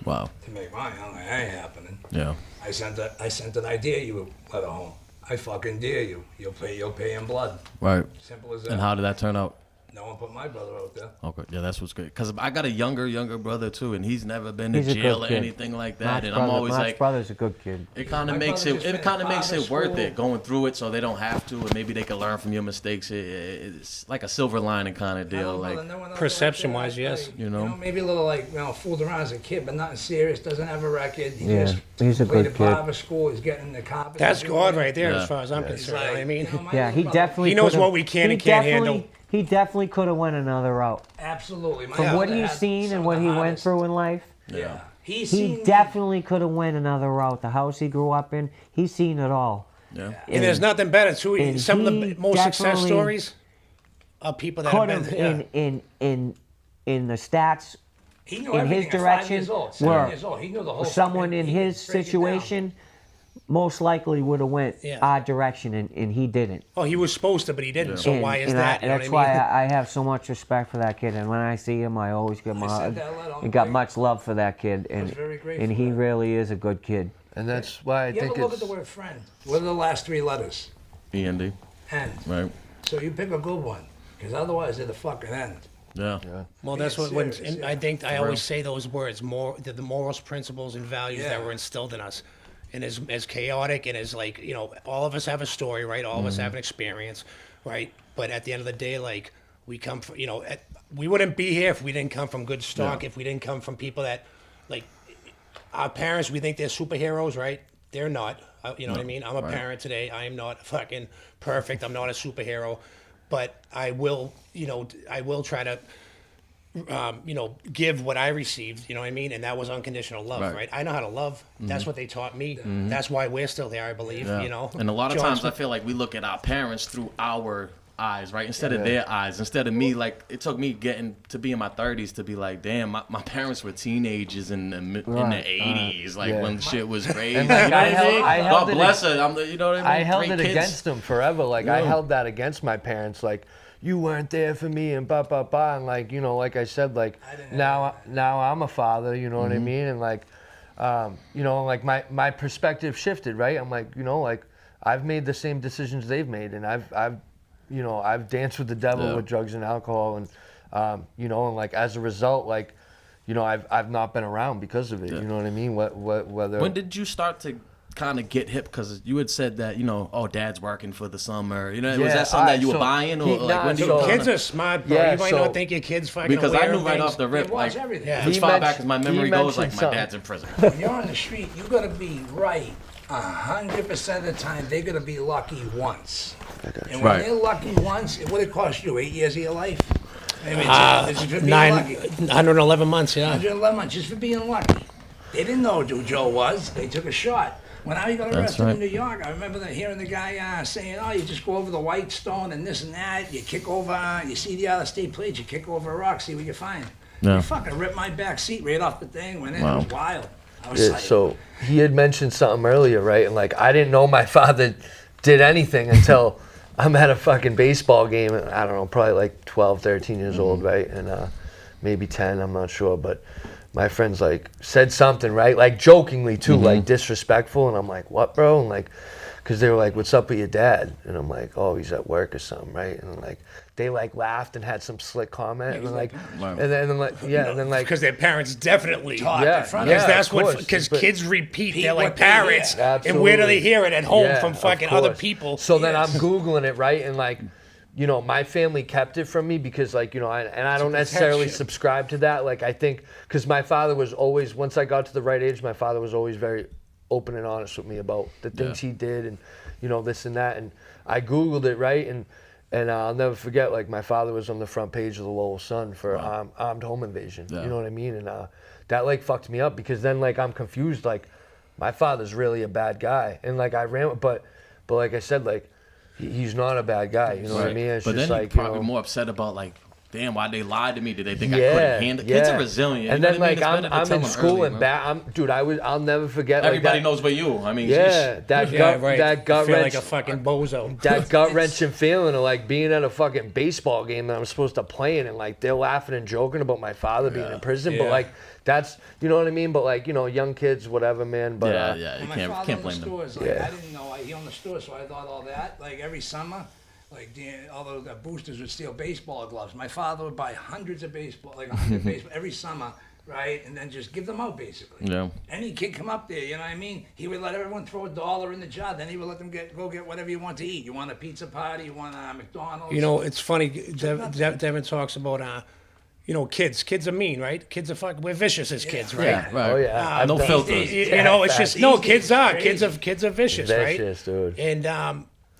Speaker 4: Wow.
Speaker 2: to make money." I'm like, "That ain't happening."
Speaker 4: Yeah.
Speaker 2: I sent an I dare you letter home. I fucking dare you. You'll pay in blood.
Speaker 4: Right.
Speaker 2: Simple as that.
Speaker 4: And how did that turn out?
Speaker 2: No one put my brother out there.
Speaker 4: Okay, yeah, that's what's great. Cause I got a younger brother too, and he's never been to
Speaker 1: He's a
Speaker 4: jail
Speaker 1: good
Speaker 4: or
Speaker 1: kid.
Speaker 4: anything like that.
Speaker 1: Mark's
Speaker 4: and I'm always
Speaker 1: Mark's
Speaker 4: like,
Speaker 1: brother's a good kid.
Speaker 4: it kind of
Speaker 2: My
Speaker 4: makes
Speaker 2: brother
Speaker 4: it.
Speaker 2: just
Speaker 4: It kind of
Speaker 2: finished
Speaker 4: makes it
Speaker 2: barber
Speaker 4: worth
Speaker 2: school.
Speaker 4: it going through it, so they don't have to, and maybe they can learn from your mistakes. It's like a silver lining kind of deal. Like,
Speaker 6: Perception-wise, yes.
Speaker 4: You know?
Speaker 2: Maybe a little like, fooled around as a kid, but nothing serious. Doesn't have a record. He
Speaker 1: Yeah,
Speaker 2: just
Speaker 1: he's a
Speaker 2: played
Speaker 1: good
Speaker 2: at
Speaker 1: kid.
Speaker 2: barber school. He's getting the carpet.
Speaker 6: That's God right there,
Speaker 4: Yeah.
Speaker 6: as far as I'm
Speaker 2: He's
Speaker 6: concerned. You know what I mean?
Speaker 1: Yeah, he definitely.
Speaker 6: He knows
Speaker 1: could've-
Speaker 6: what we can and
Speaker 1: he
Speaker 6: can't
Speaker 1: definitely-
Speaker 6: handle.
Speaker 1: He definitely could have went another route.
Speaker 2: Absolutely. My
Speaker 1: From what
Speaker 2: brother
Speaker 1: he's
Speaker 2: had
Speaker 1: seen
Speaker 2: some
Speaker 1: and
Speaker 2: of
Speaker 1: what
Speaker 2: the
Speaker 1: he went
Speaker 2: hardest-
Speaker 1: through in life,
Speaker 2: Yeah. He's
Speaker 1: he
Speaker 2: seen
Speaker 1: definitely could have went another route. The house he grew up in, he's seen it all.
Speaker 4: yeah.
Speaker 6: And there's nothing better, too.
Speaker 1: and
Speaker 6: Some of
Speaker 1: he
Speaker 6: the most success
Speaker 1: definitely
Speaker 6: stories are people that have
Speaker 1: Could have
Speaker 6: been.
Speaker 1: in the stats
Speaker 2: He knew
Speaker 1: in
Speaker 2: everything
Speaker 1: his
Speaker 2: at 5
Speaker 1: direction
Speaker 2: years old, 7
Speaker 1: were
Speaker 2: years old. He knew the whole
Speaker 1: someone
Speaker 2: fucking-
Speaker 1: in
Speaker 2: he
Speaker 1: his
Speaker 2: could break it down.
Speaker 1: situation most likely would have went
Speaker 6: Yeah.
Speaker 1: our direction, and he didn't.
Speaker 6: Oh, he was supposed to, but he didn't. So
Speaker 1: And-
Speaker 6: why is
Speaker 1: and
Speaker 6: that? You know
Speaker 1: that's
Speaker 6: what I mean?
Speaker 1: why I have so much respect for that kid, and when I see him, I always give him a
Speaker 2: I sent
Speaker 1: hug.
Speaker 2: that letter on
Speaker 1: And got
Speaker 2: the way.
Speaker 1: much love for that kid,
Speaker 2: was
Speaker 1: and
Speaker 2: very grateful
Speaker 1: and he
Speaker 2: for that.
Speaker 1: really is a good kid.
Speaker 3: And that's why I
Speaker 2: You
Speaker 3: think
Speaker 2: ever look
Speaker 3: it's
Speaker 2: at the word friend? What are the last 3 letters?
Speaker 4: END.
Speaker 2: End.
Speaker 4: Right.
Speaker 2: So you pick a good one, because otherwise they're the fucking end.
Speaker 4: Yeah.
Speaker 6: Well, that's
Speaker 2: Take it
Speaker 6: what
Speaker 2: serious,
Speaker 6: and I
Speaker 2: yeah.
Speaker 6: think I always say those words, the morals, principles, and values that
Speaker 2: Yeah.
Speaker 6: were instilled in us. And as chaotic and as like, all of us have a story, right? All of us have an experience, right? But at the end of the day, like we come from, we wouldn't be here if we didn't come from good stock, if we didn't come from people that, like, our parents, we think they're superheroes, right? They're not. You know what I mean? I'm a parent today. I am not fucking perfect. I'm not a superhero. But I will, I will try to, give what I received, you know what I mean? And that was unconditional love,
Speaker 4: Right.
Speaker 6: right? I know how to love. That's what they taught me. That's why we're still there, I believe,
Speaker 4: Yeah.
Speaker 6: you know?
Speaker 4: And a lot of
Speaker 6: John
Speaker 4: times I
Speaker 6: Smith-
Speaker 4: feel like we look at our parents through our eyes, right? Instead of their eyes. Instead of me, like, it took me getting to be in my 30s to be like, damn, my parents were teenagers in the 80s, like when shit was crazy.
Speaker 3: And,
Speaker 4: You know
Speaker 3: like,
Speaker 4: what I mean?
Speaker 3: I held
Speaker 4: God
Speaker 3: it
Speaker 4: bless her. You know what I mean?
Speaker 3: I held
Speaker 4: 3
Speaker 3: it
Speaker 4: kids.
Speaker 3: against them forever. Like I held that against my parents. Like you weren't there for me and blah blah blah. And like like I said, like now I'm a father. You know what I mean? And like like my perspective shifted. Right? I'm like like I've made the same decisions they've made, and I've danced with the devil with drugs and alcohol, and and like as a result, like I've not been around because of it. You know what I mean? Whether
Speaker 4: When did you start to kind of get hip? Because you had said that oh, dad's working for the summer. Was that something that you were buying, or when did you?
Speaker 6: Kids are smart, bro. You might not think your kids fucking
Speaker 4: because I
Speaker 6: aware
Speaker 4: knew
Speaker 6: of
Speaker 4: right
Speaker 6: things.
Speaker 4: off the rip,
Speaker 2: watch
Speaker 4: like
Speaker 2: everything.
Speaker 4: as far back as my memory goes, like my dad's in prison.
Speaker 2: When you're on the street, you gotta be right 100% of the time. They're gonna be lucky once, and when they're lucky once, what it cost you 8 years of your life? I mean, it's for being lucky.
Speaker 6: 111 months, yeah.
Speaker 2: 111 months just for being lucky. They didn't know who Joe was. They took a shot. When I got arrested in New York, I remember hearing the guy saying, "Oh, you just go over the white stone and this and that. You kick over, you see the other state plates, you kick over a rock, see what you find."
Speaker 4: Yeah.
Speaker 2: He fucking ripped my back seat right off the thing. Went in. It was wild. I was like,
Speaker 3: so he had mentioned something earlier, right? And like I didn't know my father did anything until I'm at a fucking baseball game. I don't know, probably like 12, 13 years old, right? And maybe 10, I'm not sure, but my friends like said something, right? Like jokingly too, like disrespectful. And I'm like, what, bro? And like, cause they were like, what's up with your dad? And I'm like, oh, he's at work or something, right? And like, they like laughed and had some slick comment. And like, and then like, and then like,
Speaker 6: because their parents definitely
Speaker 2: taught
Speaker 3: yeah,
Speaker 2: in front
Speaker 3: yeah,
Speaker 2: of
Speaker 6: that's
Speaker 3: of course,
Speaker 6: because
Speaker 3: but-
Speaker 6: kids repeat. They're
Speaker 2: what
Speaker 6: like
Speaker 2: they hear.
Speaker 6: parrots, and where do they hear it at home from
Speaker 3: of
Speaker 6: fucking other
Speaker 3: course.
Speaker 6: people?
Speaker 3: So then I'm Googling it, right? And like, my family kept it from me because like, I don't necessarily subscribe to that. Like I think, cause my father was always, once I got to the right age, my father was always very open and honest with me about the things he did and, this and that. And I Googled it, right? And I'll never forget, like my father was on the front page of the Lowell Sun for armed home invasion. You know what I mean? And that like fucked me up because then like I'm confused, like my father's really a bad guy. And like I ran, but like I said, like, he's not a bad guy, you know what I mean? It's
Speaker 4: but
Speaker 3: just
Speaker 4: then
Speaker 3: like,
Speaker 4: you're probably more upset about like, damn, why they lied to me? Did they think I couldn't handle it? Kids are resilient.
Speaker 3: And
Speaker 4: you know
Speaker 3: then
Speaker 4: what I mean?
Speaker 3: like
Speaker 4: It's better to
Speaker 3: I'm
Speaker 4: tell
Speaker 3: in
Speaker 4: them
Speaker 3: school
Speaker 4: early,
Speaker 3: and
Speaker 4: man.
Speaker 3: I'll never forget.
Speaker 4: Everybody
Speaker 3: like,
Speaker 4: knows but you. I mean,
Speaker 3: that gut
Speaker 6: feel
Speaker 3: wrench,
Speaker 6: like a fucking bozo.
Speaker 3: that gut wrenching feeling of like being at a fucking baseball game that I'm supposed to play in, and like they're laughing and joking about my father being in prison, but like that's, you know what I mean? But like, young kids, whatever, man. But
Speaker 4: you
Speaker 2: my
Speaker 4: can't
Speaker 2: father
Speaker 4: blame
Speaker 2: owned
Speaker 4: them.
Speaker 2: stores, like, I didn't know he owned the store, so I thought all that. Like every summer, like all the boosters would steal baseball gloves. My father would buy hundreds of baseball, like 100 baseball every summer, right? And then just give them out basically.
Speaker 4: Yeah.
Speaker 2: Any kid come up there, you know what I mean? He would let everyone throw $1 in the jar. Then he would let them go get whatever you want to eat. You want a pizza party? You want a McDonald's?
Speaker 6: It's funny. Devin talks about kids. Kids are mean, right? Kids are we're vicious as kids, right?
Speaker 4: Yeah, right.
Speaker 3: oh yeah,
Speaker 4: No filters.
Speaker 6: It's just kids are kids are vicious, right?
Speaker 3: vicious, dude.
Speaker 6: And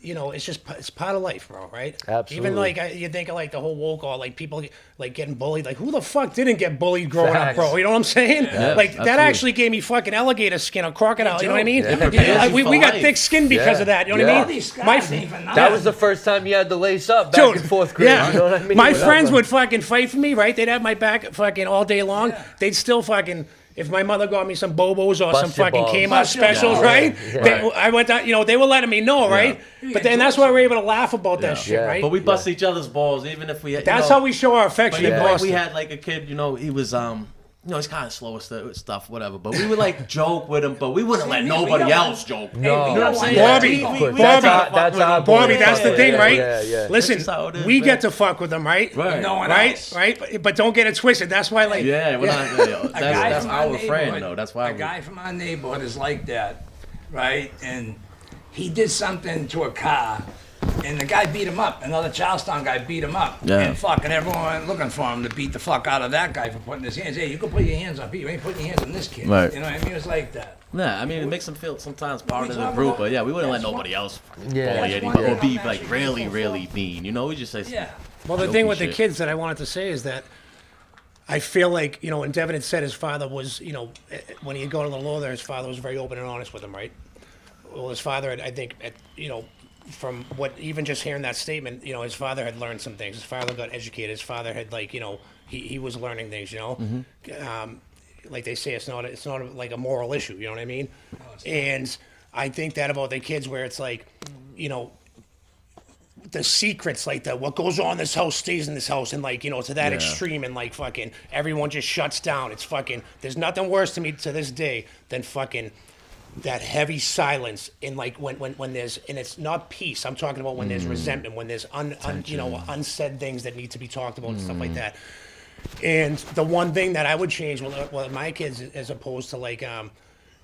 Speaker 6: it's part of life, bro, right?
Speaker 3: Absolutely.
Speaker 6: Even like you think of like the whole woke or like people like getting bullied. Like who the fuck didn't get bullied growing up, bro? You know what I'm saying?
Speaker 4: Yeah,
Speaker 6: like that
Speaker 4: absolutely.
Speaker 6: actually gave me fucking alligator skin or crocodile. You know what I mean?
Speaker 4: It prepares you
Speaker 6: We
Speaker 4: for
Speaker 6: got
Speaker 4: life.
Speaker 6: thick skin because of that. You know what I
Speaker 2: All
Speaker 6: mean?
Speaker 2: these guys ain't for nothing.
Speaker 3: That was the first time you had to lace up back in 4th grade.
Speaker 6: Yeah.
Speaker 3: You know what I mean?
Speaker 6: My
Speaker 3: Whatever.
Speaker 6: friends would fucking fight for me, right? They'd have my back fucking all day long.
Speaker 2: Yeah.
Speaker 6: They'd still fucking. If my mother got me some Bobos or
Speaker 3: Bust
Speaker 6: some
Speaker 3: your
Speaker 6: fucking
Speaker 3: balls.
Speaker 6: Kmart
Speaker 2: Bust your
Speaker 6: specials,
Speaker 2: balls.
Speaker 6: right?
Speaker 3: Yeah.
Speaker 6: I went down, they were letting me know, right? But then that's why we're able to laugh about that shit,
Speaker 3: Yeah.
Speaker 6: right?
Speaker 4: But we bust each other's balls, even if we.
Speaker 6: That's how we show our
Speaker 4: But
Speaker 6: affection.
Speaker 4: even
Speaker 6: in
Speaker 4: like
Speaker 6: Boston.
Speaker 4: we had like a kid, he was he's kind of slow with stuff, whatever. But we would like joke with him, but we wouldn't let nobody else joke.
Speaker 3: No.
Speaker 2: You know what I'm saying?
Speaker 6: Bobby,
Speaker 3: That's our boy.
Speaker 6: Bobby, that's the thing, right?
Speaker 3: Yeah.
Speaker 6: Listen,
Speaker 4: That's just how it is,
Speaker 6: we
Speaker 4: man.
Speaker 6: get to fuck with them, right?
Speaker 4: Right.
Speaker 2: No one
Speaker 6: Right,
Speaker 2: else.
Speaker 6: right, but don't get it twisted. That's why, like,
Speaker 4: Yeah, we're not.
Speaker 2: A guy
Speaker 4: That's
Speaker 2: from
Speaker 4: our friend,
Speaker 2: neighborhood-
Speaker 4: though. That's why.
Speaker 2: a guy from our neighborhood is like that, right? And he did something to a car, and the guy beat him up. Another Charlestown guy beat him up.
Speaker 4: Yeah.
Speaker 2: And fucking everyone went looking for him to beat the fuck out of that guy for putting his hands. Hey, you can put your hands on people. You ain't putting your hands on this kid.
Speaker 4: Right.
Speaker 2: You know what I mean? It was like that.
Speaker 4: Yeah, I mean, it makes them feel sometimes part of the
Speaker 2: talk
Speaker 4: group,
Speaker 2: about-
Speaker 4: but yeah, we wouldn't let
Speaker 2: that's
Speaker 4: nobody
Speaker 2: one-
Speaker 4: else
Speaker 3: Yeah.
Speaker 4: bully
Speaker 2: That's
Speaker 4: anybody
Speaker 2: one
Speaker 4: or be
Speaker 2: thing.
Speaker 4: like really mean. We just say,
Speaker 2: Yeah.
Speaker 6: well, the
Speaker 4: jokey
Speaker 6: thing with the
Speaker 4: shit.
Speaker 6: kids that I wanted to say is that I feel like, and Devin had said his father was, when he'd go to the law there, his father was very open and honest with him, right? Well, his father, I think, from what even just hearing that statement, you know, his father had learned some things. His father got educated. His father had like, you know, he was learning things. You know, like they say, it's not like a moral issue. You know what I mean? And I think that about the kids, where it's like, you know, the secrets, like what goes on in this house stays in this house, and like, you know, to that extreme, and like fucking everyone just shuts down. It's fucking, there's nothing worse to me to this day than fucking that heavy silence, in like when there's, and it's not peace, I'm talking about when there's resentment, when there's you know, unsaid things that need to be talked about and stuff like that. And the one thing that I would change with my kids, as opposed to like,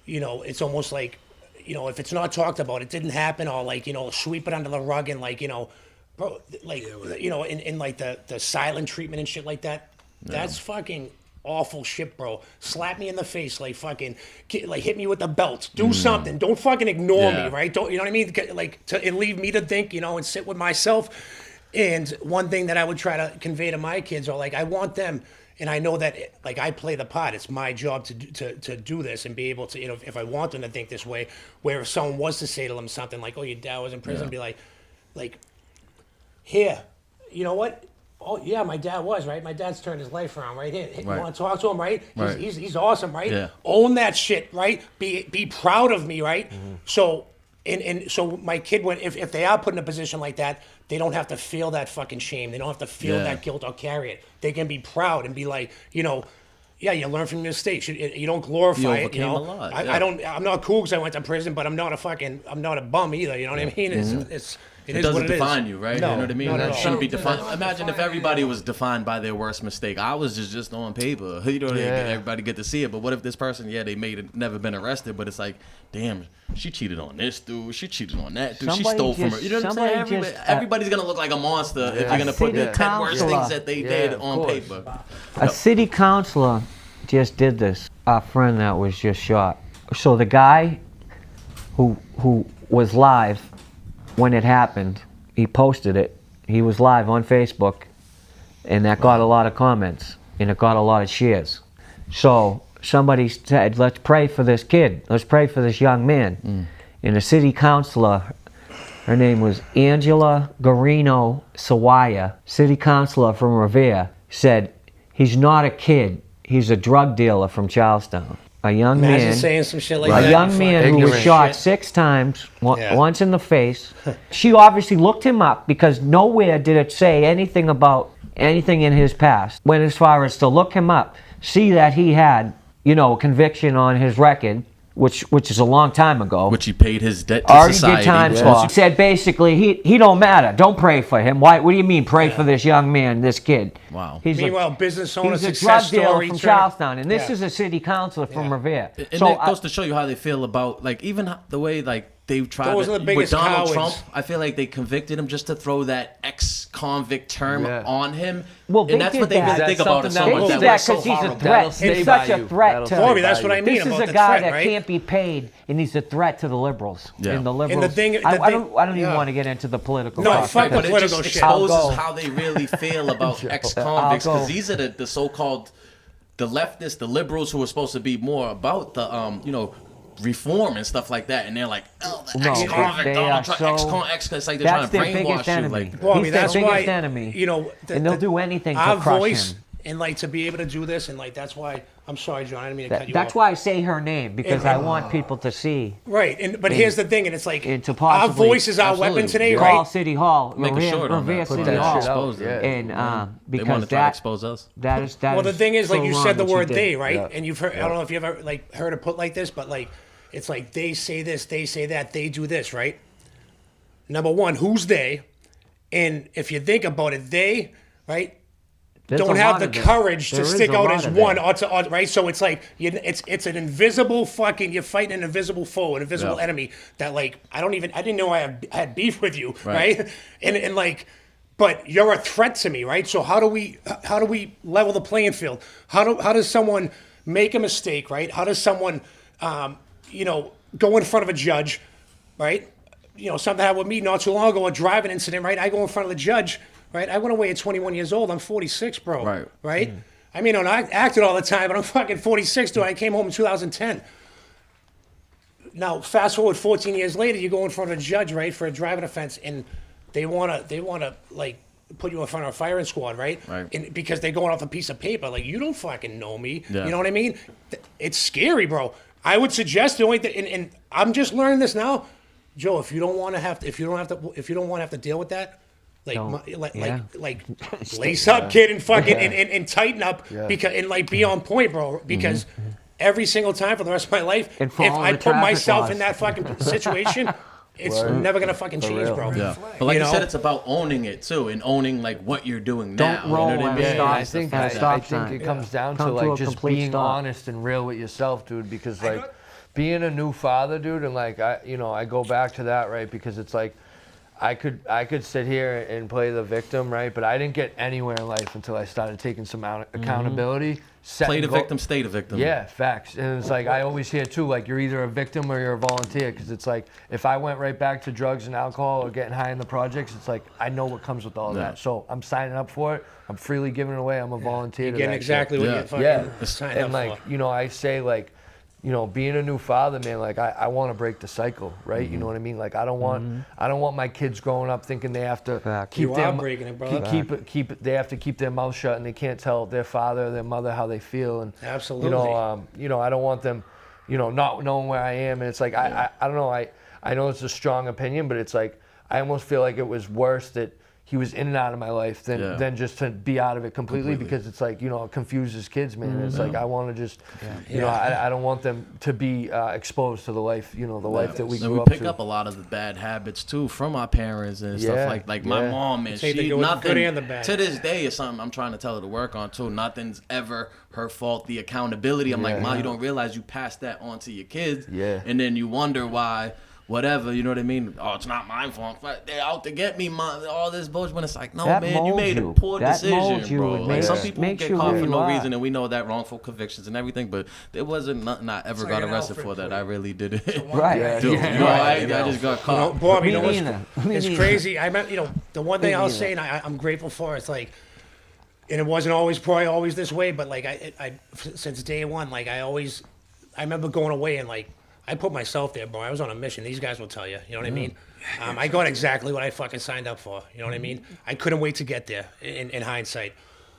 Speaker 6: you know, it's almost like, you know, if it's not talked about, it didn't happen, or like, you know, sweep it under the rug, and like, you know, bro, like, you know, in like the silent treatment and shit like that, that's fucking awful shit, bro. Slap me in the face, like fucking, like hit me with the belt, do something. Don't fucking ignore me, right? Don't, you know what I mean? Like, and leave me to think, you know, and sit with myself. And one thing that I would try to convey to my kids, are like, I want them, and I know that, like, I play the part. It's my job to do this, and be able to, you know, if I want them to think this way, where if someone was to say to them something like, oh, your dad was in prison, be like, here, you know what? Oh, yeah, my dad was, right? My dad's turned his life around, right? Here, you want to talk to him, right? He's awesome, right? Yeah. Own that shit, right? Be proud of me, right? So, and so my kid, if they are put in a position like that, they don't have to feel that fucking shame. They don't have to feel that guilt or carry it. They can be proud and be like, you know, yeah, you learn from your mistakes. You don't glorify it. You know,
Speaker 4: a lot,
Speaker 6: I'm not cool because I went to prison, but I'm not a bum either. You know what I mean?
Speaker 4: It doesn't define you, right?
Speaker 6: No,
Speaker 4: you know what I mean?
Speaker 6: not at
Speaker 4: It shouldn't
Speaker 6: all.
Speaker 4: be defined. Imagine if everybody was defined by their worst mistake. I was just on paper. You know, everybody get to see it. But what if this person, they made it, never been arrested, but it's like, damn, she cheated on this dude. She cheated on that dude. She stole from her. You know what I'm saying? Everybody's gonna look like a monster if you're gonna put the 10 worst things that they did on paper.
Speaker 1: A city councilor just did this. Our friend that was just shot. So the guy who was live when it happened, he posted it. He was live on Facebook, and that got a lot of comments, and it got a lot of shares. So somebody said, let's pray for this kid. Let's pray for this young man. And the city councilor, her name was Angela Garino Sawaya, city councilor from Revere, said, he's not a kid. He's a drug dealer from Charlestown. A young man,
Speaker 6: saying some shit like that.
Speaker 1: A young man who was shot 6 times, once in the face. She obviously looked him up, because nowhere did it say anything about anything in his past. Went as far as to look him up, see that he had, you know, a conviction on his record, which is a long time ago.
Speaker 4: Which he paid his debt to
Speaker 1: already
Speaker 4: society.
Speaker 1: Did time for. Said basically he don't matter. Don't pray for him. Why? What do you mean pray for this young man, this kid?
Speaker 4: Wow.
Speaker 6: Meanwhile, business owner,
Speaker 1: he's a
Speaker 6: success
Speaker 1: drug dealer
Speaker 6: story
Speaker 1: from Charlestown, and this is a city councilor from Revere.
Speaker 4: And so it goes to show you how they feel about, like, even the way, like, they've tried
Speaker 6: Those are the
Speaker 4: with
Speaker 6: biggest
Speaker 4: Donald
Speaker 6: cowards.
Speaker 4: Trump. I feel like they convicted him just to throw that ex-convict term on him.
Speaker 1: Well, they
Speaker 4: and that's
Speaker 1: did
Speaker 4: what they
Speaker 1: that.
Speaker 4: think about it so
Speaker 1: They
Speaker 4: much.
Speaker 1: did
Speaker 4: That
Speaker 1: that
Speaker 4: was so
Speaker 1: because he's a
Speaker 4: horrible.
Speaker 1: threat. He's such a threat to.
Speaker 6: Bobby, that's what I mean
Speaker 1: This is
Speaker 6: about
Speaker 1: a
Speaker 6: the
Speaker 1: guy
Speaker 6: threat,
Speaker 1: that
Speaker 6: right?
Speaker 1: can't be paid, and he's a threat to the liberals.
Speaker 4: Yeah.
Speaker 1: And the liberals.
Speaker 6: And the thing-
Speaker 1: I
Speaker 6: the
Speaker 1: don't even want to get into the political.
Speaker 6: No,
Speaker 1: talk,
Speaker 6: fuck
Speaker 1: because
Speaker 6: the
Speaker 4: But it just
Speaker 6: political shit.
Speaker 4: exposes how they really feel about ex-convicts,
Speaker 1: I'll go.
Speaker 4: because these are the so-called the leftists, the liberals, who are supposed to be more about the you know, reform and stuff like that, and they're like, oh, the
Speaker 1: No,
Speaker 4: ex-convict,
Speaker 1: they
Speaker 4: Donald
Speaker 1: are
Speaker 4: Trump,
Speaker 1: so-
Speaker 4: it's like they're trying
Speaker 1: That's
Speaker 4: to
Speaker 1: their
Speaker 4: brainwash
Speaker 1: biggest
Speaker 4: you.
Speaker 1: enemy.
Speaker 4: Like,
Speaker 6: Bobby,
Speaker 1: He's their
Speaker 6: that's
Speaker 1: biggest
Speaker 6: why,
Speaker 1: enemy.
Speaker 6: you know,
Speaker 1: and they'll do anything
Speaker 6: our
Speaker 1: to crush
Speaker 6: voice,
Speaker 1: him.
Speaker 6: and like to be able to do this, and like that's why I'm sorry, John, I didn't mean to cut you
Speaker 1: That's
Speaker 6: off.
Speaker 1: why I say her name, because I want people to see.
Speaker 6: Right, but here's the thing, and it's like
Speaker 1: and to
Speaker 6: our
Speaker 1: possibly-
Speaker 6: voice is our
Speaker 4: Absolutely.
Speaker 6: weapon today,
Speaker 1: Call
Speaker 6: right?
Speaker 1: City Hall,
Speaker 4: Make a short on
Speaker 1: Revere
Speaker 4: that. Put
Speaker 1: City
Speaker 3: that
Speaker 1: Hall,
Speaker 3: shit out,
Speaker 4: expose it.
Speaker 1: and
Speaker 4: they want
Speaker 1: because
Speaker 4: to try to expose us.
Speaker 1: that is
Speaker 6: Well, the thing is, like you
Speaker 1: so
Speaker 6: said the
Speaker 1: wrong what
Speaker 6: word
Speaker 1: did.
Speaker 6: they, right?
Speaker 3: Yeah.
Speaker 6: And you've heard, I don't know if you've ever like heard it put like this, but like it's like they say this, they say that, they do this, right? Number one, who's they? And if you think about it, they, right,
Speaker 1: There's
Speaker 6: don't
Speaker 1: a
Speaker 6: have
Speaker 1: lot
Speaker 6: the
Speaker 1: of it.
Speaker 6: courage to
Speaker 1: There is
Speaker 6: stick
Speaker 1: a
Speaker 6: out
Speaker 1: lot
Speaker 6: as
Speaker 1: of
Speaker 6: one,
Speaker 1: it.
Speaker 6: right? So it's like it's an invisible fucking. You're fighting an invisible foe, an invisible enemy that like I didn't know I had beef with you, right? And like, but you're a threat to me, right? So how do we level the playing field? How does someone make a mistake, right? How does someone you know, go in front of a judge, right? You know, something happened with me not too long ago, a driving incident, right? I go in front of the judge, right? I went away at 21 years old. I'm 46, bro. Right? I mean, I acted all the time, but I'm fucking 46, dude. I came home in 2010. now fast forward 14 years later, you go in front of a judge, right, for a driving offense, and they wanna like put you in front of a firing squad, right?
Speaker 4: Right.
Speaker 6: And because they're going off a piece of paper, like you don't fucking know me.
Speaker 4: Yeah.
Speaker 6: You know what I mean? It's scary, bro. I would suggest the only thing, and I'm just learning this now, Joe. If you don't want to have to deal with that. Like, lace up, kid, and fucking and tighten up because and like be on point, bro. Because every single time for the rest of my life,
Speaker 1: And
Speaker 6: if
Speaker 1: follow
Speaker 6: I
Speaker 1: the
Speaker 6: put
Speaker 1: traffic
Speaker 6: myself
Speaker 1: laws.
Speaker 6: in that fucking situation, it's never gonna fucking change,
Speaker 3: real.
Speaker 6: bro.
Speaker 4: Yeah. But like you,
Speaker 6: know?
Speaker 4: said, it's about owning it too, and owning like what you're doing now.
Speaker 1: Don't roll
Speaker 4: you know what I
Speaker 1: at
Speaker 4: mean?
Speaker 1: a stop
Speaker 3: I think
Speaker 1: at a stop
Speaker 3: I think
Speaker 1: sign.
Speaker 3: it comes down
Speaker 1: Come
Speaker 3: to
Speaker 1: to
Speaker 3: like
Speaker 1: a
Speaker 3: just
Speaker 1: complete
Speaker 3: being
Speaker 1: stop.
Speaker 3: honest and real with yourself, dude. Because like being a new father, dude, and like I go back to that, right? Because it's like I could sit here and play the victim, right? But I didn't get anywhere in life until I started taking some accountability.
Speaker 4: Play the victim, stay the victim.
Speaker 3: Yeah, facts. And it's like I always hear too, like you're either a victim or you're a volunteer. Because it's like if I went right back to drugs and alcohol or getting high in the projects, it's like I know what comes with all that. So I'm signing up for it. I'm freely giving it away. I'm a volunteer.
Speaker 6: You're
Speaker 3: to
Speaker 6: getting
Speaker 3: that
Speaker 6: exactly
Speaker 3: shit.
Speaker 6: what you fucking
Speaker 3: Yeah,
Speaker 6: signed
Speaker 3: and
Speaker 6: up
Speaker 3: like
Speaker 6: for.
Speaker 3: you know, I say like, you know, being a new father, man, like I want to break the cycle, right? You know what I mean? Like I don't want my kids growing up thinking they have to
Speaker 1: Fact.
Speaker 3: keep
Speaker 6: You
Speaker 3: their
Speaker 6: are breaking it, brother.
Speaker 3: keep they have to keep their mouth shut and they can't tell their father or their mother how they feel. And
Speaker 6: Absolutely.
Speaker 3: you know, I don't want them, you know, not knowing where I am. And it's like I don't know. I know it's a strong opinion, but it's like I almost feel like it was worse that he was in and out of my life than just to be out of it completely. Because it's like, you know, it confuses kids, man. And it's like I want to just, you know, I don't want them to be exposed to the life, you know, the life that we
Speaker 4: And
Speaker 3: grew
Speaker 4: we
Speaker 3: up
Speaker 4: pick
Speaker 3: to.
Speaker 4: up a lot of the bad habits too from our parents and
Speaker 3: Yeah,
Speaker 4: stuff like my
Speaker 3: yeah.
Speaker 4: mom, and
Speaker 6: Take the
Speaker 4: she
Speaker 6: good
Speaker 4: nothing
Speaker 6: and the bad.
Speaker 4: to this day is something I'm trying to tell her to work on too. Nothing's ever her fault. The accountability. I'm like, Ma, you don't realize you passed that on to your kids.
Speaker 3: Yeah.
Speaker 4: And then you wonder why. Whatever, you know what I mean? Oh, it's not my fault. They're out to get me, Mom. All this bullshit. When it's like, no,
Speaker 1: That
Speaker 4: man, you
Speaker 1: molds
Speaker 4: made a
Speaker 1: you.
Speaker 4: poor
Speaker 1: That
Speaker 4: decision,
Speaker 1: molds you.
Speaker 4: bro.
Speaker 1: It
Speaker 4: Like
Speaker 1: makes-
Speaker 4: some people
Speaker 1: makes
Speaker 4: get
Speaker 1: you
Speaker 4: caught
Speaker 1: who
Speaker 4: for
Speaker 1: you
Speaker 4: no
Speaker 1: are.
Speaker 4: reason, and we know that wrongful convictions and everything. But it wasn't nothing I ever
Speaker 2: like
Speaker 4: got
Speaker 2: an
Speaker 4: arrested
Speaker 2: Alfred
Speaker 4: for that
Speaker 2: plea.
Speaker 4: I really did it.
Speaker 1: Right.
Speaker 4: Dude,
Speaker 3: Yeah.
Speaker 4: you know, I
Speaker 3: Right.
Speaker 4: just got
Speaker 6: You know,
Speaker 4: caught.
Speaker 6: Bob, you
Speaker 1: Me
Speaker 6: know what's
Speaker 1: neither. Me
Speaker 6: it's
Speaker 1: neither.
Speaker 6: crazy. I meant, you know, the one thing I was saying I'm grateful for. It's like, and it wasn't probably always this way, but like I since day one, like I remember going away and like I put myself there, bro. I was on a mission. These guys will tell you. You know what I mean? I got exactly what I fucking signed up for. You know what I mean? I couldn't wait to get there. In hindsight,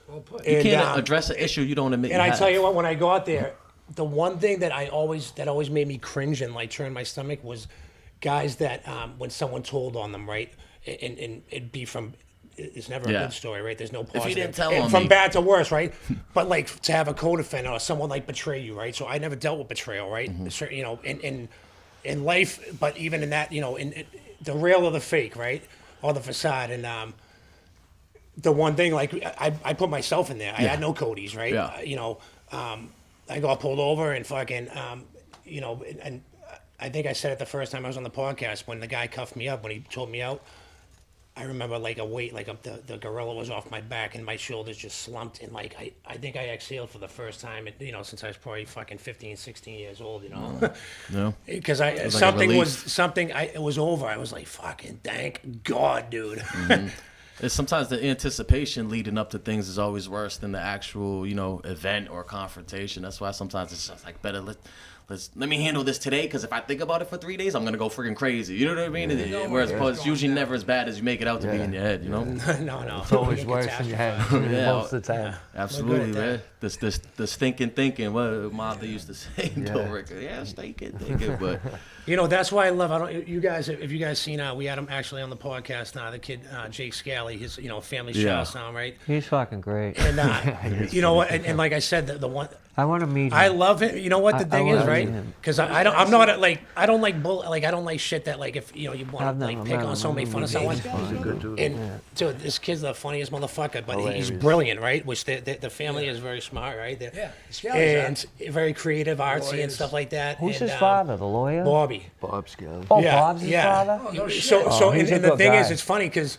Speaker 4: You can't address an issue you don't admit.
Speaker 6: and
Speaker 4: you
Speaker 6: I
Speaker 4: have.
Speaker 6: tell you what, when I got there, the one thing that always made me cringe and like turn my stomach was guys that when someone told on them, right, and it'd be from. It's never a
Speaker 4: Yeah.
Speaker 6: good story, right? There's no
Speaker 4: you
Speaker 6: positive.
Speaker 4: didn't tell
Speaker 6: And
Speaker 4: on
Speaker 6: from
Speaker 4: me.
Speaker 6: bad to worse, right? But like to have a co-defendant or someone like betray you, right? So I never dealt with betrayal, right?
Speaker 4: Mm-hmm.
Speaker 6: You know, in life, but even in that, you know, in the real or the fake, right, or the facade, and the one thing, like I put myself in there. I had no Cody's, right?
Speaker 4: Yeah.
Speaker 6: You know, I got pulled over and fucking, you know, and I think I said it the first time I was on the podcast when the guy cuffed me up when he told me out. I remember like a weight, like the gorilla was off my back and my shoulders just slumped. And like, I think I exhaled for the first time, you know, since I was probably fucking 15, 16 years old, you know.
Speaker 4: No.
Speaker 6: Because
Speaker 4: like a
Speaker 6: something was,
Speaker 4: relief.
Speaker 6: it was over. I was like, fucking thank God, dude.
Speaker 4: It's sometimes the anticipation leading up to things is always worse than the actual, you know, event or confrontation. That's why sometimes it's just like better let me handle this today, because if I think about it for 3 days, I'm gonna go freaking crazy. You know what I mean? Whereas it's usually never as bad as you make it out to be in your head. You know?
Speaker 6: no.
Speaker 3: It's always worse in your head most of the time.
Speaker 4: Absolutely,
Speaker 6: We're
Speaker 4: man. This thinking. What Martha used to say, Rick. Yeah, thinking. But
Speaker 6: You know, that's why I love. I don't. You guys, if you guys seen, we had him actually on the podcast now. The kid, Jake Scally, his, you know, family Charlestown, right?
Speaker 1: He's fucking great.
Speaker 6: And you know what? And like I said, the one.
Speaker 1: I want to meet him.
Speaker 6: I love it. You know what the thing
Speaker 1: wanna
Speaker 6: is, right?
Speaker 1: meet him.
Speaker 6: Because I don't. I'm not I don't like bull. Like I don't like shit that like if you know you want to like pick on someone, make fun of someone.
Speaker 3: He's a good dude.
Speaker 6: And dude, this kid's the funniest motherfucker, but he's brilliant, right? Which the family is very smart, right? And very creative, artsy, and stuff like that.
Speaker 1: Who's
Speaker 6: and,
Speaker 1: his father? The lawyer?
Speaker 6: Bobby.
Speaker 3: Bob Scally.
Speaker 1: Oh, Bob's his father?
Speaker 6: So
Speaker 1: he's a
Speaker 6: and the
Speaker 1: good
Speaker 6: thing is,
Speaker 1: guy.
Speaker 6: it's funny because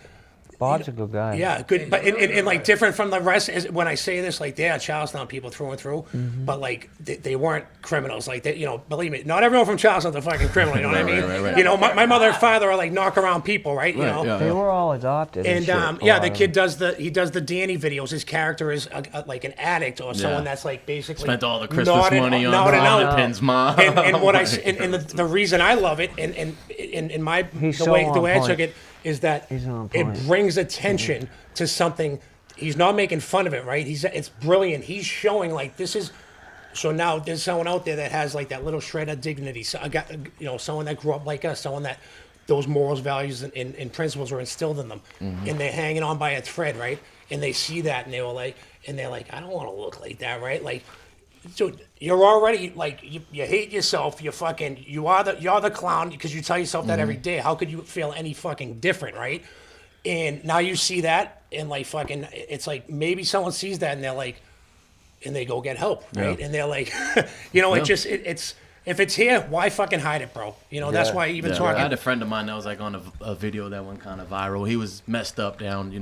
Speaker 1: Bob's a good guy.
Speaker 6: Yeah, good, but and like different from the rest. Is when I say this, like they are Charlestown people through and through, but like they weren't criminals. Like they, believe me, not everyone from Charlestown's a fucking criminal. You know what I mean?
Speaker 4: Right.
Speaker 6: You know, my mother and father are like knock around people, right? You know.
Speaker 4: yeah.
Speaker 1: They were all adopted.
Speaker 6: And
Speaker 1: shit,
Speaker 6: yeah, the kid does the Danny videos. His character is like an addict or someone
Speaker 4: Yeah.
Speaker 6: that's like basically
Speaker 4: Spent all the Christmas money on
Speaker 6: out.
Speaker 4: Pins mom.
Speaker 6: And what and the reason I love it and my
Speaker 1: He's
Speaker 6: the
Speaker 1: so
Speaker 6: way
Speaker 1: on
Speaker 6: I took
Speaker 1: point.
Speaker 6: it is that
Speaker 1: He's on
Speaker 6: it
Speaker 1: point.
Speaker 6: brings attention to something. He's not making fun of it, right? It's brilliant. He's showing like this is. So now there's someone out there that has like that little shred of dignity. So I got someone that grew up like us, someone that those morals, values, and principles were instilled in them, and they're hanging on by a thread, right? And they see that, and they're like, I don't want to look like that, right? Like, so you're already like you hate yourself. You're the clown because you tell yourself that every day. How could you feel any fucking different, right? And now you see that, and like fucking, it's like maybe someone sees that, and they're like, and they go get help, right?
Speaker 4: Yeah.
Speaker 6: And they're like, it's. If it's here, why fucking hide it, bro? That's why even talking.
Speaker 4: I had a friend of mine that was like on a video that went kind of viral. He was messed up down,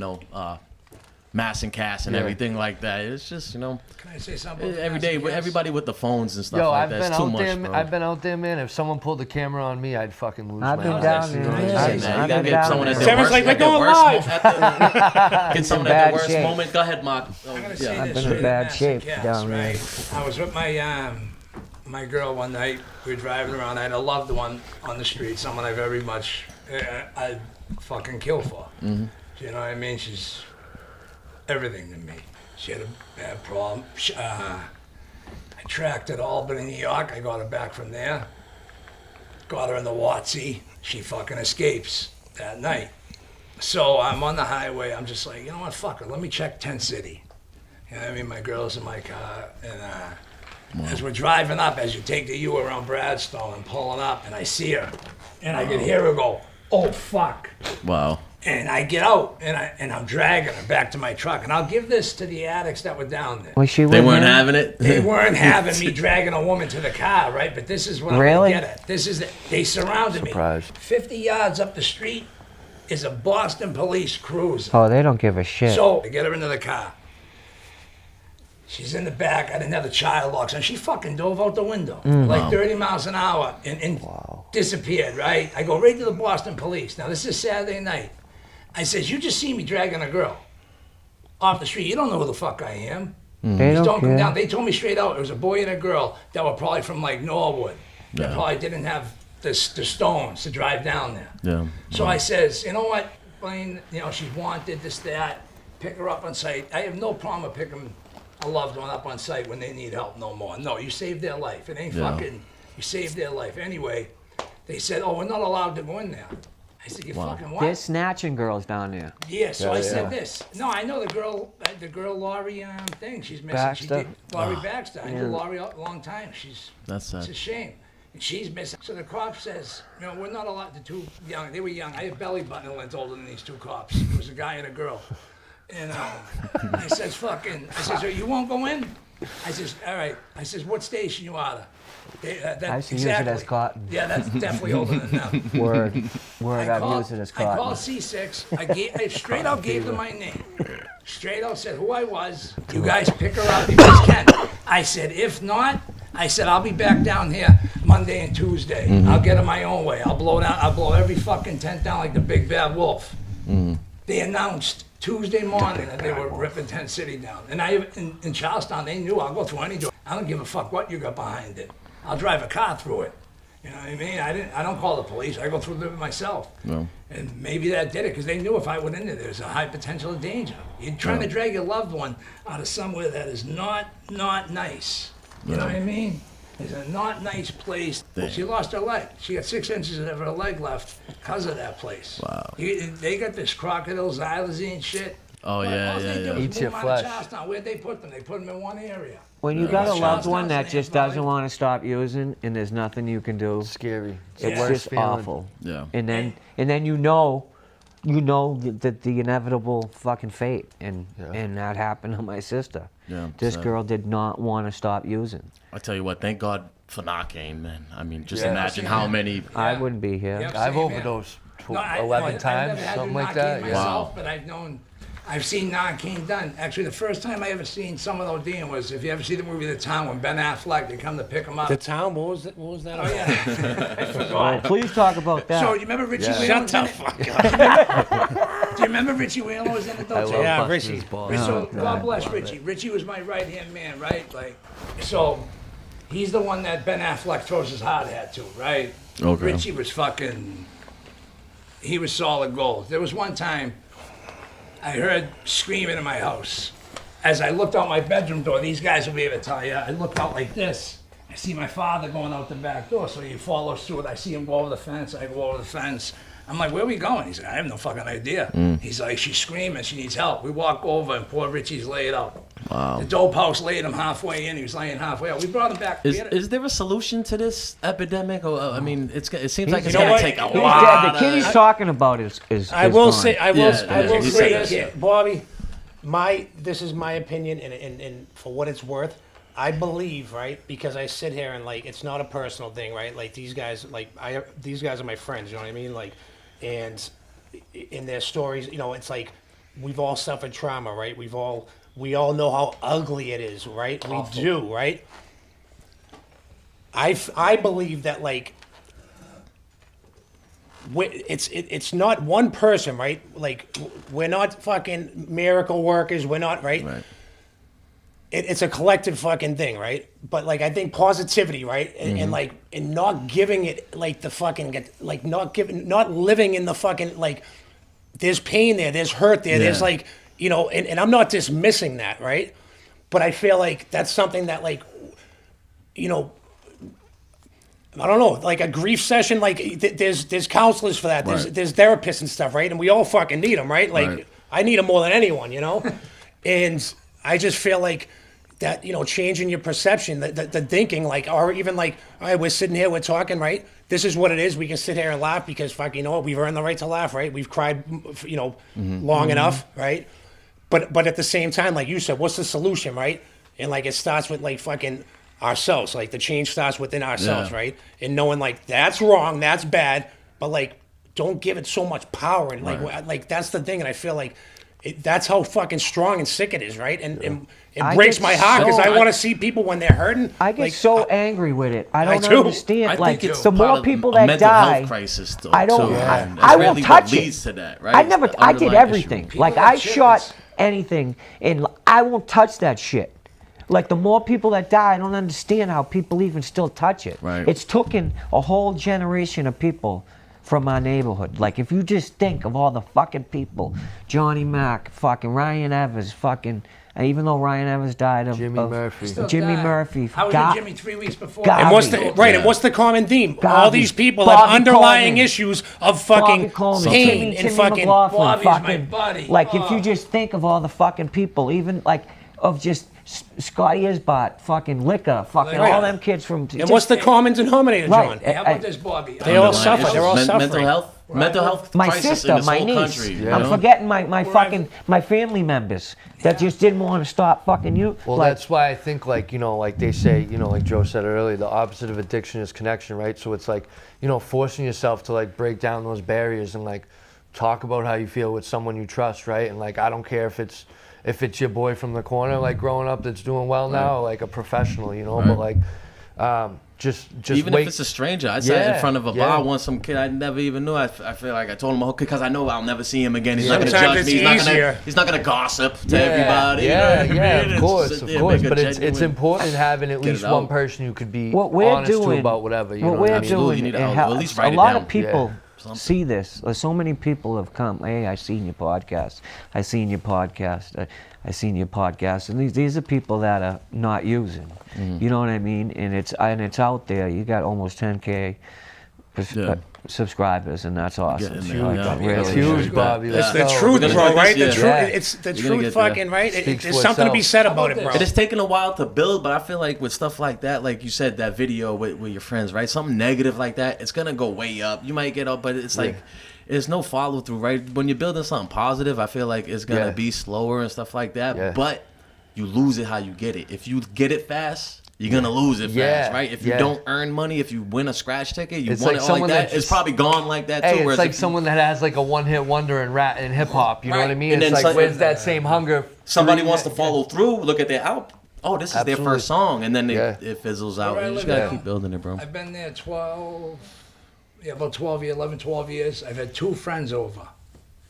Speaker 4: mass and cast and everything like that. It's just,
Speaker 2: Can I say something?
Speaker 4: every day, everybody with the phones and stuff
Speaker 3: Yo,
Speaker 4: like
Speaker 3: I've
Speaker 4: that.
Speaker 3: been
Speaker 4: It's too
Speaker 3: out
Speaker 4: much,
Speaker 3: there.
Speaker 4: bro.
Speaker 3: I've been out there, man. If someone pulled the camera on me, I'd fucking lose
Speaker 1: I've
Speaker 3: my
Speaker 1: been
Speaker 3: mind.
Speaker 1: down
Speaker 4: You
Speaker 1: there.
Speaker 4: gotta
Speaker 1: Yeah,
Speaker 4: get
Speaker 1: I've been
Speaker 4: get someone
Speaker 1: down
Speaker 4: at
Speaker 1: there.
Speaker 4: their
Speaker 6: Seven's
Speaker 4: worst,
Speaker 6: like,
Speaker 4: at
Speaker 6: we're
Speaker 4: their
Speaker 6: going
Speaker 4: worst
Speaker 6: live.
Speaker 4: get someone
Speaker 1: bad
Speaker 4: at their worst
Speaker 1: shape.
Speaker 4: moment. Go ahead, Mark. Oh,
Speaker 2: I'm gonna
Speaker 4: yeah.
Speaker 2: say
Speaker 1: I've
Speaker 2: this
Speaker 1: been in
Speaker 2: right
Speaker 1: bad
Speaker 2: now,
Speaker 1: shape
Speaker 2: Cass,
Speaker 1: down there.
Speaker 2: right? I was with my girl one night. We were driving around. I had a loved one on the street, someone I very much I'd fucking kill for. You know what I mean? She's everything to me. She had a bad problem. I tracked her to Albany, New York. I got her back from there. Got her in the Watsy. She fucking escapes that night. So I'm on the highway. I'm just like, you know what? Fuck her. Let me check Tent City. You know what I mean? My girl's in my car. And as we're driving up, as you take the U around Bradstone, I'm pulling up and I see her. And I can hear her go, oh, fuck.
Speaker 4: Wow.
Speaker 2: And I get out and I'm dragging her back to my truck. And I'll give this to the addicts that were down there.
Speaker 1: Was she
Speaker 4: They
Speaker 1: with
Speaker 4: weren't
Speaker 1: him?
Speaker 4: having it.
Speaker 2: They weren't having me dragging a woman to the car, right? But this is what
Speaker 1: Really?
Speaker 2: I'm gonna get at. This is they surrounded me.
Speaker 3: Surprise.
Speaker 2: 50 yards up the street is a Boston police cruiser.
Speaker 1: Oh, they don't give a shit.
Speaker 2: So I get her into the car. She's in the back. I didn't have the child locks on. She fucking dove out the window, like 30 miles an hour, and disappeared, right? I go right to the Boston police. Now, this is Saturday night. I says, you just see me dragging a girl off the street. You don't know who the fuck I am.
Speaker 1: They
Speaker 2: Just
Speaker 1: don't
Speaker 2: don't come
Speaker 1: care.
Speaker 2: down. They told me straight out it was a boy and a girl that were probably from like Norwood. That probably didn't have the stones to drive down there.
Speaker 4: Yeah.
Speaker 2: So I says, you know what, Blaine, she's wanted, this, that. Pick her up on site. I have no problem with picking a loved one up on site when they need help no more. No, you saved their life. It ain't fucking, you saved their life. Anyway, they said, oh, we're not allowed to go in there. I said, you fucking what?
Speaker 1: They're snatching girls down there.
Speaker 2: Yeah, so I said this. No, I know the girl Laurie thing. She's missing.
Speaker 1: Baxter?
Speaker 2: Laurie Baxter. I knew Laurie a long time.
Speaker 4: That's
Speaker 2: It's
Speaker 4: sad.
Speaker 2: a shame. And she's missing. So the cop says, we're not allowed, the two young, they were young. I had belly button length older than these two cops. It was a guy and a girl. And I says, so you won't go in? I says, all right. I says, what station you out of?
Speaker 1: I used to use it as cotton.
Speaker 2: Yeah, that's definitely older than them.
Speaker 1: Word, I've used it as
Speaker 2: I called
Speaker 1: cotton.
Speaker 2: C6. I straight out gave them my name. Straight out said who I was. You guys pick her up. You guys can. I said, if not, I'll be back down here Monday and Tuesday. I'll get her my own way. I'll blow every fucking tent down like the big bad wolf. They announced Tuesday morning that they were ripping Tent City down. And in Charlestown, they knew I'll go through any door. I don't give a fuck what you got behind it. I'll drive a car through it. You know what I mean? I don't call the police. I go through it myself.
Speaker 4: No.
Speaker 2: And maybe that did it because they knew if I went in there's a high potential of danger. You're trying to drag your loved one out of somewhere that is not nice. You know what I mean? It's a not nice place. She lost her leg. She got 6 inches of her leg left because of that place.
Speaker 4: Wow.
Speaker 2: They got this crocodile xylazine shit.
Speaker 4: Oh, yeah,
Speaker 2: All they did
Speaker 4: yeah.
Speaker 2: was
Speaker 3: Eats
Speaker 2: move
Speaker 3: your
Speaker 2: them out of
Speaker 3: flesh.
Speaker 2: Charlestown. Where'd they put them? They put them in one area.
Speaker 1: When you got a loved one that
Speaker 2: Charlestown's
Speaker 1: just
Speaker 2: name,
Speaker 1: doesn't want to stop using and there's nothing you can do,
Speaker 3: Scary. It's
Speaker 1: it's
Speaker 3: the worst
Speaker 1: just
Speaker 3: feeling.
Speaker 1: awful.
Speaker 4: Yeah.
Speaker 1: And then you know the inevitable fucking fate, and that happened to my sister.
Speaker 4: Yeah,
Speaker 1: This
Speaker 4: sad.
Speaker 1: girl did not want to stop using.
Speaker 4: I tell you what, thank God for Narcan, man. I mean, just
Speaker 3: Yeah.
Speaker 4: imagine how many.
Speaker 1: I wouldn't be here.
Speaker 2: Yep.
Speaker 3: I've
Speaker 2: Same here.
Speaker 3: overdosed. 11 times,
Speaker 2: never had
Speaker 3: something
Speaker 2: to
Speaker 3: like
Speaker 2: knock
Speaker 3: that.
Speaker 2: in
Speaker 3: Yeah.
Speaker 2: myself, but I've seen Narcan done. Actually, the first time I ever seen someone ODing was, if you ever see the movie The Town, when Ben Affleck, they come to pick him up.
Speaker 6: The Town. What was that?
Speaker 2: Oh yeah, I forgot.
Speaker 1: Please talk about that.
Speaker 2: So you remember Richie Wheeler?
Speaker 6: Shut the fuck up.
Speaker 2: Do you remember Richie Wheeler was in it?
Speaker 3: I love
Speaker 6: Yeah,
Speaker 3: busting
Speaker 6: Richie.
Speaker 3: his balls.
Speaker 2: So
Speaker 1: Oh,
Speaker 2: God bless Richie. Richie was my right hand man, right? Like, so he's the one that Ben Affleck throws his hard hat to, right?
Speaker 4: Okay.
Speaker 2: Richie was he was solid gold. There was one time I heard screaming in my house. As I looked out my bedroom door, these guys will be able to tell you, I looked out like this. I see my father going out the back door, so he follows through it. I see him go over the fence. I go over the fence. I'm like, where are we going? He's like, I have no fucking idea. He's like, she's screaming. She needs help. We walk over, and poor Richie's laid out.
Speaker 4: Wow.
Speaker 2: The dope house laid him halfway in. He was laying halfway out. We brought him back.
Speaker 4: Is there a solution to this epidemic? Or I mean, it seems like it's
Speaker 6: You know
Speaker 4: gonna
Speaker 6: what?
Speaker 4: take a
Speaker 1: He's
Speaker 4: while.
Speaker 1: dead. The kid he's talking about is
Speaker 6: I will
Speaker 1: gone.
Speaker 6: say, I will
Speaker 4: he's
Speaker 6: say
Speaker 4: a
Speaker 6: this,
Speaker 2: kid.
Speaker 6: Bobby. This is my opinion, and for what it's worth, I believe, right? Because I sit here and like, it's not a personal thing, right? Like these guys, these guys are my friends. You know what I mean? Like, and in their stories, you know, it's like we've all suffered trauma, right? We all know how ugly it is, right?
Speaker 2: Awful.
Speaker 6: We do, right? I believe that like it's not one person, right? Like we're not fucking miracle workers. We're not, right?
Speaker 4: Right.
Speaker 6: It's a collective fucking thing, right? But like I think positivity, right? And like and not giving it like the fucking like not living in the fucking like there's pain there, there's hurt there, there's
Speaker 4: Yeah.
Speaker 6: like, you know, and I'm not dismissing that, right? But I feel like that's something that like, you know, I don't know, like a grief session, like there's counselors for that,
Speaker 4: Right.
Speaker 6: there's therapists and stuff, right? And we all fucking need them, right? Like
Speaker 4: Right.
Speaker 6: I need them more than anyone, you know? And I just feel like that, you know, changing your perception, the thinking, like, or even like, all right, we're sitting here, we're talking, right? This is what it is. We can sit here and laugh because, fuck, you know what? We've earned the right to laugh, right? We've cried, you know, long enough, right? But at the same time, like you said, what's the solution, right? And like it starts with like fucking ourselves. Like the change starts within ourselves,
Speaker 4: Yeah.
Speaker 6: right? And knowing like that's wrong, that's bad, but like don't give it so much power. And like that's the thing. And I feel like that's how fucking strong and sick it is, right? And it
Speaker 1: I
Speaker 6: breaks
Speaker 1: get
Speaker 6: my heart because
Speaker 1: so-
Speaker 6: I want to see people when they're hurting.
Speaker 1: I get
Speaker 6: like,
Speaker 1: so angry with it. I don't
Speaker 6: too.
Speaker 1: understand.
Speaker 4: I
Speaker 1: like
Speaker 4: think it's
Speaker 1: the
Speaker 4: part
Speaker 1: more
Speaker 4: of
Speaker 1: people
Speaker 4: a
Speaker 1: that
Speaker 4: mental
Speaker 1: die,
Speaker 4: health crisis, though,
Speaker 1: I don't.
Speaker 4: too.
Speaker 1: I,
Speaker 4: That's
Speaker 1: I will
Speaker 4: really
Speaker 1: touch
Speaker 4: what
Speaker 1: it.
Speaker 4: leads to that, right?
Speaker 1: I
Speaker 4: It's
Speaker 1: never.
Speaker 4: the
Speaker 1: I did
Speaker 4: underlying issue.
Speaker 1: everything.
Speaker 2: People
Speaker 1: Like
Speaker 2: that
Speaker 1: I
Speaker 2: shit
Speaker 1: shot
Speaker 2: is-
Speaker 1: anything, and I won't touch that shit. Like the more people that die, I don't understand how people even still touch it.
Speaker 4: Right.
Speaker 1: It's taken a whole generation of people from our neighborhood. Like if you just think of all the fucking people, Johnny Mack, fucking Ryan Evers, fucking. Even though Ryan Evers died of
Speaker 3: Jimmy Murphy.
Speaker 2: Still
Speaker 1: Jimmy
Speaker 2: died.
Speaker 1: Murphy.
Speaker 2: How was
Speaker 1: Ga-
Speaker 2: your Jimmy 3 weeks before?
Speaker 1: Ga-
Speaker 6: and what's the
Speaker 1: Bobby.
Speaker 6: right? And what's the common theme? All
Speaker 1: Bobby.
Speaker 6: these people
Speaker 1: Bobby
Speaker 6: have underlying
Speaker 1: Coleman.
Speaker 6: issues of fucking
Speaker 1: Bobby Coleman,
Speaker 6: pain
Speaker 1: Timmy
Speaker 6: and fucking.
Speaker 1: McLaughlin,
Speaker 2: Bobby's my
Speaker 1: fucking,
Speaker 2: buddy.
Speaker 1: Like if you
Speaker 2: Oh.
Speaker 1: just think of all the fucking people, even like of just Scotty Isbot, fucking Liquor, fucking
Speaker 6: Right.
Speaker 1: all them kids from.
Speaker 6: And what's the common denominator,
Speaker 1: Right.
Speaker 6: John?
Speaker 2: Hey, how about this, Bobby?
Speaker 6: They all
Speaker 4: Underlying
Speaker 6: suffer.
Speaker 4: issues.
Speaker 6: They're all
Speaker 4: Mental
Speaker 6: suffering.
Speaker 4: health
Speaker 1: my
Speaker 4: crisis
Speaker 1: sister,
Speaker 4: in this
Speaker 1: my
Speaker 4: whole
Speaker 1: niece.
Speaker 4: country. You
Speaker 1: I'm
Speaker 4: know?
Speaker 1: forgetting my fucking my family members that just didn't want to stop fucking you.
Speaker 3: Well,
Speaker 1: like,
Speaker 3: that's why I think, like, you know, like they say, you know, like Joe said earlier, the opposite of addiction is connection, right? So it's like, you know, forcing yourself to like break down those barriers and like talk about how you feel with someone you trust, right? And like, I don't care if it's your boy from the corner, like growing up that's doing well now, or like a professional, you know, but like, just
Speaker 4: Even
Speaker 3: wait.
Speaker 4: if it's a stranger, I sat in
Speaker 3: Yeah,
Speaker 4: front of a
Speaker 3: yeah.
Speaker 4: bar once, some kid I never even knew. I feel like I told him because I know I'll never see him again. He's not gonna
Speaker 6: Sometimes
Speaker 4: judge me.
Speaker 6: it's easier.
Speaker 4: He's not gonna gossip to
Speaker 3: Yeah,
Speaker 4: everybody.
Speaker 3: Yeah,
Speaker 4: you know what I
Speaker 3: yeah,
Speaker 4: mean?
Speaker 3: of course,
Speaker 4: Sit
Speaker 3: of
Speaker 4: there,
Speaker 3: course.
Speaker 4: make a
Speaker 3: But it's
Speaker 4: genuine-
Speaker 3: important having at
Speaker 4: Get
Speaker 3: least
Speaker 4: it
Speaker 3: one
Speaker 4: out.
Speaker 3: person you could be
Speaker 1: what we're
Speaker 3: honest
Speaker 1: doing
Speaker 3: to about whatever. You
Speaker 1: what
Speaker 3: know
Speaker 1: we're
Speaker 3: what I mean?
Speaker 4: Absolutely, you
Speaker 1: doing,
Speaker 4: need to
Speaker 1: and
Speaker 4: at least
Speaker 1: a
Speaker 4: write it
Speaker 1: lot
Speaker 4: down.
Speaker 1: of people
Speaker 4: Something.
Speaker 1: see this. So many people have come. Hey, I seen your podcast. I seen your podcast. I seen your podcast. And these are people that are not using. You know what I mean? And it's out there. You got almost 10K
Speaker 4: Yeah.
Speaker 1: subscribers, and that's awesome.
Speaker 4: Getting there,
Speaker 1: Like,
Speaker 4: yeah.
Speaker 1: really.
Speaker 3: It's huge, Bobby.
Speaker 4: Yeah.
Speaker 3: Let's
Speaker 6: It's the
Speaker 3: go.
Speaker 6: truth,
Speaker 4: We're gonna
Speaker 6: bro,
Speaker 4: get
Speaker 6: right?
Speaker 4: this,
Speaker 6: The
Speaker 4: yeah.
Speaker 6: truth. It's the
Speaker 4: We're gonna
Speaker 6: truth,
Speaker 4: get there.
Speaker 6: fucking, right?
Speaker 3: Speaks
Speaker 6: There's
Speaker 3: for
Speaker 6: something to be
Speaker 3: itself.
Speaker 6: said about it, bro.
Speaker 4: It has taken a while to build, but I feel like with stuff like that, like you said, that video with your friends, right? Something negative like that, it's gonna go way up. You might get up, but it's like there's no follow through, right? When you're building something positive, I feel like it's gonna
Speaker 3: Yeah.
Speaker 4: be slower and stuff like that.
Speaker 3: Yeah.
Speaker 4: But you lose it how you get it. If you get it fast, you're gonna lose it
Speaker 3: Yeah,
Speaker 4: fast, right? If you
Speaker 3: yeah.
Speaker 4: don't earn money, if you win a scratch ticket, you
Speaker 3: It's
Speaker 4: won
Speaker 3: like
Speaker 4: it all like
Speaker 3: someone
Speaker 4: that,
Speaker 3: that
Speaker 4: it's
Speaker 3: just-
Speaker 4: probably gone like that too.
Speaker 3: Hey,
Speaker 4: whereas
Speaker 3: it's like
Speaker 4: if you-
Speaker 3: someone that has like a one-hit wonder in rap and hip hop. You know
Speaker 4: Right.
Speaker 3: what I mean?
Speaker 4: And
Speaker 3: It's
Speaker 4: then
Speaker 3: like
Speaker 4: so-
Speaker 3: where's that same hunger?
Speaker 4: somebody wants to follow through, look at their out. Oh, this is their
Speaker 3: Absolutely.
Speaker 4: first song, and then
Speaker 3: Yeah.
Speaker 4: it fizzles out.
Speaker 2: Where I
Speaker 4: You just
Speaker 2: live
Speaker 4: gotta
Speaker 2: now,
Speaker 4: keep building it, bro.
Speaker 2: I've been there 12 years. I've had 2 friends over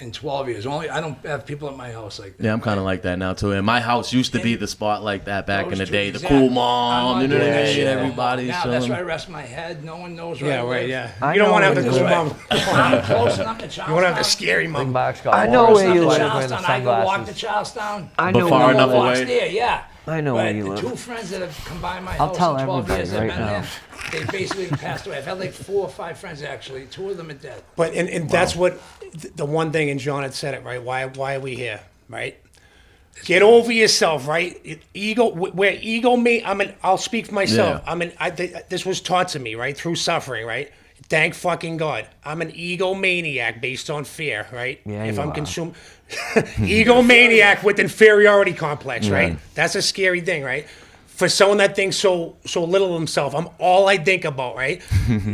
Speaker 2: in 12 years. I don't have people at my house like that.
Speaker 4: Yeah, I'm kind of like that now too. And my house used to be the spot like that back in the
Speaker 2: Those
Speaker 4: day.
Speaker 2: two-
Speaker 4: The cool
Speaker 2: exactly.
Speaker 4: mom,
Speaker 2: I'm
Speaker 4: you know
Speaker 2: not
Speaker 4: what I
Speaker 2: doing that
Speaker 4: mean?
Speaker 2: shit
Speaker 4: Everybody's
Speaker 2: now. That's where I
Speaker 4: chilling.
Speaker 2: rest my head. No one knows where
Speaker 6: Yeah,
Speaker 2: I live.
Speaker 6: right. Yeah.
Speaker 1: I
Speaker 6: You don't
Speaker 1: know
Speaker 6: want to have
Speaker 1: where
Speaker 6: the
Speaker 1: you
Speaker 6: cool
Speaker 1: live.
Speaker 6: mom.
Speaker 2: I'm close enough to Charlestown.
Speaker 6: You want to have the scary mom.
Speaker 3: Mark's got
Speaker 1: I know
Speaker 3: all
Speaker 1: where
Speaker 3: that
Speaker 1: you
Speaker 3: stuff,
Speaker 1: live.
Speaker 3: like wearing the
Speaker 2: Charlestown. I can walk to
Speaker 3: sunglasses.
Speaker 2: Charlestown.
Speaker 1: I
Speaker 4: But
Speaker 1: know
Speaker 4: far
Speaker 1: where you
Speaker 4: enough
Speaker 1: live.
Speaker 4: away.
Speaker 2: Walks there, yeah.
Speaker 1: I know
Speaker 2: but
Speaker 1: where you
Speaker 2: the
Speaker 1: live.
Speaker 2: 2 friends that have come by my
Speaker 1: I'll
Speaker 2: house
Speaker 1: tell
Speaker 2: in 12
Speaker 1: everybody
Speaker 2: years, I've
Speaker 1: right
Speaker 2: been
Speaker 1: now.
Speaker 2: there. They basically passed away. I've had like 4 or 5 friends actually. 2 of them are dead.
Speaker 6: But and that's what the one thing, and John had said it right. Why are we here, right? Get over yourself, right? Ego, where ego me. I'll speak for myself.
Speaker 4: Yeah.
Speaker 6: This was taught to me, right, through suffering, right. Thank fucking God. I'm an egomaniac based on fear, right?
Speaker 1: Yeah,
Speaker 6: if
Speaker 1: you
Speaker 6: I'm
Speaker 1: are.
Speaker 6: consumed, egomaniac with inferiority complex, right? That's a scary thing, right? For someone that thinks so little of himself, I'm all I think about, right?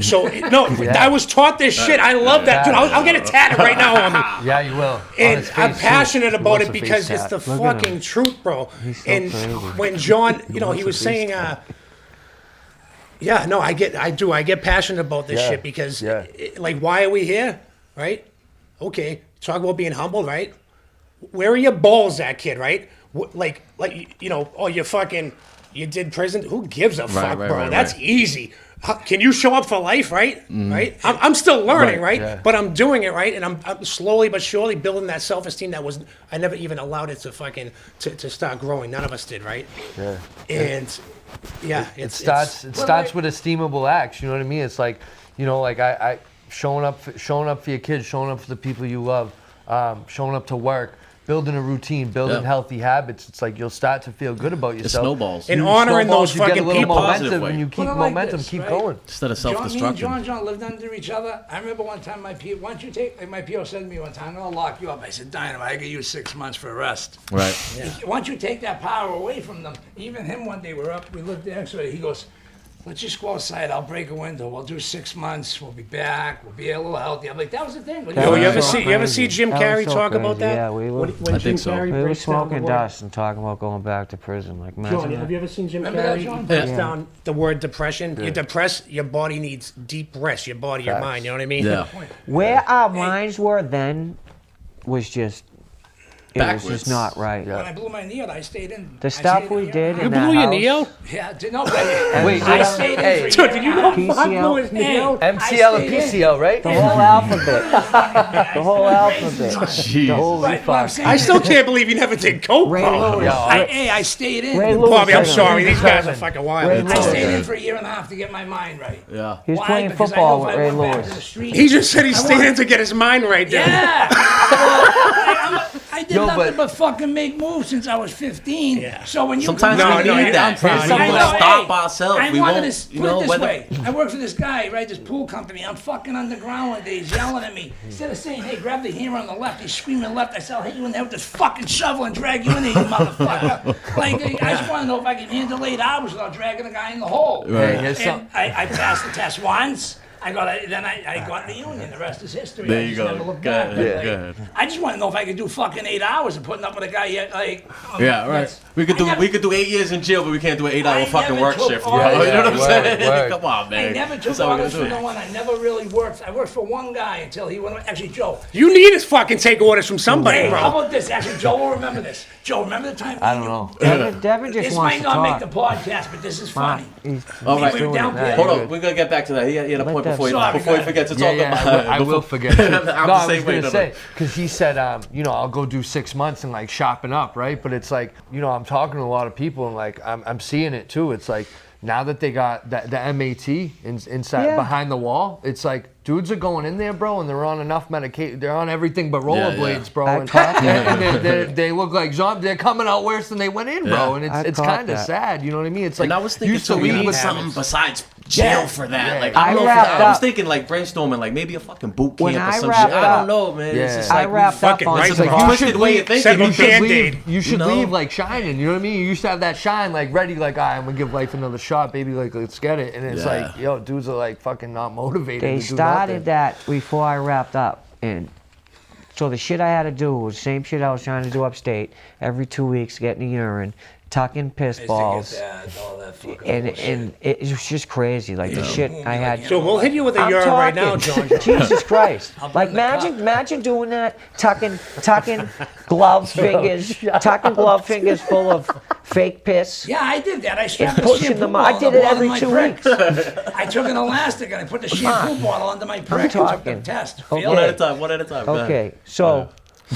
Speaker 6: So no, I was taught this shit. I love that, dude. I'll get it tatted right now on me.
Speaker 3: Yeah, you will. On
Speaker 6: And
Speaker 3: his
Speaker 6: I'm
Speaker 3: face, too.
Speaker 6: passionate
Speaker 3: He
Speaker 6: about
Speaker 3: wants
Speaker 6: it
Speaker 3: a face
Speaker 6: because it's
Speaker 3: tat.
Speaker 6: the
Speaker 1: Look at
Speaker 6: fucking
Speaker 1: him.
Speaker 6: truth, bro.
Speaker 1: He's so
Speaker 6: And
Speaker 1: crazy.
Speaker 6: when John, he
Speaker 1: wants
Speaker 6: was
Speaker 1: a face
Speaker 6: saying,
Speaker 1: tat.
Speaker 6: yeah, no, I get passionate about this
Speaker 3: Yeah,
Speaker 6: shit because,
Speaker 3: yeah.
Speaker 6: like, why are we here, right? Okay, talk about being humble, right? Where are your balls at, kid, right? Like, you know, oh, you did prison. Who gives a fuck,
Speaker 4: right,
Speaker 6: bro?
Speaker 4: right,
Speaker 6: That's
Speaker 4: right.
Speaker 6: easy. Can you show up for life, right? Right? I'm still learning, right?
Speaker 3: yeah.
Speaker 6: But I'm doing it, right? And I'm slowly but surely building that self-esteem I never even allowed it to start growing. None of us did, right?
Speaker 3: Yeah.
Speaker 6: And yeah,
Speaker 3: It starts with esteemable acts. You know what I mean? It's like, you know, like I showing up for your kids, showing up for the people you love, showing up to work, building a routine, building
Speaker 4: Yeah.
Speaker 3: healthy habits. It's like you'll start to feel good about
Speaker 4: It
Speaker 3: yourself.
Speaker 4: snowballs.
Speaker 6: And
Speaker 3: You
Speaker 6: honoring
Speaker 3: snowballs,
Speaker 6: those
Speaker 3: you get a
Speaker 6: fucking
Speaker 3: little
Speaker 6: people.
Speaker 3: momentum,
Speaker 4: Positive way.
Speaker 3: and you keep
Speaker 2: Put it like
Speaker 3: momentum,
Speaker 2: this,
Speaker 3: keep
Speaker 2: right?
Speaker 3: going.
Speaker 4: Instead of
Speaker 2: Me and
Speaker 4: self-destruction.
Speaker 2: John lived under each other. I remember one time my PO said to me one time, I'm gonna lock you up. I said, Dynamite, I give you 6 months for arrest.
Speaker 4: Right.
Speaker 2: Once you take that power away from them, even him one day, we looked there, so he goes, let's just go outside, I'll break a window, we'll do 6 months, we'll be back, we'll be a little healthy. I'm like, that was the thing.
Speaker 6: Yo, you ever
Speaker 1: was so
Speaker 6: see Jim
Speaker 1: That was
Speaker 6: Carrey
Speaker 1: so
Speaker 6: talk about
Speaker 1: crazy.
Speaker 6: that?
Speaker 1: Yeah, we were.
Speaker 6: When
Speaker 4: I
Speaker 6: Jim
Speaker 4: think so.
Speaker 6: Carrey
Speaker 1: We were
Speaker 6: breaks down the
Speaker 1: smoking
Speaker 6: word-
Speaker 1: dust and talking about going back to prison. Like, imagine
Speaker 6: John,
Speaker 1: that.
Speaker 6: have you ever seen Jim
Speaker 2: Remember that,
Speaker 6: Carrey
Speaker 2: John?
Speaker 6: breaks
Speaker 1: Yeah.
Speaker 6: down the word depression? You're depressed, your body needs deep rest, your body, your
Speaker 3: Facts.
Speaker 6: mind, you know what I mean?
Speaker 4: Yeah.
Speaker 1: Where our minds were then was just, it was
Speaker 4: Backwards.
Speaker 1: just not right.
Speaker 2: When I blew my knee out, I stayed in.
Speaker 1: The
Speaker 2: I
Speaker 1: stuff
Speaker 2: stayed in
Speaker 1: we
Speaker 2: here.
Speaker 1: did
Speaker 6: You
Speaker 1: in that
Speaker 6: blew your
Speaker 1: house,
Speaker 6: knee out?
Speaker 2: Yeah, no, but
Speaker 3: Wait,
Speaker 2: I
Speaker 3: yeah.
Speaker 2: stayed in
Speaker 3: Hey.
Speaker 2: for a
Speaker 6: Dude,
Speaker 2: year
Speaker 6: did
Speaker 2: and
Speaker 6: you
Speaker 2: a
Speaker 6: know
Speaker 2: half.
Speaker 6: Mark
Speaker 1: PCL?
Speaker 6: blew his knee
Speaker 2: Hey.
Speaker 6: out?
Speaker 3: MCL
Speaker 2: I
Speaker 3: and
Speaker 2: stayed in.
Speaker 3: PCL, right?
Speaker 1: The whole alphabet. The whole alphabet.
Speaker 4: Jeez.
Speaker 1: Holy
Speaker 2: But what I'm
Speaker 1: fuck.
Speaker 2: saying
Speaker 6: I
Speaker 2: is-
Speaker 6: still can't believe you never did coke,
Speaker 1: Ray
Speaker 6: bro.
Speaker 1: Lewis.
Speaker 2: I stayed in.
Speaker 1: Ray Lewis
Speaker 6: Bobby, I'm
Speaker 1: did it.
Speaker 6: sorry. These guys are fucking wild.
Speaker 1: Ray
Speaker 2: I
Speaker 1: Lewis.
Speaker 2: stayed in for a year and a half to get my mind right.
Speaker 4: Yeah.
Speaker 1: He was
Speaker 2: Why?
Speaker 1: playing
Speaker 2: Because I
Speaker 1: football
Speaker 2: know if
Speaker 1: with
Speaker 2: I
Speaker 1: Ray
Speaker 2: went back to
Speaker 1: Lewis.
Speaker 2: the street-
Speaker 6: He just said he stayed
Speaker 2: want-
Speaker 6: in to get his mind right there.
Speaker 2: Yeah. I did
Speaker 3: Yo,
Speaker 2: nothing
Speaker 3: but-
Speaker 2: but fucking make moves since I was 15.
Speaker 6: Yeah.
Speaker 2: So when you
Speaker 4: Sometimes
Speaker 2: come
Speaker 6: No,
Speaker 4: we
Speaker 6: no,
Speaker 4: need
Speaker 6: I'm
Speaker 4: that.
Speaker 6: proud.
Speaker 4: Sometimes
Speaker 2: I
Speaker 4: we
Speaker 2: know,
Speaker 4: stop
Speaker 2: hey,
Speaker 4: ourselves.
Speaker 2: I
Speaker 4: We
Speaker 2: wanted
Speaker 4: won't,
Speaker 2: to
Speaker 4: you
Speaker 2: put
Speaker 4: know,
Speaker 2: it this
Speaker 4: whether.
Speaker 2: way. I work for this guy, right? This pool company. I'm fucking underground one day. He's yelling at me. Instead of saying, "Hey, grab the hammer on the left," he's screaming left. I said, "I'll hit you in there with this fucking shovel and drag you in there, you motherfucker!" Like, I just want to know if I can handle 8 hours without dragging the guy in the hole.
Speaker 3: Hey, here's
Speaker 2: And
Speaker 3: some-
Speaker 2: I passed the test once. I got in the union. The rest is history.
Speaker 4: There
Speaker 2: I
Speaker 4: you
Speaker 2: just
Speaker 4: go.
Speaker 2: never looked
Speaker 4: Go
Speaker 2: back.
Speaker 4: ahead,
Speaker 2: Like,
Speaker 4: go ahead.
Speaker 2: I just want to know if I could do fucking 8 hours and putting up with a guy yet. Like,
Speaker 4: Yeah, right.
Speaker 2: that's-
Speaker 4: We could
Speaker 2: I never-
Speaker 4: do 8 years in jail, but we can't do an 8-hour
Speaker 2: I
Speaker 4: fucking
Speaker 2: never
Speaker 4: work
Speaker 2: took
Speaker 4: shift.
Speaker 2: all
Speaker 4: You know
Speaker 2: that.
Speaker 4: what I'm
Speaker 3: Word,
Speaker 4: saying?
Speaker 3: word.
Speaker 4: Come on, man.
Speaker 2: I never took
Speaker 4: That's how we're
Speaker 2: orders
Speaker 4: gonna
Speaker 2: from
Speaker 4: do
Speaker 2: no
Speaker 4: it.
Speaker 2: one. I never really worked. I worked for one guy until he went. Actually, Joe.
Speaker 6: You need to fucking take orders from somebody,
Speaker 2: Hey, how
Speaker 6: bro.
Speaker 2: about this? Actually, Joe will remember this. Joe, remember the time?
Speaker 3: I don't know.
Speaker 1: Devin just
Speaker 2: This
Speaker 1: wants
Speaker 2: might
Speaker 1: to
Speaker 2: not make
Speaker 1: talk.
Speaker 2: the podcast, but this is funny.
Speaker 1: He's
Speaker 4: All right.
Speaker 2: We were down
Speaker 1: Yeah,
Speaker 2: here.
Speaker 4: Hold
Speaker 1: you're
Speaker 4: on,
Speaker 1: good.
Speaker 4: we're gonna get back to that. He had a
Speaker 1: Let
Speaker 4: point
Speaker 1: that
Speaker 4: before he
Speaker 2: Sorry,
Speaker 4: before he
Speaker 2: guys.
Speaker 4: forgets to
Speaker 3: Yeah,
Speaker 4: talk
Speaker 3: yeah,
Speaker 4: about.
Speaker 3: I will forget.
Speaker 4: I'm
Speaker 3: No,
Speaker 4: the
Speaker 3: I was
Speaker 4: same way,
Speaker 3: gonna
Speaker 4: no,
Speaker 3: say because he said, you know, I'll go do 6 months and like shopping up, right? But it's like, you know, I'm talking to a lot of people and like I'm seeing it too. It's like now that they got the MAT inside
Speaker 1: Yeah.
Speaker 3: behind the wall, it's like dudes are going in there, bro, and they're on enough medication. They're on everything but rollerblades,
Speaker 4: yeah.
Speaker 3: bro.
Speaker 1: I
Speaker 3: And,
Speaker 1: caught
Speaker 3: they look like zombies. They're coming out worse than they went in, bro.
Speaker 4: Yeah.
Speaker 3: And
Speaker 1: I
Speaker 3: it's
Speaker 1: caught
Speaker 3: kind of
Speaker 1: that.
Speaker 3: sad. You know what I mean? It's like
Speaker 4: And I was thinking
Speaker 3: used to
Speaker 4: too, we
Speaker 3: leave
Speaker 4: need
Speaker 3: with
Speaker 4: something besides jail for that.
Speaker 3: Yeah.
Speaker 4: Like I don't know. I was thinking like brainstorming, like maybe a fucking boot camp or some shit. I don't know, man. It's just like
Speaker 1: I wrapped up on
Speaker 6: right
Speaker 4: it's like twisted way of thinking.
Speaker 3: You should leave like shining. You know what I mean? You used to have that shine like ready, like, all right, I'm gonna give life another shot, baby. Like, let's get it. And it's like, yo, dudes are like fucking not motivated.
Speaker 1: They
Speaker 3: to do
Speaker 1: started
Speaker 3: nothing.
Speaker 1: that before I wrapped up, and so the shit I had to do was the same shit I was trying to do upstate. Every 2 weeks, get in the urine, tucking piss balls, and it was just crazy. Like the shit I had.
Speaker 6: So we'll hit you with a
Speaker 1: I'm
Speaker 6: urine right now,
Speaker 1: talking.
Speaker 6: John.
Speaker 1: Jesus Christ! Like imagine doing that, tucking glove fingers, tucking glove fingers full of fake piss.
Speaker 2: Yeah, I did that. I
Speaker 1: And
Speaker 2: strapped a
Speaker 1: pushing
Speaker 2: shampoo
Speaker 1: them. I
Speaker 2: bottle
Speaker 1: did it
Speaker 2: on
Speaker 1: every
Speaker 2: my
Speaker 1: 2
Speaker 2: prick.
Speaker 1: weeks.
Speaker 2: I took an elastic and I put the shampoo bottle under my prick and took the
Speaker 1: talking.
Speaker 2: test.
Speaker 1: Okay.
Speaker 2: Feel
Speaker 4: One
Speaker 2: it?
Speaker 4: at a time. One at a time. Go ahead.
Speaker 1: Okay, so,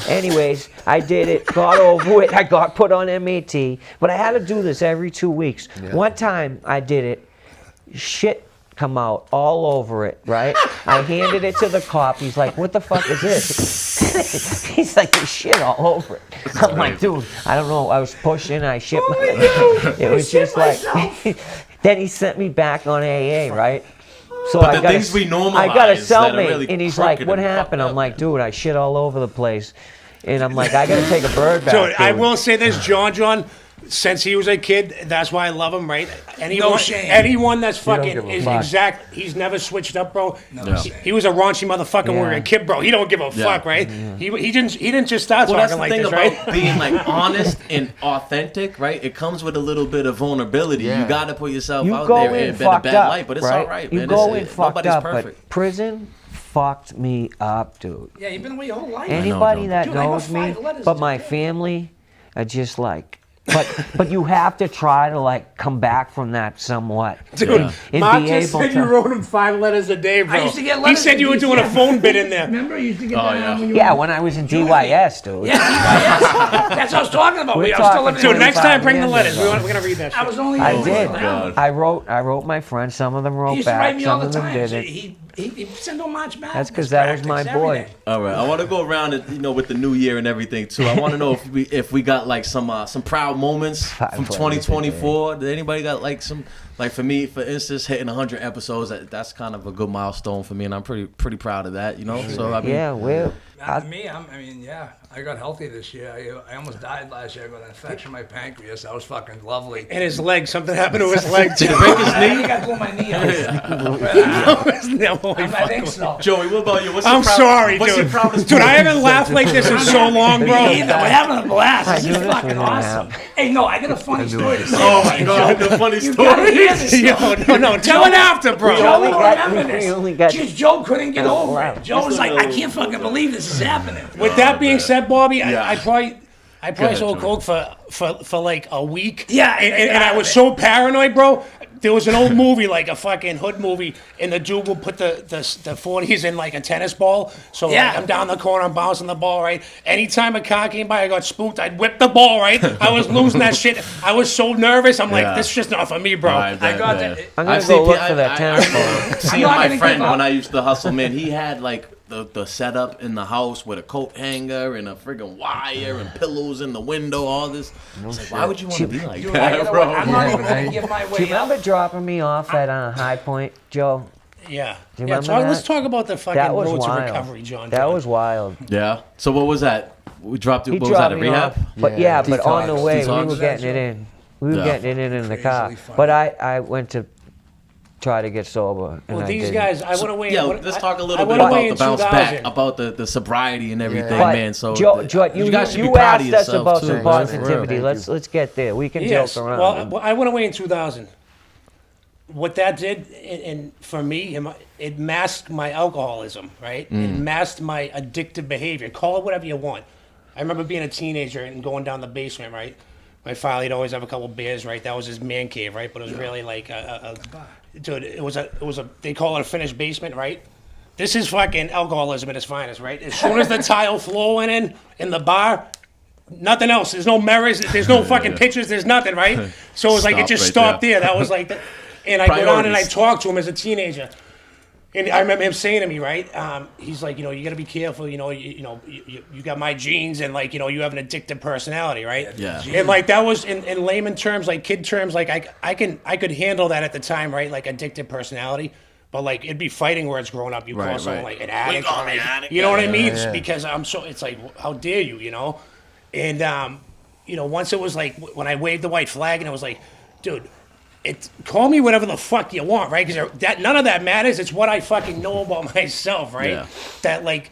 Speaker 1: anyways, I did it, got over it, I got put on MAT, but I had to do this every 2 weeks. One time I did it, shit come out all over it, right? I handed it to the cop, he's like, what the fuck is this? He's like, there's shit all over it. I'm like, dude, I don't know, I was pushing, I shit myself. It was just like, then he sent me back on AA, right? So
Speaker 4: But
Speaker 1: I
Speaker 4: the
Speaker 1: got
Speaker 4: things we normalize
Speaker 1: I got a
Speaker 4: that are
Speaker 1: cellmate,
Speaker 4: really
Speaker 1: and he's like,
Speaker 4: crooked
Speaker 1: "What
Speaker 4: and
Speaker 1: happened?"
Speaker 4: fucked
Speaker 1: I'm
Speaker 4: up.
Speaker 1: like, "Dude, I shit all over the place," and I'm like, "I gotta take a bird bath."
Speaker 6: So I
Speaker 1: dude."
Speaker 6: will say this, John. Since he was a kid, that's why I love him, right?
Speaker 2: No shame.
Speaker 6: Anyone that's
Speaker 3: don't
Speaker 6: fucking
Speaker 3: give a
Speaker 6: is
Speaker 3: fuck.
Speaker 6: exact. He's never switched up, bro.
Speaker 2: No shame.
Speaker 6: He was a raunchy motherfucker when we were a
Speaker 1: Yeah.
Speaker 6: kid, bro. He don't give a fuck, right? He didn't just start
Speaker 4: Well, that's
Speaker 6: talking
Speaker 4: the
Speaker 6: like
Speaker 4: thing
Speaker 6: this,
Speaker 4: about
Speaker 6: right?
Speaker 4: being like honest and authentic, right? It comes with a little bit of vulnerability.
Speaker 3: Yeah.
Speaker 4: You got to put yourself
Speaker 1: You
Speaker 4: out
Speaker 1: go
Speaker 4: there
Speaker 1: in
Speaker 4: and been a
Speaker 1: fucked
Speaker 4: bad
Speaker 1: up,
Speaker 4: light, but it's
Speaker 1: right?
Speaker 4: all right,
Speaker 1: You
Speaker 4: man.
Speaker 1: go
Speaker 4: It's-
Speaker 1: in fucked
Speaker 4: nobody's
Speaker 1: up,
Speaker 4: perfect.
Speaker 1: but prison fucked me up, dude.
Speaker 2: Yeah, you've been away your whole life.
Speaker 1: Anybody that
Speaker 2: Dude, I got
Speaker 1: knows me,
Speaker 2: 5 letters
Speaker 1: but
Speaker 2: in
Speaker 1: my
Speaker 2: jail.
Speaker 1: family are just like. But you have to try to like come back from that somewhat,
Speaker 6: Dude,
Speaker 1: and
Speaker 6: Mark
Speaker 1: be
Speaker 6: just
Speaker 1: able
Speaker 6: said you
Speaker 1: to.
Speaker 6: wrote him 5 letters a day, bro.
Speaker 2: I used to get
Speaker 6: He
Speaker 2: letters
Speaker 6: said
Speaker 2: from
Speaker 6: you were doing a
Speaker 2: DCF.
Speaker 6: phone bit in there.
Speaker 2: Remember, you used to get
Speaker 4: Oh,
Speaker 2: that
Speaker 4: yeah.
Speaker 2: when you
Speaker 1: Yeah,
Speaker 2: were
Speaker 1: when I was in DYS, dude.
Speaker 2: Yeah, DYS. That's what I was talking about.
Speaker 1: We're
Speaker 2: I was
Speaker 1: talking
Speaker 2: still living
Speaker 6: So
Speaker 2: in
Speaker 6: next time, bring the
Speaker 1: years
Speaker 6: letters.
Speaker 1: ago.
Speaker 6: We're gonna read that shit.
Speaker 2: I was only
Speaker 1: I
Speaker 2: over
Speaker 1: did.
Speaker 2: it.
Speaker 1: I wrote my friends. Some of them
Speaker 2: He
Speaker 1: wrote
Speaker 2: used to write
Speaker 1: back.
Speaker 2: me all
Speaker 1: Some
Speaker 2: the
Speaker 1: of them
Speaker 2: time.
Speaker 1: didn't.
Speaker 2: He sent on March Madness.
Speaker 1: That's 'cause that was my
Speaker 2: practice,
Speaker 1: boy.
Speaker 2: everything.
Speaker 4: All right, I want to go around it, with the new year and everything too. I want to know if we got like some proud moments from 2024. Did anybody got like some, like for me, for instance, hitting 100 episodes? That's kind of a good milestone for me, and I'm pretty proud of that. So I mean,
Speaker 1: Yeah, well,
Speaker 2: Not me. I got healthy this year. I almost died last year. I got an infection in my pancreas. That was fucking lovely.
Speaker 6: And his leg, something happened to his leg too.
Speaker 4: did it break his
Speaker 2: I
Speaker 4: knee?
Speaker 2: think I blew my knee out.
Speaker 6: No,
Speaker 2: I think so.
Speaker 4: Joey, what about you?
Speaker 6: I'm sorry,
Speaker 4: what's
Speaker 6: dude.
Speaker 4: your proudest
Speaker 6: Dude, I
Speaker 4: moment?
Speaker 6: haven't laughed like this in so long,
Speaker 2: Me
Speaker 6: bro.
Speaker 2: either. We're having a blast.
Speaker 1: I
Speaker 2: This
Speaker 1: knew
Speaker 2: is
Speaker 1: this
Speaker 2: fucking
Speaker 1: was gonna
Speaker 2: awesome.
Speaker 1: happen.
Speaker 2: Hey, no, I got a funny story to say.
Speaker 4: Oh my god, the funny
Speaker 2: You gotta
Speaker 4: story.
Speaker 2: hear this.
Speaker 6: Yo, no, tell it after, bro.
Speaker 2: Joe
Speaker 1: only
Speaker 2: will
Speaker 1: got-
Speaker 2: remember
Speaker 1: we
Speaker 2: this.
Speaker 1: only got-
Speaker 2: Just Joe couldn't get over
Speaker 1: Wow.
Speaker 2: it. Joe was like, I can't fucking believe this is happening.
Speaker 6: With that being said, Bobby,
Speaker 4: Yeah.
Speaker 6: I probably
Speaker 4: ahead,
Speaker 6: sold
Speaker 4: Joey.
Speaker 6: coke for like a week.
Speaker 2: Yeah,
Speaker 6: and I was so paranoid, bro. There was an old movie, like a fucking hood movie, and the dude would put the 40s in like a tennis ball. So like,
Speaker 2: Yeah.
Speaker 6: I'm down the corner, I'm bouncing the ball, right? Anytime a car came by, I got spooked, I'd whip the ball, right? I was losing that shit. I was so nervous. I'm like,
Speaker 4: Yeah.
Speaker 6: this is just not for me, bro.
Speaker 2: I got that.
Speaker 1: I'm gonna
Speaker 4: I've
Speaker 1: go
Speaker 4: seen
Speaker 1: look
Speaker 4: pe-
Speaker 1: for that tennis ball.
Speaker 4: Seeing
Speaker 2: not
Speaker 4: my
Speaker 2: gonna
Speaker 4: friend
Speaker 2: give up.
Speaker 4: when I used to hustle, man, he had like the setup in the house with a coat hanger and a friggin' wire and pillows in the window, all this. I was like, why would you want to be like
Speaker 2: Dude,
Speaker 4: that,
Speaker 2: I'm
Speaker 4: bro?
Speaker 2: not even going to give my
Speaker 1: Do you
Speaker 2: way up.
Speaker 1: remember dropping me off at High Point, Joe?
Speaker 6: Yeah.
Speaker 1: Do you
Speaker 6: Yeah,
Speaker 1: remember
Speaker 6: let's
Speaker 1: that?
Speaker 6: talk about the fucking
Speaker 1: That was
Speaker 6: road to
Speaker 1: wild.
Speaker 6: recovery, John.
Speaker 1: That was wild.
Speaker 4: Yeah. So what was that? We dropped it.
Speaker 1: He
Speaker 4: What was that?
Speaker 1: dropped
Speaker 4: A
Speaker 1: me
Speaker 4: rehab?
Speaker 1: off, but
Speaker 3: Yeah,
Speaker 1: but on the
Speaker 3: detox.
Speaker 1: way we
Speaker 4: Detox.
Speaker 1: were getting it in. We were
Speaker 4: Yeah.
Speaker 1: getting it in the car.
Speaker 2: Crazily funny.
Speaker 1: But I went to try to get sober. And
Speaker 6: Well,
Speaker 1: I
Speaker 6: these
Speaker 1: didn't.
Speaker 6: guys, I went away.
Speaker 4: Yeah,
Speaker 6: what-
Speaker 4: let's
Speaker 6: I-
Speaker 4: talk a
Speaker 6: I
Speaker 4: little bit
Speaker 6: went away
Speaker 4: about
Speaker 6: in
Speaker 4: the bounce
Speaker 6: 2000.
Speaker 4: back, about the sobriety and everything,
Speaker 1: But
Speaker 4: man. So
Speaker 1: Joe, you
Speaker 4: guys should be
Speaker 1: you
Speaker 4: proud of
Speaker 1: asked us
Speaker 4: yourself
Speaker 1: about
Speaker 4: too,
Speaker 1: some
Speaker 4: man, for real.
Speaker 1: positivity. Let's get there. We can
Speaker 6: Yes.
Speaker 1: joke around.
Speaker 6: Well, I went away in 2000. What that did, and for me, it masked my alcoholism, right? It masked my addictive behavior. Call it whatever you want. I remember being a teenager and going down the basement, right? My father, he'd always have a couple beers, right? That was his man cave, right? But it was really like dude, it was a, they call it a finished basement, right? This is fucking alcoholism at its finest, right? As soon as the tile floor went in the bar, nothing else. There's no mirrors. There's no fucking pictures. There's nothing, right? So it was like it
Speaker 4: Stopped
Speaker 6: just
Speaker 4: right
Speaker 6: stopped
Speaker 4: there.
Speaker 6: there. That was like, and I go down and I
Speaker 4: Priorities.
Speaker 6: talk to him as a teenager. And I remember him saying to me, right? He's like, you got to be careful. You got my genes, and like, you have an addictive personality, right?
Speaker 4: Yeah.
Speaker 6: And like that was in layman terms, like kid terms, like I could handle that at the time, right? Like addictive personality, but like it'd be fighting words growing up. You call someone like an addict, or, like, you know what I mean?
Speaker 3: Yeah.
Speaker 6: Because it's like, how dare you, And once it was like when I waved the white flag, and it was like, dude. Call me whatever the fuck you want, right? Because none of that matters. It's what I fucking know about myself, right?
Speaker 4: Yeah.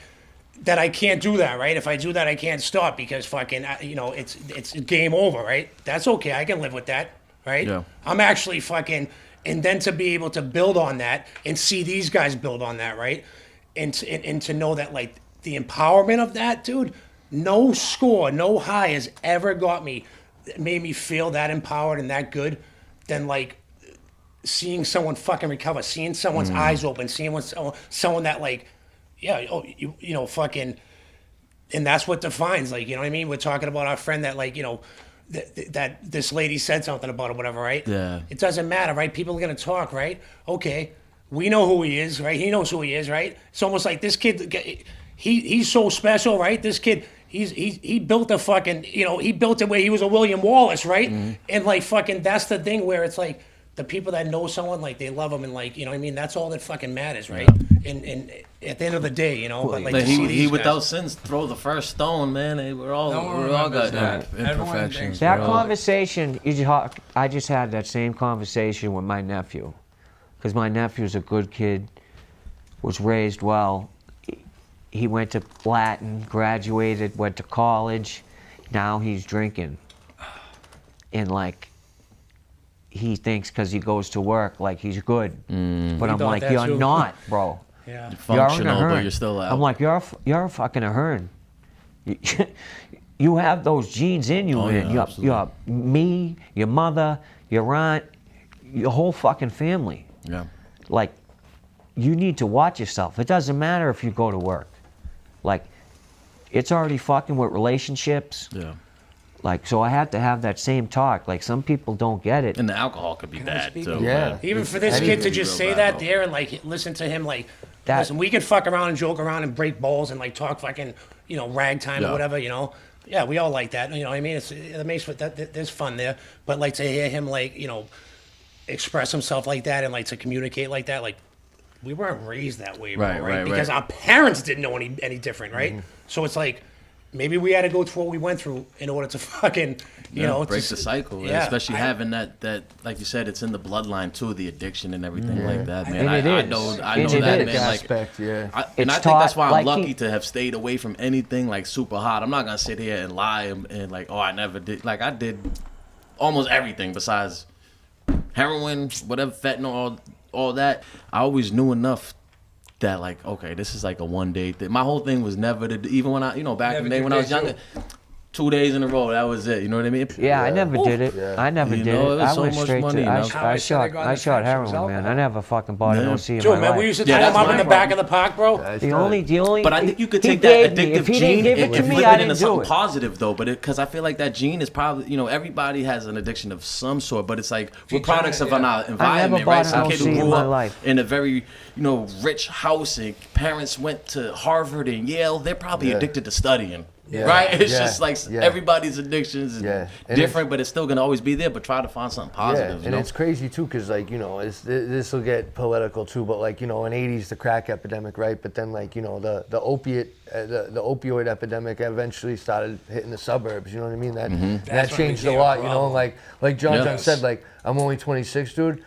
Speaker 6: That I can't do that, right? If I do that, I can't stop because fucking, it's game over, right? That's okay. I can live with that, right?
Speaker 4: Yeah.
Speaker 6: I'm actually fucking, and then to be able to build on that and see these guys build on that, right? And to know that like the empowerment of that, dude. No score, no high has ever made me feel that empowered and that good. Than like seeing someone fucking recover, seeing someone's eyes open, seeing someone that like, fucking, and that's what defines, like, you know what I mean? We're talking about our friend that like, that this lady said something about or whatever, right?
Speaker 4: Yeah.
Speaker 6: It doesn't matter, right? People are gonna talk, right? Okay, we know who he is, right? He knows who he is, right? It's almost like this kid, he's so special, right? This kid. He built a fucking, he built it where he was a William Wallace, right? And like fucking, that's the thing where it's like the people that know someone, like they love them and like, you know what I mean? That's all that fucking matters, right? And at the end of the day, but like
Speaker 4: But
Speaker 6: to see
Speaker 4: he
Speaker 6: these
Speaker 4: without
Speaker 6: guys-
Speaker 4: sins throw the first stone, man. We're all got
Speaker 2: remembers that. Everyone
Speaker 4: imperfections.
Speaker 2: thinks
Speaker 1: That
Speaker 4: We're all-
Speaker 1: conversation, I just had that same conversation with my nephew. Because my nephew's a good kid, was raised well. He went to Latin, graduated, went to college. Now he's drinking. And like, he thinks because he goes to work, like he's good. But I'm
Speaker 6: thought
Speaker 1: like,
Speaker 6: that
Speaker 1: you're
Speaker 6: too.
Speaker 1: not, bro.
Speaker 6: Yeah.
Speaker 4: Functional,
Speaker 1: You're
Speaker 4: but
Speaker 1: in a
Speaker 4: you're still out.
Speaker 1: I'm like, you're a fucking ahern. You have those genes in you,
Speaker 4: Oh,
Speaker 1: man.
Speaker 4: yeah,
Speaker 1: You're me, your mother, your aunt, your whole fucking family.
Speaker 4: Yeah.
Speaker 1: Like, you need to watch yourself. It doesn't matter if you go to work. Like, it's already fucking with relationships.
Speaker 4: Yeah.
Speaker 1: Like, so I had to have that same talk. Like, some people don't get it.
Speaker 4: And the alcohol could be bad
Speaker 2: speak?
Speaker 4: too.
Speaker 3: Yeah.
Speaker 4: man.
Speaker 6: Even for this
Speaker 3: Anything
Speaker 6: kid to
Speaker 4: can
Speaker 6: just
Speaker 4: go
Speaker 6: say
Speaker 4: bad,
Speaker 6: that
Speaker 4: though.
Speaker 6: there and like listen to him like,
Speaker 1: That-
Speaker 6: listen, we can fuck around and joke around and break balls and like talk fucking, ragtime
Speaker 4: Yeah.
Speaker 6: or whatever, Yeah, we all like that. You know what I mean? It makes there's fun there. But like to hear him like, express himself like that and like to communicate like that, like we weren't raised that way, bro,
Speaker 4: Right,
Speaker 6: right?
Speaker 4: right,
Speaker 6: Because
Speaker 4: right.
Speaker 6: our parents didn't know any different, right? So it's like maybe we had to go through what we went through in order to fucking,
Speaker 4: break the cycle,
Speaker 6: yeah,
Speaker 4: especially having that like you said, it's in the bloodline too, the addiction and everything like that, man.
Speaker 1: And it
Speaker 4: I
Speaker 1: is.
Speaker 4: know
Speaker 1: And
Speaker 4: that,
Speaker 1: it
Speaker 4: man.
Speaker 1: is.
Speaker 4: Like,
Speaker 3: Aspect, yeah.
Speaker 4: and
Speaker 1: It's
Speaker 4: I think
Speaker 1: taught
Speaker 4: that's why I'm
Speaker 1: like
Speaker 4: lucky
Speaker 1: he-
Speaker 4: to have stayed away from anything like super hot. I'm not gonna sit here and lie and like, oh, I never did. Like I did almost everything besides heroin, whatever, fentanyl, all that. I always knew enough that like, okay, this is like a one day thing. My whole thing was never to, even when I, back in the day when I was younger, 2 days in a row, that was it. You know what I mean?
Speaker 1: Yeah, I never did it.
Speaker 3: Yeah.
Speaker 1: I never
Speaker 4: You
Speaker 1: did
Speaker 4: know,
Speaker 1: it.
Speaker 4: it was
Speaker 1: I
Speaker 4: so
Speaker 1: went
Speaker 4: much
Speaker 1: straight
Speaker 4: money,
Speaker 1: to.
Speaker 4: you know?
Speaker 1: I shot
Speaker 2: the
Speaker 1: heroin,
Speaker 2: French
Speaker 1: man.
Speaker 2: was
Speaker 1: I never fucking bought an
Speaker 4: Yeah.
Speaker 1: OC in
Speaker 6: Joe,
Speaker 1: my
Speaker 6: man,
Speaker 1: life.
Speaker 6: we used to
Speaker 4: Yeah,
Speaker 6: tie him
Speaker 4: that's
Speaker 6: up in
Speaker 4: my
Speaker 6: the back of the park, bro.
Speaker 1: The only.
Speaker 4: But I think you could
Speaker 1: he
Speaker 4: take that
Speaker 1: gave me.
Speaker 4: addictive
Speaker 1: If he
Speaker 4: gene
Speaker 1: didn't give
Speaker 4: and
Speaker 1: it to me,
Speaker 4: flip
Speaker 1: I
Speaker 4: it into
Speaker 1: didn't do
Speaker 4: something
Speaker 1: it.
Speaker 4: positive, though. But because I feel like that gene is probably, everybody has an addiction of some sort. But it's like we're products of our environment,
Speaker 1: bought
Speaker 4: right?
Speaker 1: an
Speaker 4: Some kid
Speaker 1: OC
Speaker 4: who
Speaker 1: in
Speaker 4: grew
Speaker 1: my
Speaker 4: up
Speaker 1: life.
Speaker 4: in a very, rich house and parents went to Harvard and Yale. They're probably
Speaker 3: Yeah.
Speaker 4: addicted to studying.
Speaker 3: Yeah.
Speaker 4: Right? It's
Speaker 3: Yeah.
Speaker 4: just like
Speaker 3: Yeah.
Speaker 4: everybody's addictions is
Speaker 3: Yeah. And
Speaker 4: different, but it's still gonna always be there. But try to find something positive.
Speaker 3: Yeah, and it's crazy too, cause like this will get political too, but like in '80s the crack epidemic, right? But then like the opiate, the opioid epidemic eventually started hitting the suburbs. You know what I mean? That that
Speaker 2: That's when it
Speaker 3: changed a
Speaker 2: became a
Speaker 3: lot.
Speaker 2: problem.
Speaker 3: Like John
Speaker 4: Yes.
Speaker 3: said, like I'm only 26, dude.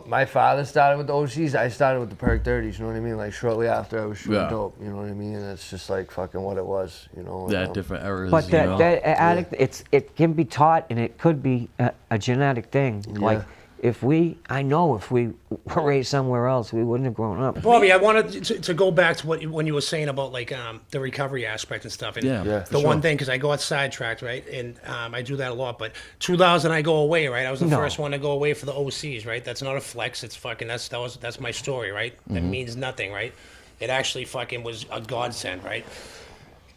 Speaker 3: My father started with the OCs. I started with the Perk 30s. You know what I mean? Like shortly after I was shooting
Speaker 4: Yeah.
Speaker 3: dope. You know what I mean? And it's just like fucking what it was.
Speaker 4: Yeah, different errors.
Speaker 1: But
Speaker 4: you
Speaker 1: that
Speaker 4: know?
Speaker 1: addict, it can be taught, and it could be a genetic thing. Like if we were raised somewhere else, we wouldn't have grown up.
Speaker 6: Bobby, I wanted to go back to when you were saying about like the recovery aspect and stuff. And
Speaker 4: Yeah,
Speaker 3: Yeah.
Speaker 6: the one thing, because I got sidetracked, right? And I do that a lot. But 2000, I go away, right? I was the
Speaker 1: No.
Speaker 6: first one to go away for the OCs, right? That's not a flex. It's fucking that's my story, right? That means nothing, right? It actually fucking was a godsend, right?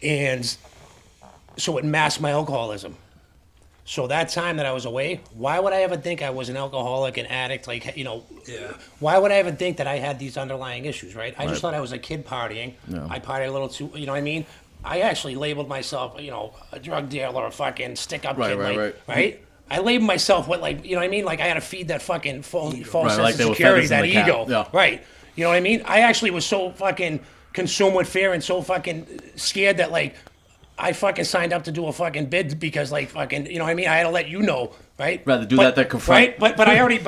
Speaker 6: And so it masked my alcoholism. So that time that I was away, why would I ever think I was an alcoholic, an addict? Like, you know, why would I ever think that I had these underlying issues, right? I just thought I was a kid partying.
Speaker 4: Yeah.
Speaker 6: I partied a little too, you know what I mean? I actually labeled myself, you know, a drug dealer, a fucking stick-up kid, right? I labeled myself what, like, you know what I mean? Like, I had to feed that fucking false sense
Speaker 4: like
Speaker 6: of
Speaker 4: they were
Speaker 6: security,
Speaker 4: feathers in
Speaker 6: that
Speaker 4: the cap.
Speaker 6: ego,
Speaker 4: Yeah.
Speaker 6: right? You know what I mean? I actually was so fucking consumed with fear and so fucking scared that, like, I fucking signed up to do a fucking bid because, like, fucking, you know what I mean? I had to let you know, right?
Speaker 4: Rather do that than confront.
Speaker 6: Right? But I already,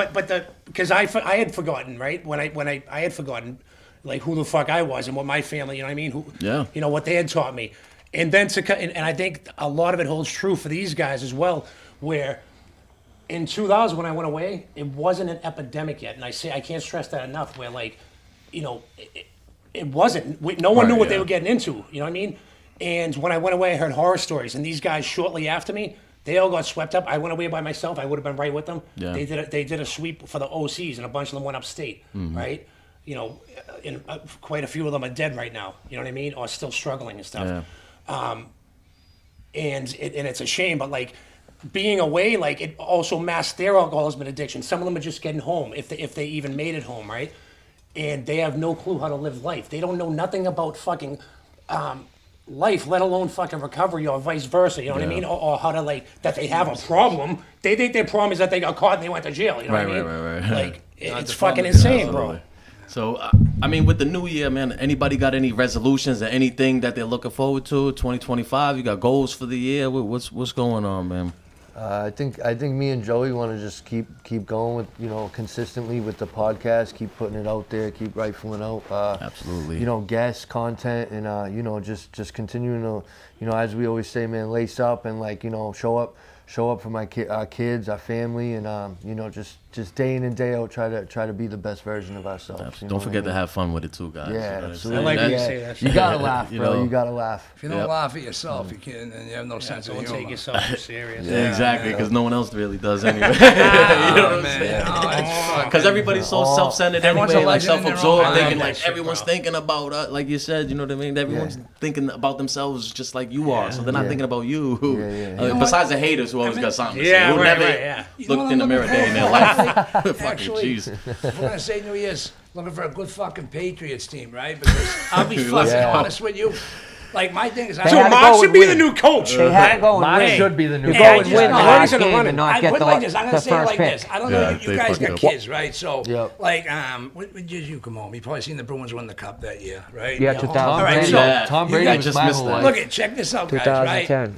Speaker 6: because I had forgotten, right? When I had forgotten, like, who the fuck I was and what my family, you know what I mean? Who, you know, what they had taught me. And then and I think a lot of it holds true for these guys as well, where in 2000 when I went away, it wasn't an epidemic yet. And I can't stress that enough, where, like, you know, it wasn't. No one knew what they were getting into, you know what I mean? And when I went away, I heard horror stories. And these guys shortly after me, they all got swept up. I went away by myself. I would have been right with them.
Speaker 4: Yeah.
Speaker 6: They did a sweep for the OCs, and a bunch of them went upstate, right? You know, and quite a few of them are dead right now. You know what I mean? Or still struggling and stuff.
Speaker 4: Yeah.
Speaker 6: And it's a shame, but, like, being away, like, it also masked their alcoholism and addiction. Some of them are just getting home, if they even made it home, right? And they have no clue how to live life. They don't know nothing about fucking life, let alone fucking recovery or vice versa. You know what I mean? Or how to, like, that they have a problem. They think their problem is that they got caught and they went to jail. You know what I mean?
Speaker 4: Right.
Speaker 6: Like, it's fucking insane, bro.
Speaker 4: So, I mean, with the new year, man, anybody got any resolutions or anything that they're looking forward to? 2025, you got goals for the year? What's going on, man?
Speaker 3: I think me and Joey want to just keep going with, you know, consistently with the podcast, keep putting it out there, keep rifling out,
Speaker 4: Absolutely,
Speaker 3: you know, guests, content, and you know, just continuing to, you know, as we always say, man, lace up and, like, you know, show up for my kids, our family, and you know, just day in and day out, try to be the best version of ourselves.
Speaker 4: Don't forget to have fun with it too, guys.
Speaker 3: Yeah,
Speaker 4: You know
Speaker 3: absolutely.
Speaker 6: I like
Speaker 4: that,
Speaker 6: what you say that.
Speaker 3: You gotta laugh,
Speaker 4: You
Speaker 3: bro.
Speaker 4: know.
Speaker 3: You gotta laugh.
Speaker 2: If you don't laugh at yourself, you can't, and you have no sense of
Speaker 6: Don't
Speaker 2: humor.
Speaker 6: take yourself too serious.
Speaker 4: Yeah, exactly, because no one else really does anyway.
Speaker 2: You know what I'm saying?
Speaker 4: Because everybody's so self-centered
Speaker 2: Everyone's
Speaker 4: anyway,
Speaker 2: a
Speaker 4: like
Speaker 2: legend in their own
Speaker 4: self-absorbed,
Speaker 2: mind.
Speaker 4: thinking
Speaker 2: That
Speaker 4: like
Speaker 2: shit,
Speaker 4: everyone's
Speaker 2: bro.
Speaker 4: thinking about, like you said, you know what I mean? Everyone's thinking about themselves just like you are, so they're not thinking about you. Besides the haters who always got something to say,
Speaker 6: Yeah,
Speaker 4: who
Speaker 6: right,
Speaker 4: never
Speaker 6: right, yeah.
Speaker 2: You know
Speaker 4: looked
Speaker 2: what
Speaker 4: in the
Speaker 2: I'm
Speaker 4: mirror a
Speaker 2: looking
Speaker 4: day in their
Speaker 2: for?
Speaker 4: life. Fucking
Speaker 2: Actually,
Speaker 4: jeez.
Speaker 2: if we're gonna say New Year's, looking for a good fucking Patriots team, right? Because I'll be fucking
Speaker 3: Yeah.
Speaker 2: honest with you. Like, my thing is,
Speaker 1: They
Speaker 6: So
Speaker 1: had to
Speaker 6: Mark
Speaker 1: go
Speaker 6: should
Speaker 1: and
Speaker 6: be
Speaker 1: win.
Speaker 6: the new coach.
Speaker 1: They had to go and
Speaker 3: Mark
Speaker 1: win.
Speaker 3: should be the new
Speaker 1: You
Speaker 2: Hey,
Speaker 1: go
Speaker 2: I
Speaker 1: and
Speaker 2: just
Speaker 1: win the
Speaker 2: know-
Speaker 1: last
Speaker 6: I'm
Speaker 1: game
Speaker 6: running.
Speaker 1: and not
Speaker 2: I
Speaker 1: get
Speaker 2: put
Speaker 1: the,
Speaker 2: it like this. I'm gonna
Speaker 1: the
Speaker 2: say it
Speaker 1: first
Speaker 2: like
Speaker 1: pick.
Speaker 2: this. I don't know. You guys got kids, right? So,
Speaker 4: Yep.
Speaker 2: like, when did you come home? You probably seen the Bruins win the cup that year, right?
Speaker 1: Yeah,
Speaker 2: Home.
Speaker 1: 2010.
Speaker 2: All right, so
Speaker 4: Yeah.
Speaker 3: Tom
Speaker 2: you
Speaker 3: Brady
Speaker 2: got-
Speaker 3: was
Speaker 4: just
Speaker 3: my
Speaker 4: missed
Speaker 3: whole
Speaker 4: that.
Speaker 3: life.
Speaker 2: Look at, check this out, guys, right?
Speaker 1: 2010.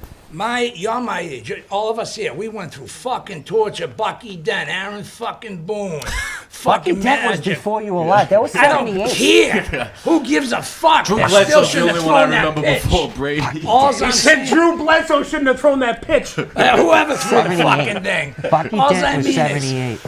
Speaker 2: You're my age. All of us here, we went through fucking torture. Bucky Dent, Aaron fucking Boone, fucking
Speaker 1: That was
Speaker 2: Magic.
Speaker 1: before you were alive. That was
Speaker 2: I don't
Speaker 1: 78.
Speaker 2: care. Who gives a fuck?
Speaker 4: Drew
Speaker 2: They
Speaker 4: Bledsoe's
Speaker 2: still
Speaker 4: the
Speaker 2: shouldn't
Speaker 4: only
Speaker 2: have
Speaker 4: one I
Speaker 2: thrown that
Speaker 4: remember
Speaker 2: pitch.
Speaker 4: before Brady.
Speaker 2: All
Speaker 6: He
Speaker 2: I'm
Speaker 6: said
Speaker 2: saying,
Speaker 6: Drew Bledsoe shouldn't have thrown that pitch.
Speaker 2: whoever threw the
Speaker 1: 78.
Speaker 2: fucking thing.
Speaker 1: Bucky
Speaker 2: All
Speaker 1: Dent
Speaker 2: I
Speaker 1: was
Speaker 2: mean is,
Speaker 1: 78.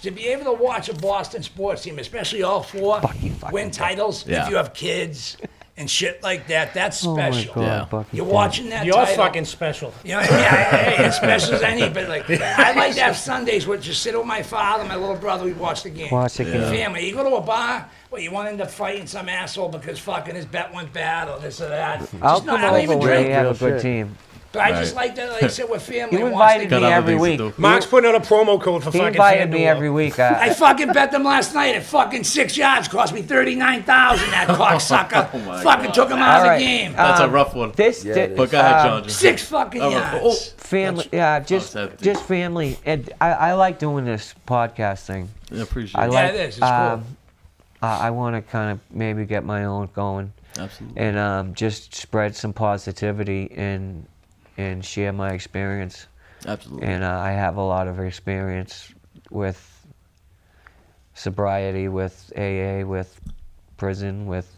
Speaker 2: to be able to watch a Boston sports team, especially all four,
Speaker 1: Bucky fucking
Speaker 2: win
Speaker 1: Dent.
Speaker 2: titles,
Speaker 4: Yeah.
Speaker 2: if you have kids and shit like that, that's
Speaker 1: Oh my
Speaker 2: special.
Speaker 1: God,
Speaker 4: Yeah.
Speaker 1: Bucky
Speaker 2: You're
Speaker 1: Dent.
Speaker 2: watching that
Speaker 6: You're
Speaker 2: title.
Speaker 6: fucking special.
Speaker 2: You know, hey, as special as any, but like, I like to have Sundays where just sit with my father, my little brother, we watch the game.
Speaker 1: Watch the game.
Speaker 2: Family, you go to a bar, well, you want to end up fighting some asshole because fucking his bet went bad or this or that.
Speaker 1: I'll
Speaker 2: Just not-
Speaker 1: come
Speaker 2: I don't
Speaker 1: over
Speaker 2: even
Speaker 1: when
Speaker 2: drink,
Speaker 1: they have a
Speaker 3: Real
Speaker 1: good
Speaker 3: shit.
Speaker 1: team.
Speaker 2: but I just like to like sit with family.
Speaker 1: You
Speaker 2: and watch the
Speaker 1: invited
Speaker 2: game.
Speaker 1: me
Speaker 4: Got other
Speaker 1: every
Speaker 4: things to
Speaker 1: week.
Speaker 4: do.
Speaker 6: Mark's putting out a promo code for
Speaker 1: He
Speaker 6: fucking
Speaker 1: invited me
Speaker 6: FanDuel.
Speaker 1: every week.
Speaker 2: I fucking bet them last night at fucking 6 yards. Cost me $39,000. That cocksucker.
Speaker 4: my
Speaker 2: Fucking
Speaker 4: God.
Speaker 2: took him out
Speaker 1: All
Speaker 2: of
Speaker 1: right.
Speaker 2: the game.
Speaker 4: That's a rough one.
Speaker 1: This,
Speaker 4: But go ahead, John.
Speaker 2: 6 fucking yards.
Speaker 1: family, just
Speaker 4: upset.
Speaker 1: family. And I like doing this podcast thing.
Speaker 4: I appreciate
Speaker 1: I
Speaker 4: it.
Speaker 2: Yeah,
Speaker 1: like.
Speaker 2: it is. It's cool.
Speaker 1: I want to kind of maybe get my own going,
Speaker 4: Absolutely.
Speaker 1: and just spread some positivity and share my experience.
Speaker 4: Absolutely.
Speaker 1: And I have a lot of experience with sobriety, with AA, with prison, with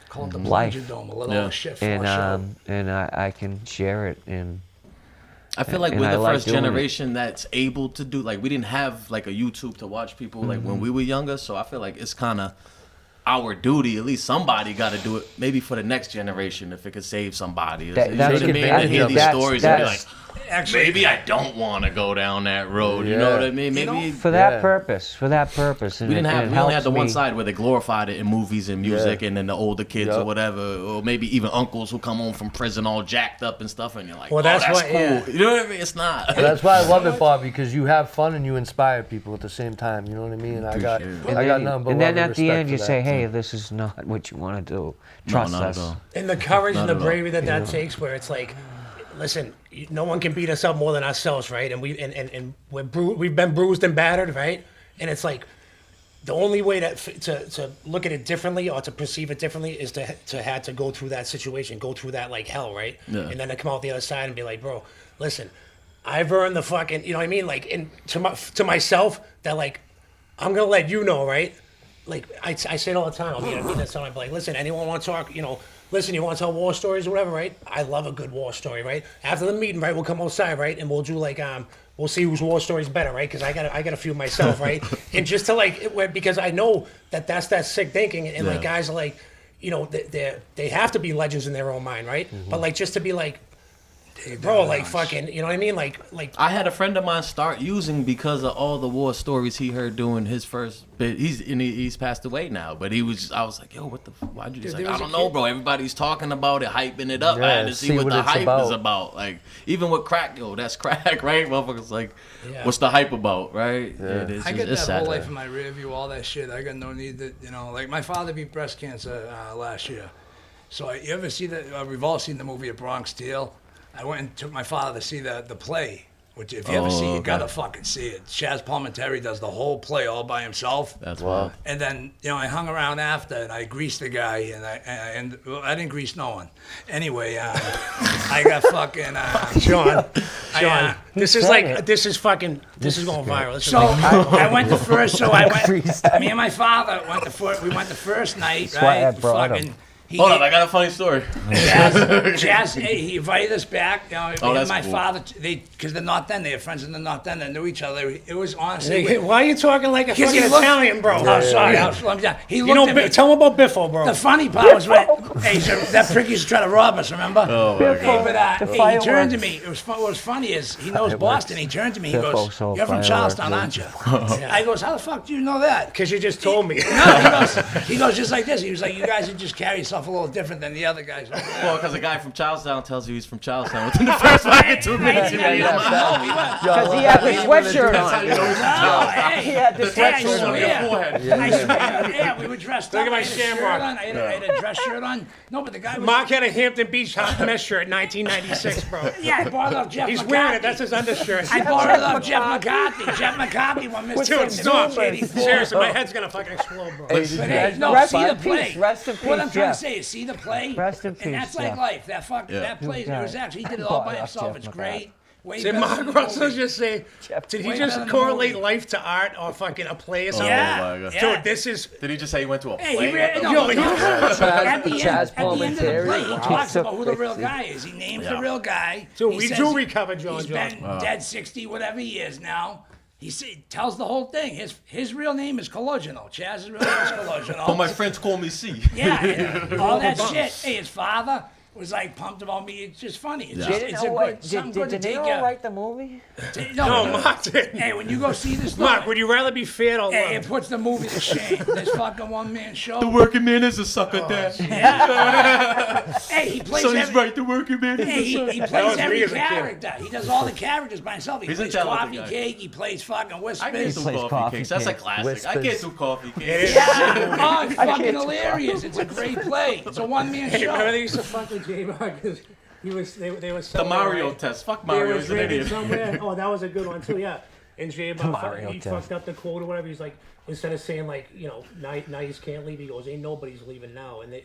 Speaker 2: Call it the
Speaker 1: life.
Speaker 2: Plunger Dome. A little
Speaker 4: Yeah.
Speaker 2: shit for a show.
Speaker 1: and I can share it. And
Speaker 4: I feel like
Speaker 1: and
Speaker 4: we're
Speaker 1: I
Speaker 4: the
Speaker 1: like
Speaker 4: first
Speaker 1: doing it.
Speaker 4: generation that's able to do, like, we didn't have like a YouTube to watch people like when we were younger, so I feel like it's kind of our duty. At least somebody got to do it, maybe for the next generation if it could save somebody.
Speaker 1: That-
Speaker 4: You
Speaker 1: that's
Speaker 4: know what I
Speaker 1: good-
Speaker 4: mean?
Speaker 1: that's-
Speaker 4: To hear these
Speaker 1: that's-
Speaker 4: stories and be
Speaker 1: that's-
Speaker 4: like,
Speaker 2: Actually,
Speaker 4: maybe I don't want to go down that road. You know what I mean? Maybe
Speaker 1: For that purpose. We
Speaker 4: we only had the one
Speaker 1: me.
Speaker 4: side where they glorified it in movies and music, and then the older kids or whatever, or maybe even uncles who come home from prison all jacked up and stuff, and you're like,
Speaker 6: Well,
Speaker 4: that's
Speaker 6: that's
Speaker 4: cool.
Speaker 6: what-
Speaker 4: You know what I mean? It's not.
Speaker 3: That's why I love it, Bob, because you have fun and you inspire people at the same time. You know what I mean? And I got nothing but
Speaker 1: And
Speaker 3: love
Speaker 1: then at the
Speaker 3: respect
Speaker 1: end,
Speaker 3: for
Speaker 1: you
Speaker 3: that.
Speaker 1: say, "Hey, this is not what you want to do. Trust
Speaker 4: not at
Speaker 1: us."
Speaker 4: all.
Speaker 6: And the courage and the
Speaker 4: at all.
Speaker 6: bravery that takes, where it's like, listen, no one can beat us up more than ourselves, right? And we've been bruised and battered, right? And it's like, the only way to look at it differently or to perceive it differently is to have to go through that situation, go through that like hell, right?
Speaker 4: Yeah.
Speaker 6: And then to come out the other side and be like, bro, listen, I've earned the fucking, you know what I mean? Like, and to myself, that like, I'm gonna let you know, right? Like I say it all the time. I'll be at a meeting, so I'm like, listen, anyone want to talk? You know, listen, you want to tell war stories or whatever, right? I love a good war story, right? After the meeting, right, we'll come outside, right, and we'll do like we'll see whose war story's better, right? Because I got a few myself, right? And just to like, because I know that's that sick thinking, and like guys are like, you know, they have to be legends in their own mind, right? But like just to be like, bro, like fucking, you know what I mean? Like
Speaker 4: I had a friend of mine start using because of all the war stories he heard doing his first bit. He's passed away now, but I was like, yo, what the? Why'd you? He's like, I don't know, bro. Everybody's talking about it, hyping it up. I had to see what the hype is about. Like even with crack, yo, that's crack, right? Motherfuckers like, what's the hype about, right? Yeah.
Speaker 2: I get that whole life in my rear view, all that shit. I got no need to, you know, like my father beat breast cancer last year. So you ever see that? We've all seen the movie A Bronx Tale. I went and took my father to see the play, which if you ever see it, you gotta fucking see it. Chaz Palminteri does the whole play all by himself.
Speaker 4: That's wild.
Speaker 2: And then, you know, I hung around after and I greased the guy and well, I didn't grease no one. Anyway, I got fucking
Speaker 6: Sean, this is like this is going viral. This is
Speaker 2: so
Speaker 6: like,
Speaker 2: I went the first. So I went. Me and my father went we went the first night.
Speaker 1: why I
Speaker 2: Right?
Speaker 1: brought him.
Speaker 2: Fucking.
Speaker 4: Hold up, I got a funny story.
Speaker 2: Jazz, he invited us back. You know, me and
Speaker 4: that's
Speaker 2: my
Speaker 4: cool.
Speaker 2: father, because they're not then. They had friends in the North End that knew each other. It was honestly.
Speaker 6: why are you talking like a
Speaker 2: Because he
Speaker 6: fucking
Speaker 2: looked-
Speaker 6: Italian, bro?
Speaker 2: Oh, sorry. I'll slow him down. He
Speaker 6: You
Speaker 2: looked
Speaker 6: know,
Speaker 2: at me.
Speaker 6: tell him about Biffo, bro.
Speaker 2: The funny part was when that prick used to try to rob us. Remember?
Speaker 4: Oh my God.
Speaker 2: But he turned to me. What was funny is he knows Boston. He turned to me. He goes,
Speaker 1: Biffo,
Speaker 2: "You're from
Speaker 1: fireworks,
Speaker 2: Charlestown, aren't you?" I goes, "How the fuck do you know that?"
Speaker 6: Because you just told me.
Speaker 2: No, he goes just like this. He was like, "You guys would just carry yourself a little different than the other guys."
Speaker 4: Well, because a guy from Charlestown tells you he's from Charlestown within the first fucking 2 minutes.
Speaker 1: Because he had the sweatshirt
Speaker 4: That's how
Speaker 1: on.
Speaker 4: you know he's from Charlestown.
Speaker 1: He had the
Speaker 4: The tattoo's
Speaker 1: sweatshirt
Speaker 4: on
Speaker 1: on.
Speaker 4: your forehead.
Speaker 2: I swear, yeah, we were dressed
Speaker 6: Look
Speaker 2: up.
Speaker 6: at my
Speaker 2: I had a shirt
Speaker 6: shamrock.
Speaker 2: on. I had a dress shirt on. No, but the guy was.
Speaker 6: Mark had a Hampton Beach mess shirt, 1996, bro.
Speaker 2: Yeah, I bought it off Jeff
Speaker 6: He's
Speaker 2: McCarthy.
Speaker 6: wearing it. That's his undershirt.
Speaker 2: I bought it off Jeff McCarthy. Jeff McCarthy won Mr.
Speaker 6: Dude, stop.
Speaker 2: 84.
Speaker 6: Seriously, my head's gonna fucking explode, bro.
Speaker 2: But hey, no,
Speaker 1: Rest
Speaker 2: see
Speaker 1: in
Speaker 2: the play.
Speaker 1: peace, rest in
Speaker 2: What I'm
Speaker 1: peace,
Speaker 2: trying
Speaker 1: Jeff.
Speaker 2: to say is see the play.
Speaker 1: Rest in
Speaker 2: And that's
Speaker 1: peace,
Speaker 2: like
Speaker 1: Jeff.
Speaker 2: life. That play. It was actually he did it all by himself. It's great. Way
Speaker 6: Did
Speaker 2: better
Speaker 6: Mark
Speaker 2: than the
Speaker 6: Russell
Speaker 2: movie.
Speaker 6: just say, did he
Speaker 2: Way
Speaker 6: just
Speaker 2: better than the
Speaker 6: correlate
Speaker 2: movie.
Speaker 6: life to art or fucking a play or something?
Speaker 2: Yeah,
Speaker 4: my God.
Speaker 2: yeah.
Speaker 6: Dude, this is...
Speaker 4: Did he just say he went to a
Speaker 2: Hey,
Speaker 4: play?
Speaker 2: he really, no,
Speaker 6: Yo,
Speaker 2: at the end
Speaker 3: Chaz
Speaker 2: of the
Speaker 3: Palminteri.
Speaker 2: play, he talks
Speaker 1: so
Speaker 2: about who the real
Speaker 1: crazy.
Speaker 2: guy is. He names the real guy.
Speaker 6: Dude,
Speaker 2: He
Speaker 6: we
Speaker 2: says
Speaker 6: do recover John
Speaker 2: He's
Speaker 6: John.
Speaker 2: been dead 60 whatever years now. He tells the whole thing. His real name is Cologino. Chaz's real name is Cologino.
Speaker 4: But my friends call me C.
Speaker 2: Yeah, and all that shit. Hey, his father was like pumped about me. It's just funny. It's just it's a good, something good to
Speaker 1: Did
Speaker 2: take
Speaker 1: De Niro
Speaker 2: care.
Speaker 1: write the movie?
Speaker 6: No, Mark didn't.
Speaker 2: Hey, when you go see this,
Speaker 6: Mark, would you rather be fed or
Speaker 2: hey, it
Speaker 6: loved?
Speaker 2: puts the movie to shame. This fucking one-man show.
Speaker 4: The working man is a sucker, Dad.
Speaker 2: Hey, he plays
Speaker 4: So he's
Speaker 2: every.
Speaker 4: right, the working man is
Speaker 2: Hey,
Speaker 4: a sucker.
Speaker 2: he
Speaker 6: That
Speaker 2: plays
Speaker 6: was me
Speaker 2: every
Speaker 6: as a kid.
Speaker 2: character. He does all the characters by himself. He
Speaker 4: He's a
Speaker 2: plays
Speaker 4: talented
Speaker 2: Coffee
Speaker 4: guy.
Speaker 2: Cake. He plays fucking
Speaker 4: I can't
Speaker 2: Whispers.
Speaker 4: do
Speaker 1: plays
Speaker 4: coffee
Speaker 1: coffee
Speaker 4: cakes. That's a
Speaker 1: cakes.
Speaker 4: classic. I can't
Speaker 3: Whispers.
Speaker 4: do coffee cakes.
Speaker 2: Yeah. Oh, it's fucking hilarious. It's a great play. It's a one-man
Speaker 6: Hey, remember
Speaker 2: show.
Speaker 6: they used to fuck with J-Rock because they were
Speaker 4: The
Speaker 6: somewhere,
Speaker 4: Mario
Speaker 6: right?
Speaker 4: test. Fuck
Speaker 6: They
Speaker 4: Mario,
Speaker 6: were
Speaker 4: he's an
Speaker 6: drinking
Speaker 4: idiot.
Speaker 6: somewhere. Oh, that was a good one too, yeah. And J-Rock,
Speaker 1: Mario
Speaker 6: he
Speaker 1: test.
Speaker 6: fucked up the quote or whatever. He's like, instead of saying like, you know, now you can't leave, he goes, ain't nobody's leaving now. And they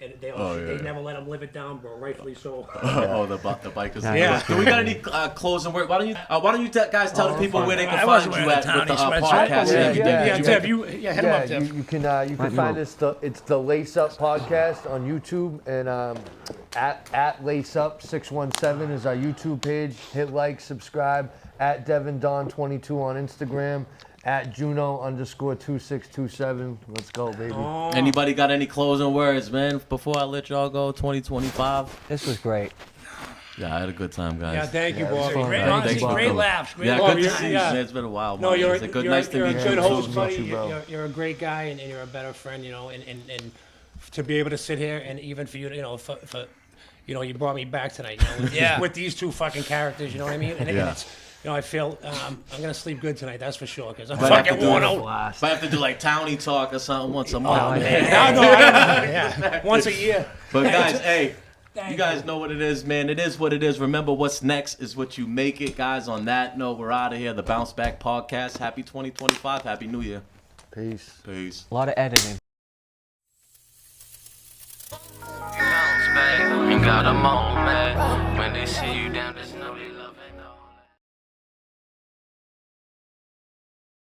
Speaker 6: never let him live it down, bro. Rightfully so.
Speaker 4: Oh, the bikers.
Speaker 6: Yeah.
Speaker 4: Do we got any closing word? Why don't you guys tell the people where they can
Speaker 2: I
Speaker 4: find
Speaker 2: wasn't
Speaker 4: you
Speaker 2: wearing
Speaker 4: at
Speaker 2: a
Speaker 4: with the
Speaker 2: townie sweatshirt.
Speaker 4: podcast?
Speaker 3: Yeah,
Speaker 4: and everything?
Speaker 3: yeah.
Speaker 6: Yeah, Dev, hit him up, Dev.
Speaker 3: You can find us. It's the Lace Up podcast on YouTube, and at Lace Up 617 is our YouTube page. Hit like, subscribe. At Devin Don 22 on Instagram. At Juno_2627. Let's go, baby.
Speaker 4: Anybody got any closing words, man? Before I let y'all go, 2025.
Speaker 1: This was great.
Speaker 4: Yeah, I had a good time, guys.
Speaker 6: Yeah, thank you, Bobby.
Speaker 2: Great,
Speaker 1: Thanks,
Speaker 2: honestly,
Speaker 1: Bobby.
Speaker 2: great laughs. Great
Speaker 4: Yeah,
Speaker 2: laughs.
Speaker 4: good to see you.
Speaker 6: yeah.
Speaker 4: Man, it's been a while.
Speaker 6: No,
Speaker 4: man.
Speaker 6: you're
Speaker 4: It's a good,
Speaker 6: you're,
Speaker 4: nice to
Speaker 6: you're
Speaker 4: meet
Speaker 6: a
Speaker 4: you.
Speaker 6: good host, buddy.
Speaker 3: you, bro.
Speaker 6: You're a great guy, and you're a better friend. You know, and to be able to sit here and even for you, you know, for you know, you brought me back tonight. You know, with,
Speaker 2: Yeah.
Speaker 6: with these two fucking characters. You know what I mean? And
Speaker 4: Yeah.
Speaker 6: it's, you know, I feel I'm gonna sleep good tonight. That's for sure. Because I'm
Speaker 4: Might have to
Speaker 6: fucking
Speaker 4: do
Speaker 6: worn
Speaker 4: it.
Speaker 6: out.
Speaker 4: If I have to do like townie talk or something once a month.
Speaker 6: No, I don't know. Yeah, once a year.
Speaker 4: But guys, hey, you guys know what it is, man. It is what it is. Remember, what's next is what you make it, guys. On that note, we're out of here. The Bounce Back Podcast. Happy 2025. Happy New Year.
Speaker 3: Peace.
Speaker 4: Peace.
Speaker 1: A lot of editing.
Speaker 5: Bounce back and got a moment when they see you down this